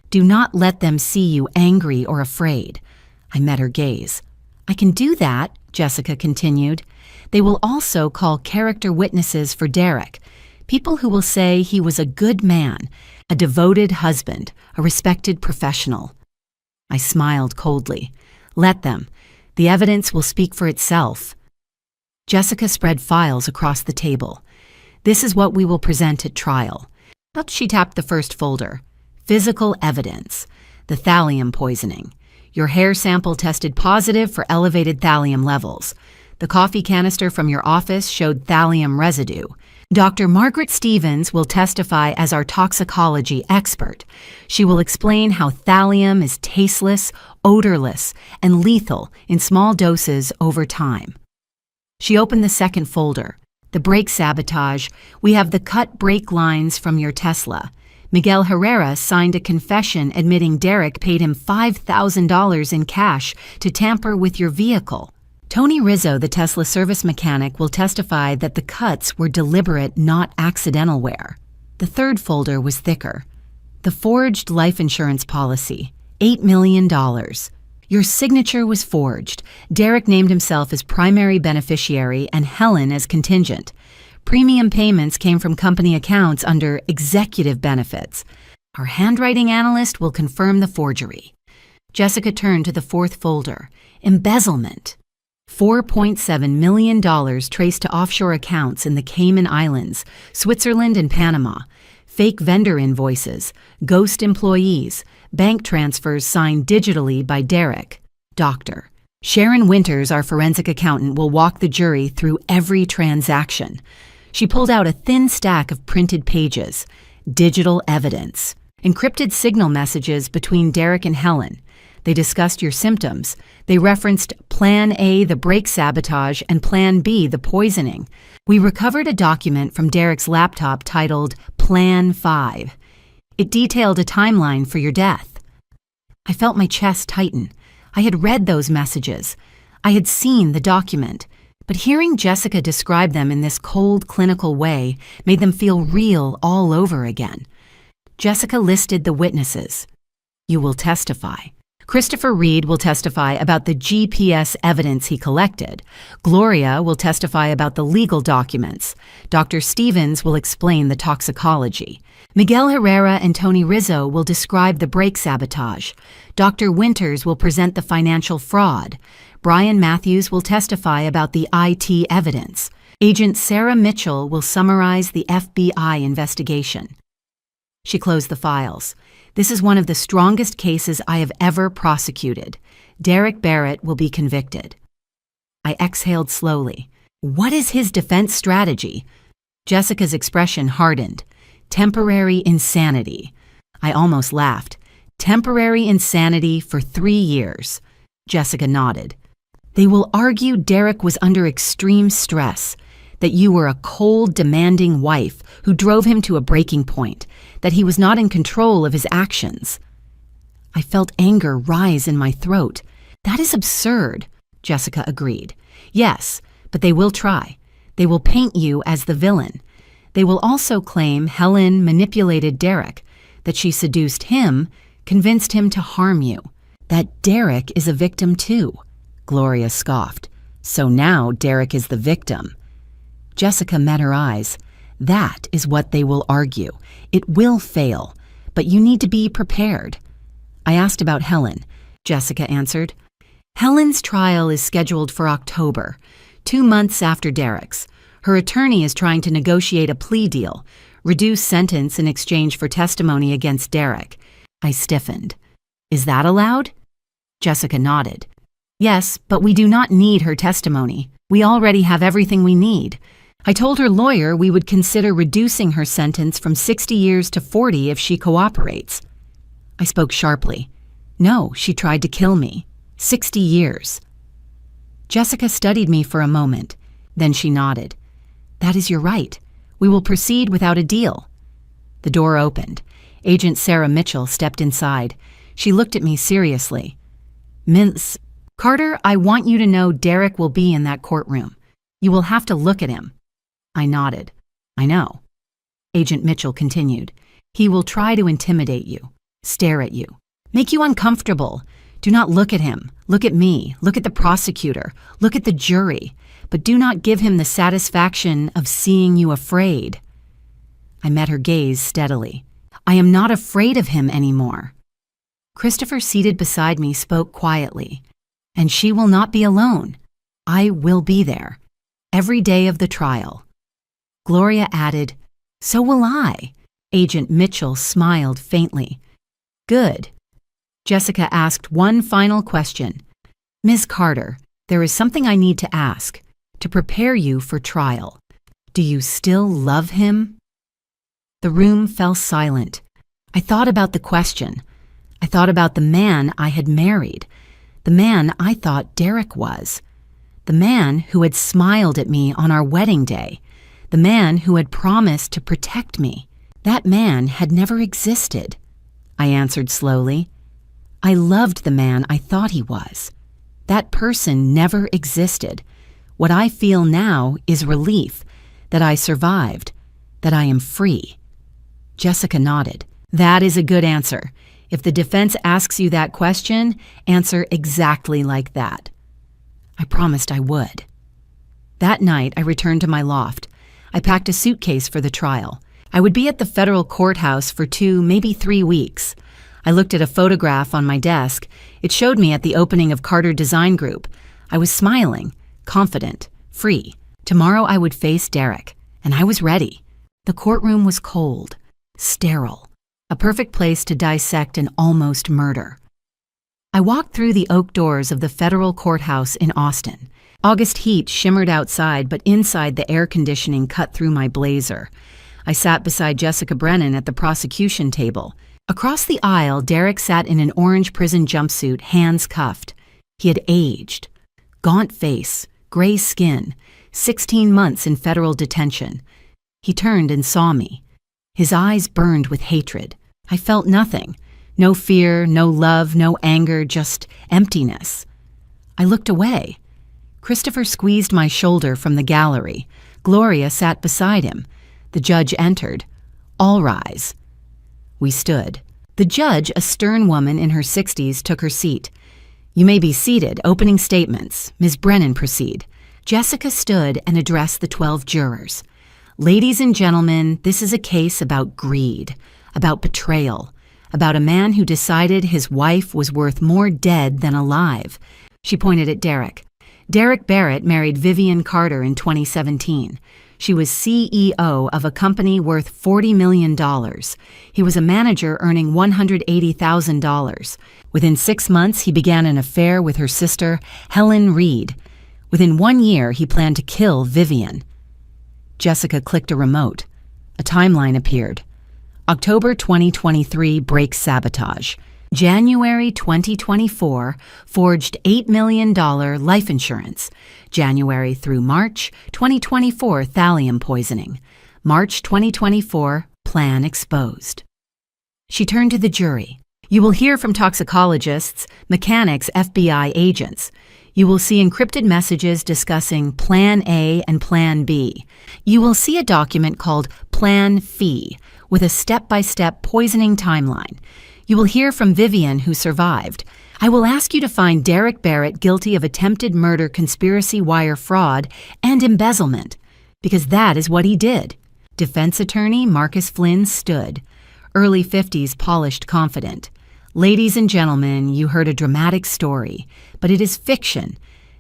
Do not let them see you angry or afraid. I met her gaze. I can do that, Jessica continued. They will also call character witnesses for Derek, people who will say he was a good man, a devoted husband, a respected professional. I smiled coldly. Let them. The evidence will speak for itself. Jessica spread files across the table. This is what we will present at trial. Up she tapped the first folder. Physical evidence. The thallium poisoning. Your hair sample tested positive for elevated thallium levels. The coffee canister from your office showed thallium residue. Dr. Margaret Stevens will testify as our toxicology expert. She will explain how thallium is tasteless, odorless, and lethal in small doses over time. She opened the second folder. The brake sabotage. We have the cut brake lines from your Tesla. Miguel Herrera signed a confession admitting Derek paid him $5,000 in cash to tamper with your vehicle. Tony Rizzo, the Tesla service mechanic, will testify that the cuts were deliberate, not accidental wear. The third folder was thicker. The forged life insurance policy, $8 million. Your signature was forged. Derek named himself as primary beneficiary and Helen as contingent. Premium payments came from company accounts under executive benefits. Our handwriting analyst will confirm the forgery. Jessica turned to the fourth folder. Embezzlement. $4.7 million traced to offshore accounts in the Cayman Islands, Switzerland, and Panama. Fake vendor invoices, ghost employees, bank transfers signed digitally by Derek. Doctor. Sharon Winters, our forensic accountant, will walk the jury through every transaction. She pulled out a thin stack of printed pages. Digital evidence. Encrypted signal messages between Derek and Helen. They discussed your symptoms. They referenced Plan A, the brake sabotage, and Plan B, the poisoning. We recovered a document from Derek's laptop titled Plan 5. It detailed a timeline for your death. I felt my chest tighten. I had read those messages. I had seen the document. But hearing Jessica describe them in this cold, clinical way made them feel real all over again. Jessica listed the witnesses. You will testify. Christopher Reed will testify about the GPS evidence he collected. Gloria will testify about the legal documents. Dr. Stevens will explain the toxicology. Miguel Herrera and Tony Rizzo will describe the brake sabotage. Dr. Winters will present the financial fraud. Brian Matthews will testify about the IT evidence. Agent Sarah Mitchell will summarize the FBI investigation. She closed the files. This is one of the strongest cases I have ever prosecuted. Derek Barrett will be convicted. I exhaled slowly. What is his defense strategy? Jessica's expression hardened. Temporary insanity. I almost laughed. Temporary insanity for 3 years. Jessica nodded. They will argue Derek was under extreme stress, that you were a cold, demanding wife who drove him to a breaking point, that he was not in control of his actions. I felt anger rise in my throat. That is absurd, Jessica agreed. Yes, but they will try. They will paint you as the villain. They will also claim Helen manipulated Derek, that she seduced him, convinced him to harm you, that Derek is a victim too. Gloria scoffed. So now Derek is the victim. Jessica met her eyes. That is what they will argue. It will fail, but you need to be prepared. I asked about Helen. Jessica answered. Helen's trial is scheduled for October, 2 months after Derek's. Her attorney is trying to negotiate a plea deal, reduce sentence in exchange for testimony against Derek. I stiffened. Is that allowed? Jessica nodded. Yes, but we do not need her testimony. We already have everything we need. I told her lawyer we would consider reducing her sentence from 60 years to 40 if she cooperates. I spoke sharply. No, she tried to kill me. 60 years. Jessica studied me for a moment. Then she nodded. That is your right. We will proceed without a deal. The door opened. Agent Sarah Mitchell stepped inside. She looked at me seriously. Miss Carter, I want you to know Derek will be in that courtroom. You will have to look at him. I nodded. I know. Agent Mitchell continued. He will try to intimidate you, stare at you, make you uncomfortable. Do not look at him. Look at me. Look at the prosecutor. Look at the jury. But do not give him the satisfaction of seeing you afraid. I met her gaze steadily. I am not afraid of him anymore. Christopher, seated beside me, spoke quietly. And she will not be alone. I will be there. Every day of the trial. Gloria added, So will I. Agent Mitchell smiled faintly. Good. Jessica asked one final question. Ms. Carter, there is something I need to ask to prepare you for trial. Do you still love him? The room fell silent. I thought about the question. I thought about the man I had married, the man I thought Derek was, the man who had smiled at me on our wedding day, the man who had promised to protect me. That man had never existed. I answered slowly. I loved the man I thought he was. That person never existed. What I feel now is relief that I survived, that I am free. Jessica nodded. That is a good answer. If the defense asks you that question, answer exactly like that. I promised I would. That night, I returned to my loft. I packed a suitcase for the trial. I would be at the federal courthouse for 2, maybe 3 weeks. I looked at a photograph on my desk. It showed me at the opening of Carter Design Group. I was smiling, confident, free. Tomorrow I would face Derek, and I was ready. The courtroom was cold, sterile, a perfect place to dissect an almost murder. I walked through the oak doors of the federal courthouse in Austin. August heat shimmered outside, but inside the air conditioning cut through my blazer. I sat beside Jessica Brennan at the prosecution table. Across the aisle, Derek sat in an orange prison jumpsuit, hands cuffed. He had aged. Gaunt face, gray skin, 16 months in federal detention. He turned and saw me. His eyes burned with hatred. I felt nothing. No fear, no love, no anger, just emptiness. I looked away. Christopher squeezed my shoulder from the gallery. Gloria sat beside him. The judge entered. All rise. We stood. The judge, a stern woman in her 60s, took her seat. You may be seated. Opening statements. Ms. Brennan, proceed. Jessica stood and addressed the 12 jurors. Ladies and gentlemen, this is a case about greed, about betrayal, about a man who decided his wife was worth more dead than alive. She pointed at Derek. Derek Barrett married Vivian Carter in 2017. She was CEO of a company worth $40 million. He was a manager earning $180,000. Within 6 months, he began an affair with her sister, Helen Reed. Within 1 year, he planned to kill Vivian. Jessica clicked a remote. A timeline appeared. October 2023, brake sabotage. January 2024, forged $8 million life insurance. January through March 2024, thallium poisoning. March 2024, plan exposed. She turned to the jury. You will hear from toxicologists, mechanics, FBI agents. You will see encrypted messages discussing Plan A and Plan B. You will see a document called Plan Fee with a step-by-step poisoning timeline. You will hear from Vivian, who survived. I will ask you to find Derek Barrett guilty of attempted murder, conspiracy, wire fraud, and embezzlement, because that is what he did. Defense attorney Marcus Flynn stood, early 50s, polished, confident. Ladies and gentlemen, you heard a dramatic story, but it is fiction.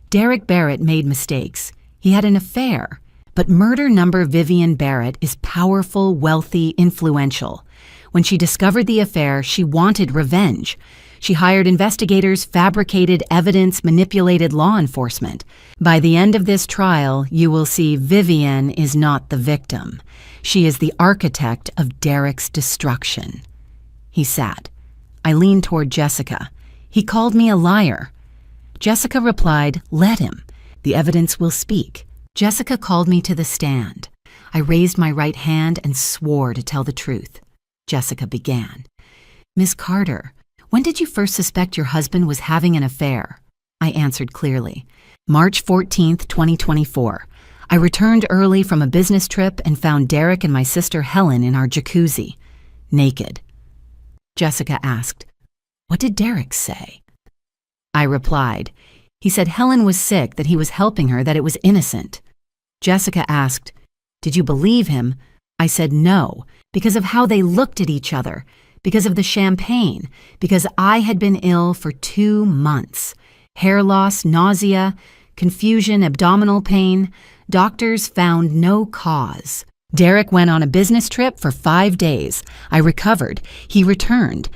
Derek Barrett made mistakes. He had an affair. But murder number Vivian Barrett is powerful, wealthy, influential. When she discovered the affair, she wanted revenge. She hired investigators, fabricated evidence, manipulated law enforcement. By the end of this trial, you will see Vivian is not the victim. She is the architect of Derek's destruction. He sat. I leaned toward Jessica. He called me a liar. Jessica replied, let him. The evidence will speak. Jessica called me to the stand. I raised my right hand and swore to tell the truth. Jessica began. Miss Carter, when did you first suspect your husband was having an affair? I answered clearly. March 14th, 2024. I returned early from a business trip and found Derek and my sister Helen in our jacuzzi, naked. Jessica asked, "What did Derek say?" I replied, "He said Helen was sick, that he was helping her, that it was innocent." Jessica asked, "Did you believe him?" I said no, because of how they looked at each other, because of the champagne, because I had been ill for 2 months. Hair loss, nausea, confusion, abdominal pain. Doctors found no cause. Derek went on a business trip for 5 days. I recovered. He returned.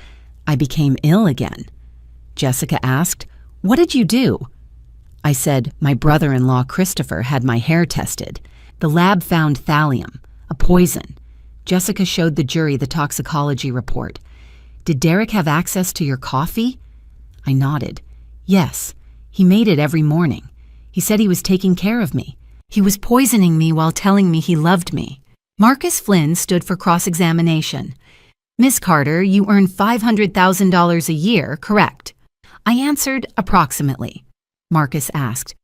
I became ill again. Jessica asked, "What did you do?" I said, "My brother-in-law Christopher had my hair tested. The lab found thallium, a poison." Jessica showed the jury the toxicology report. "Did Derek have access to your coffee?" I nodded. "Yes, he made it every morning. He said he was taking care of me. He was poisoning me while telling me he loved me." Marcus Flynn stood for cross-examination. "Miss Carter, you earn $500,000 a year, correct?" I answered approximately. Marcus asked,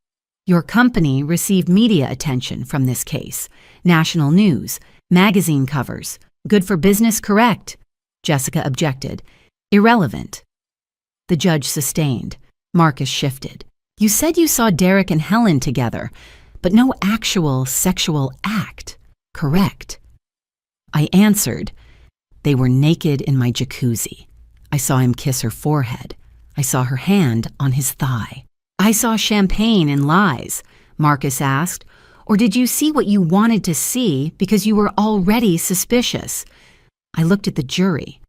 "Your company received media attention from this case. National news, magazine covers. Good for business, correct?" Jessica objected. "Irrelevant." The judge sustained. Marcus shifted. "You said you saw Derek and Helen together, but no actual sexual act, correct?" I answered, "They were naked in my jacuzzi. I saw him kiss her forehead. I saw her hand on his thigh." "I saw champagne and lies," Marcus asked. "Or did you see what you wanted to see because you were already suspicious?" I looked at the jury.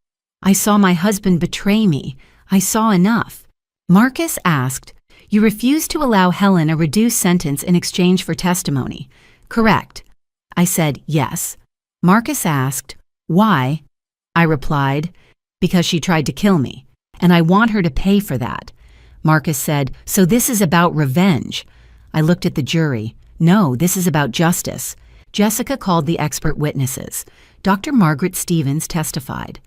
"I saw my husband betray me. I saw enough." Marcus asked, "You refused to allow Helen a reduced sentence in exchange for testimony, correct?" I said, "Yes." Marcus asked, "Why?" I replied, "Because she tried to kill me, and I want her to pay for that." Marcus said, "So this is about revenge." I looked at the jury. "No, this is about justice." Jessica called the expert witnesses. Dr. Margaret Stevens testified.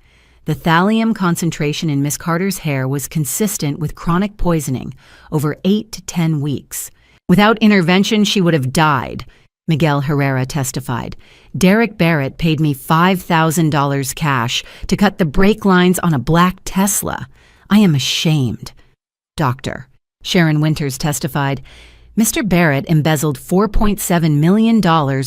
The thallium concentration in Miss Carter's hair was consistent with chronic poisoning over 8 to 10 weeks. Without intervention, she would have died, Miguel Herrera testified. Derek Barrett paid me $5,000 cash to cut the brake lines on a black Tesla. I am ashamed. Doctor Sharon Winters testified. Mr. Barrett embezzled $4.7 million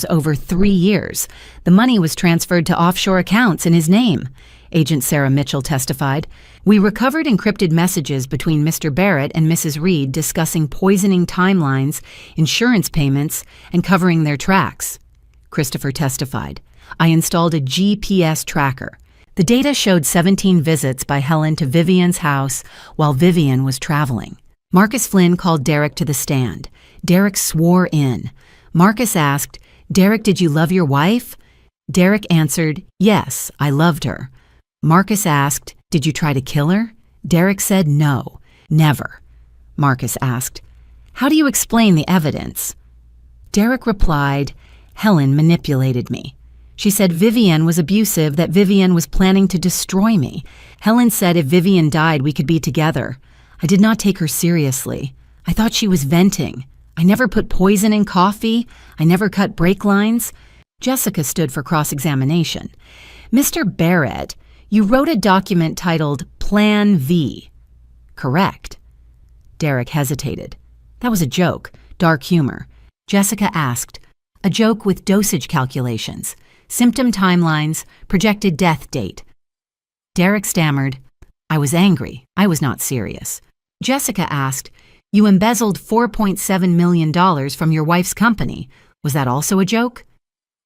over 3 years. The money was transferred to offshore accounts in his name. Agent Sarah Mitchell testified. We recovered encrypted messages between Mr. Barrett and Mrs. Reed discussing poisoning timelines, insurance payments, and covering their tracks. Christopher testified. I installed a GPS tracker. The data showed 17 visits by Helen to Vivian's house while Vivian was traveling. Marcus Flynn called Derek to the stand. Derek swore in. Marcus asked, "Derek, did you love your wife?" Derek answered, "Yes, I loved her." Marcus asked, "Did you try to kill her?" Derek said, "No, never." Marcus asked, "How do you explain the evidence?" Derek replied, "Helen manipulated me. She said Vivian was abusive, that Vivian was planning to destroy me. Helen said if Vivian died, we could be together. I did not take her seriously. I thought she was venting. I never put poison in coffee. I never cut brake lines." Jessica stood for cross-examination. "Mr. Barrett, you wrote a document titled Plan V. Correct?" Derek hesitated. That was a joke, dark humor. Jessica asked, "A joke with dosage calculations, symptom timelines, projected death date." Derek stammered, "I was angry. I was not serious." Jessica asked, "You embezzled $4.7 million from your wife's company. Was that also a joke?"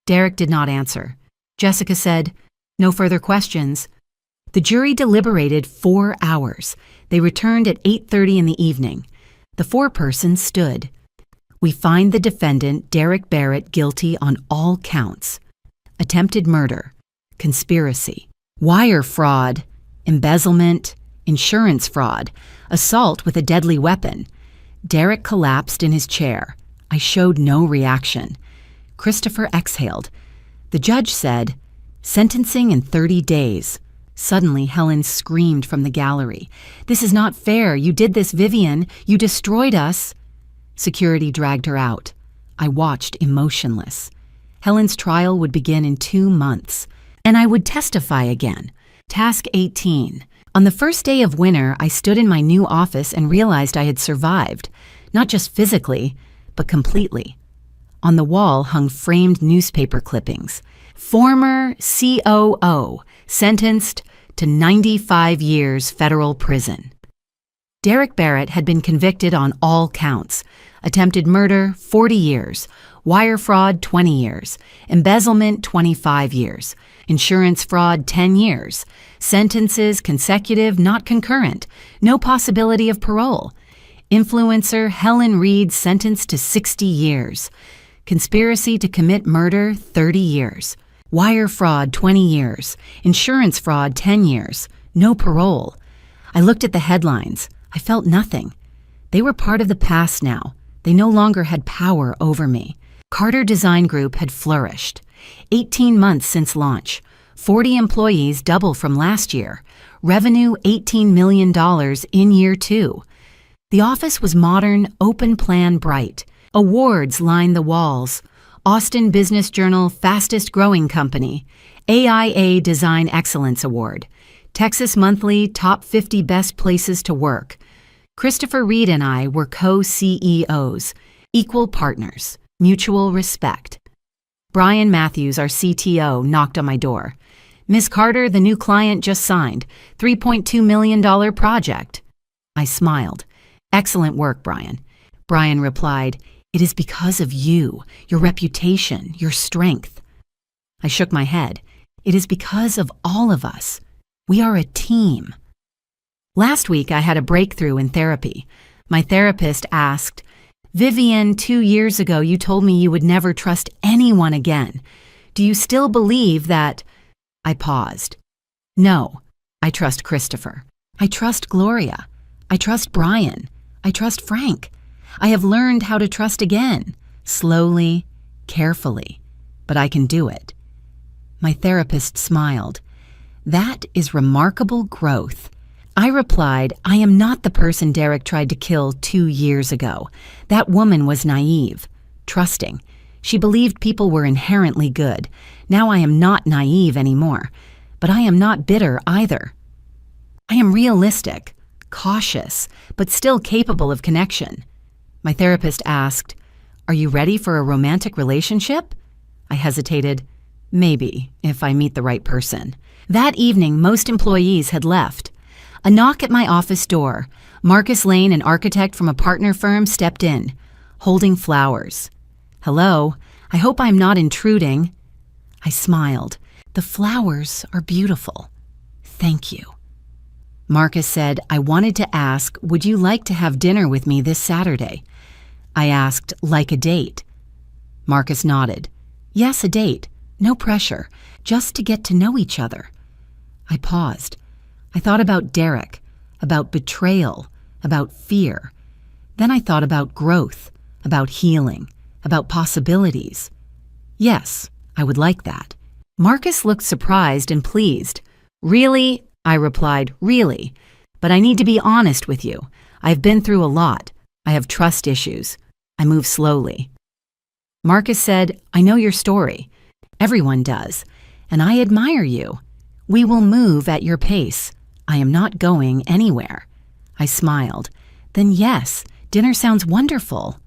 Derek did not answer. Jessica said, "No further questions." The jury deliberated 4 hours. They returned at 8:30 in the evening. The foreperson stood. We find the defendant, Derek Barrett, guilty on all counts. Attempted murder, conspiracy, wire fraud, embezzlement, insurance fraud, assault with a deadly weapon. Derek collapsed in his chair. I showed no reaction. Christopher exhaled. The judge said, "Sentencing in 30 days. Suddenly, Helen screamed from the gallery. "This is not fair. You did this, Vivian. You destroyed us." Security dragged her out. I watched emotionless. Helen's trial would begin in 2 months, and I would testify again. Task 18. On the first day of winter, I stood in my new office and realized I had survived, not just physically, but completely. On the wall hung framed newspaper clippings. Former COO sentenced to 95 years federal prison. Derek Barrett had been convicted on all counts. Attempted murder, 40 years. Wire fraud, 20 years. Embezzlement, 25 years. Insurance fraud, 10 years. Sentences consecutive, not concurrent. No possibility of parole. Influencer Helen Reed sentenced to 60 years. Conspiracy to commit murder, 30 years. Wire fraud, 20 years. Insurance fraud, 10 years. No parole. I looked at the headlines. I felt nothing. They were part of the past now. They no longer had power over me. Carter Design Group had flourished. 18 months since launch. 40 employees, double from last year. Revenue $18 million in year 2. The office was modern, open plan, bright. Awards lined the walls. Austin Business Journal Fastest Growing Company. AIA Design Excellence Award. Texas Monthly Top 50 Best Places to Work. Christopher Reed and I were co-CEOs, equal partners, mutual respect. Brian Matthews, our CTO, knocked on my door. "Miss Carter, the new client just signed. $3.2 million project." I smiled. "Excellent work, Brian." Brian replied, "It is because of you, your reputation, your strength." I shook my head. "It is because of all of us. We are a team." Last week, I had a breakthrough in therapy. My therapist asked, "Vivian, 2 years ago, you told me you would never trust anyone again. Do you still believe that?" I paused. "No, I trust Christopher. I trust Gloria. I trust Brian. I trust Frank. I have learned how to trust again, slowly, carefully, but I can do it." My therapist smiled. "That is remarkable growth." I replied, "I am not the person Derek tried to kill 2 years ago. That woman was naive, trusting. She believed people were inherently good. Now I am not naive anymore, but I am not bitter either. I am realistic, cautious, but still capable of connection." My therapist asked, "Are you ready for a romantic relationship?" I hesitated. "Maybe, if I meet the right person." That evening, most employees had left. A knock at my office door. Marcus Lane, an architect from a partner firm, stepped in, holding flowers. "Hello, I hope I'm not intruding." I smiled. "The flowers are beautiful. Thank you." Marcus said, "I wanted to ask, would you like to have dinner with me this Saturday?" I asked, "Like a date?" Marcus nodded. "Yes, a date. No pressure. Just to get to know each other." I paused. I thought about Derek, about betrayal, about fear. Then I thought about growth, about healing, about possibilities. Yes, I would like that. Marcus looked surprised and pleased. "Really?" I replied, "Really. But I need to be honest with you. I've been through a lot. I have trust issues. I move slowly." Marcus said, "I know your story. Everyone does. And I admire you. We will move at your pace. I am not going anywhere." I smiled. "Then yes, dinner sounds wonderful."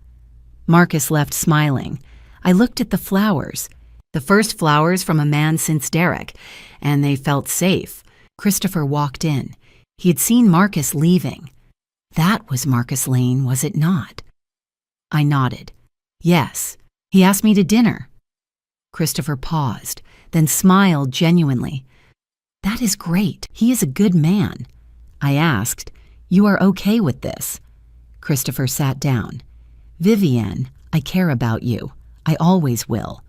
Marcus left smiling. I looked at the flowers. The first flowers from a man since Derek, and they felt safe. Christopher walked in. He had seen Marcus leaving. That was Marcus Lane, was it not? I nodded. "Yes, he asked me to dinner." Christopher paused, then smiled genuinely. "That is great. He is a good man." I asked, "You are okay with this?" Christopher sat down. "Vivienne, I care about you. I always will.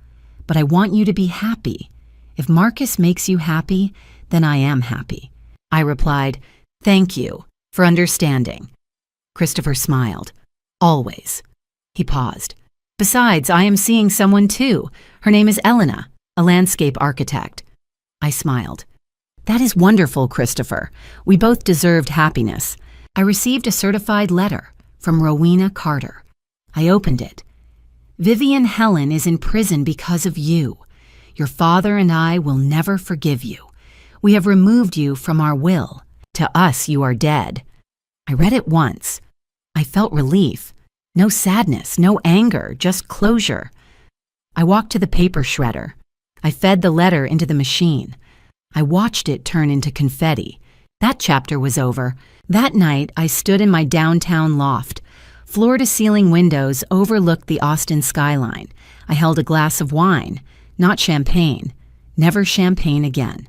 But I want you to be happy. If Marcus makes you happy, then I am happy." I replied, "Thank you for understanding." Christopher smiled. "Always." He paused. "Besides, I am seeing someone too. Her name is Elena, a landscape architect." I smiled. That is wonderful, Christopher. We both deserved happiness. I received a certified letter from Rowena Carter. I opened it. Vivian Helen is in prison because of you. Your father and I will never forgive you. We have removed you from our will. To us, you are dead. I read it once. I felt relief. No sadness, no anger, just closure. I walked to the paper shredder. I fed the letter into the machine. I watched it turn into confetti. That chapter was over. That night, I stood in my downtown loft. Floor-to-ceiling windows overlooked the Austin skyline. I held a glass of wine, not champagne. Never champagne again.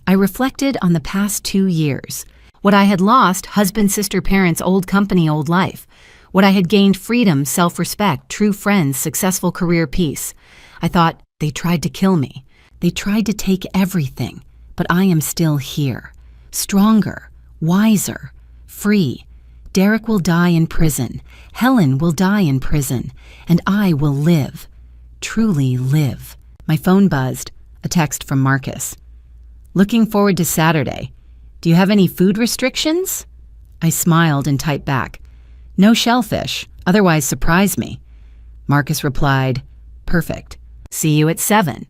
I reflected on the past 2 years. What I had lost, husband, sister, parents, old company, old life. What I had gained, freedom, self-respect, true friends, successful career, peace. I thought, they tried to kill me. They tried to take everything, but I am still here. Stronger, wiser, free. Derek will die in prison. Helen will die in prison. And I will live. Truly live. My phone buzzed. A text from Marcus. Looking forward to Saturday. Do you have any food restrictions? I smiled and typed back. No shellfish, otherwise surprise me. Marcus replied, perfect. See you at 7.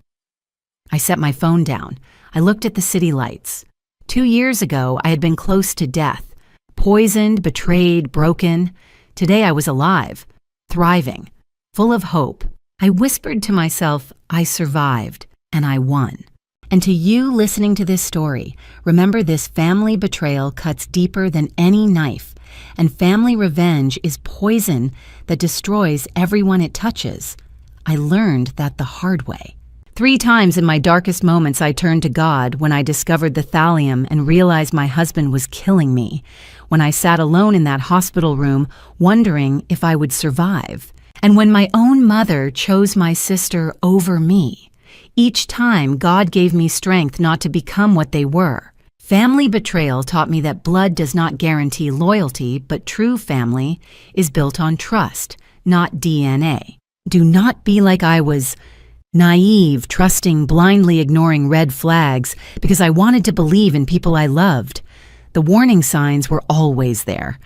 I set my phone down. I looked at the city lights. 2 years ago, I had been close to death. Poisoned, betrayed, broken. Today I was alive, thriving, full of hope. I whispered to myself, I survived, and I won. And to you listening to this story, remember this family betrayal cuts deeper than any knife, and family revenge is poison that destroys everyone it touches. I learned that the hard way. 3 times in my darkest moments I turned to God when I discovered the thallium and realized my husband was killing me, when I sat alone in that hospital room wondering if I would survive, and when my own mother chose my sister over me. Each time, God gave me strength not to become what they were. Family betrayal taught me that blood does not guarantee loyalty, but true family is built on trust, not DNA. Do not be like I was. Naive, trusting, blindly ignoring red flags because I wanted to believe in people I loved. The warning signs were always there.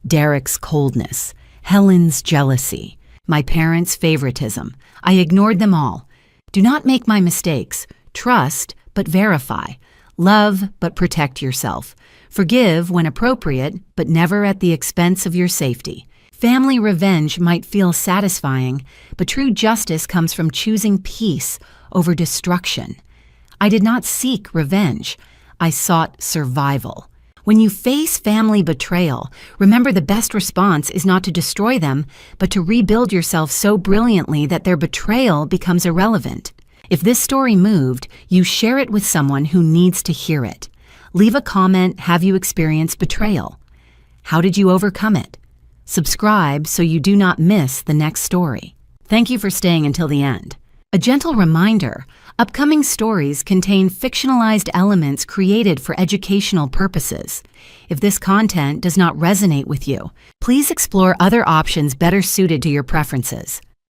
Derek's coldness, Helen's jealousy, my parents' favoritism. I ignored them all. Do not make my mistakes. Trust, but verify. Love, but protect yourself. Forgive when appropriate, but never at the expense of your safety. Family revenge might feel satisfying, but true justice comes from choosing peace over destruction. I did not seek revenge. I sought survival. When you face family betrayal, remember the best response is not to destroy them, but to rebuild yourself so brilliantly that their betrayal becomes irrelevant. If this story moved, you share it with someone who needs to hear it. Leave a comment, have you experienced betrayal? How did you overcome it? Subscribe so you do not miss the next story. Thank you for staying until the end. A gentle reminder, upcoming stories contain fictionalized elements created for educational purposes. If this content does not resonate with you, please explore other options better suited to your preferences.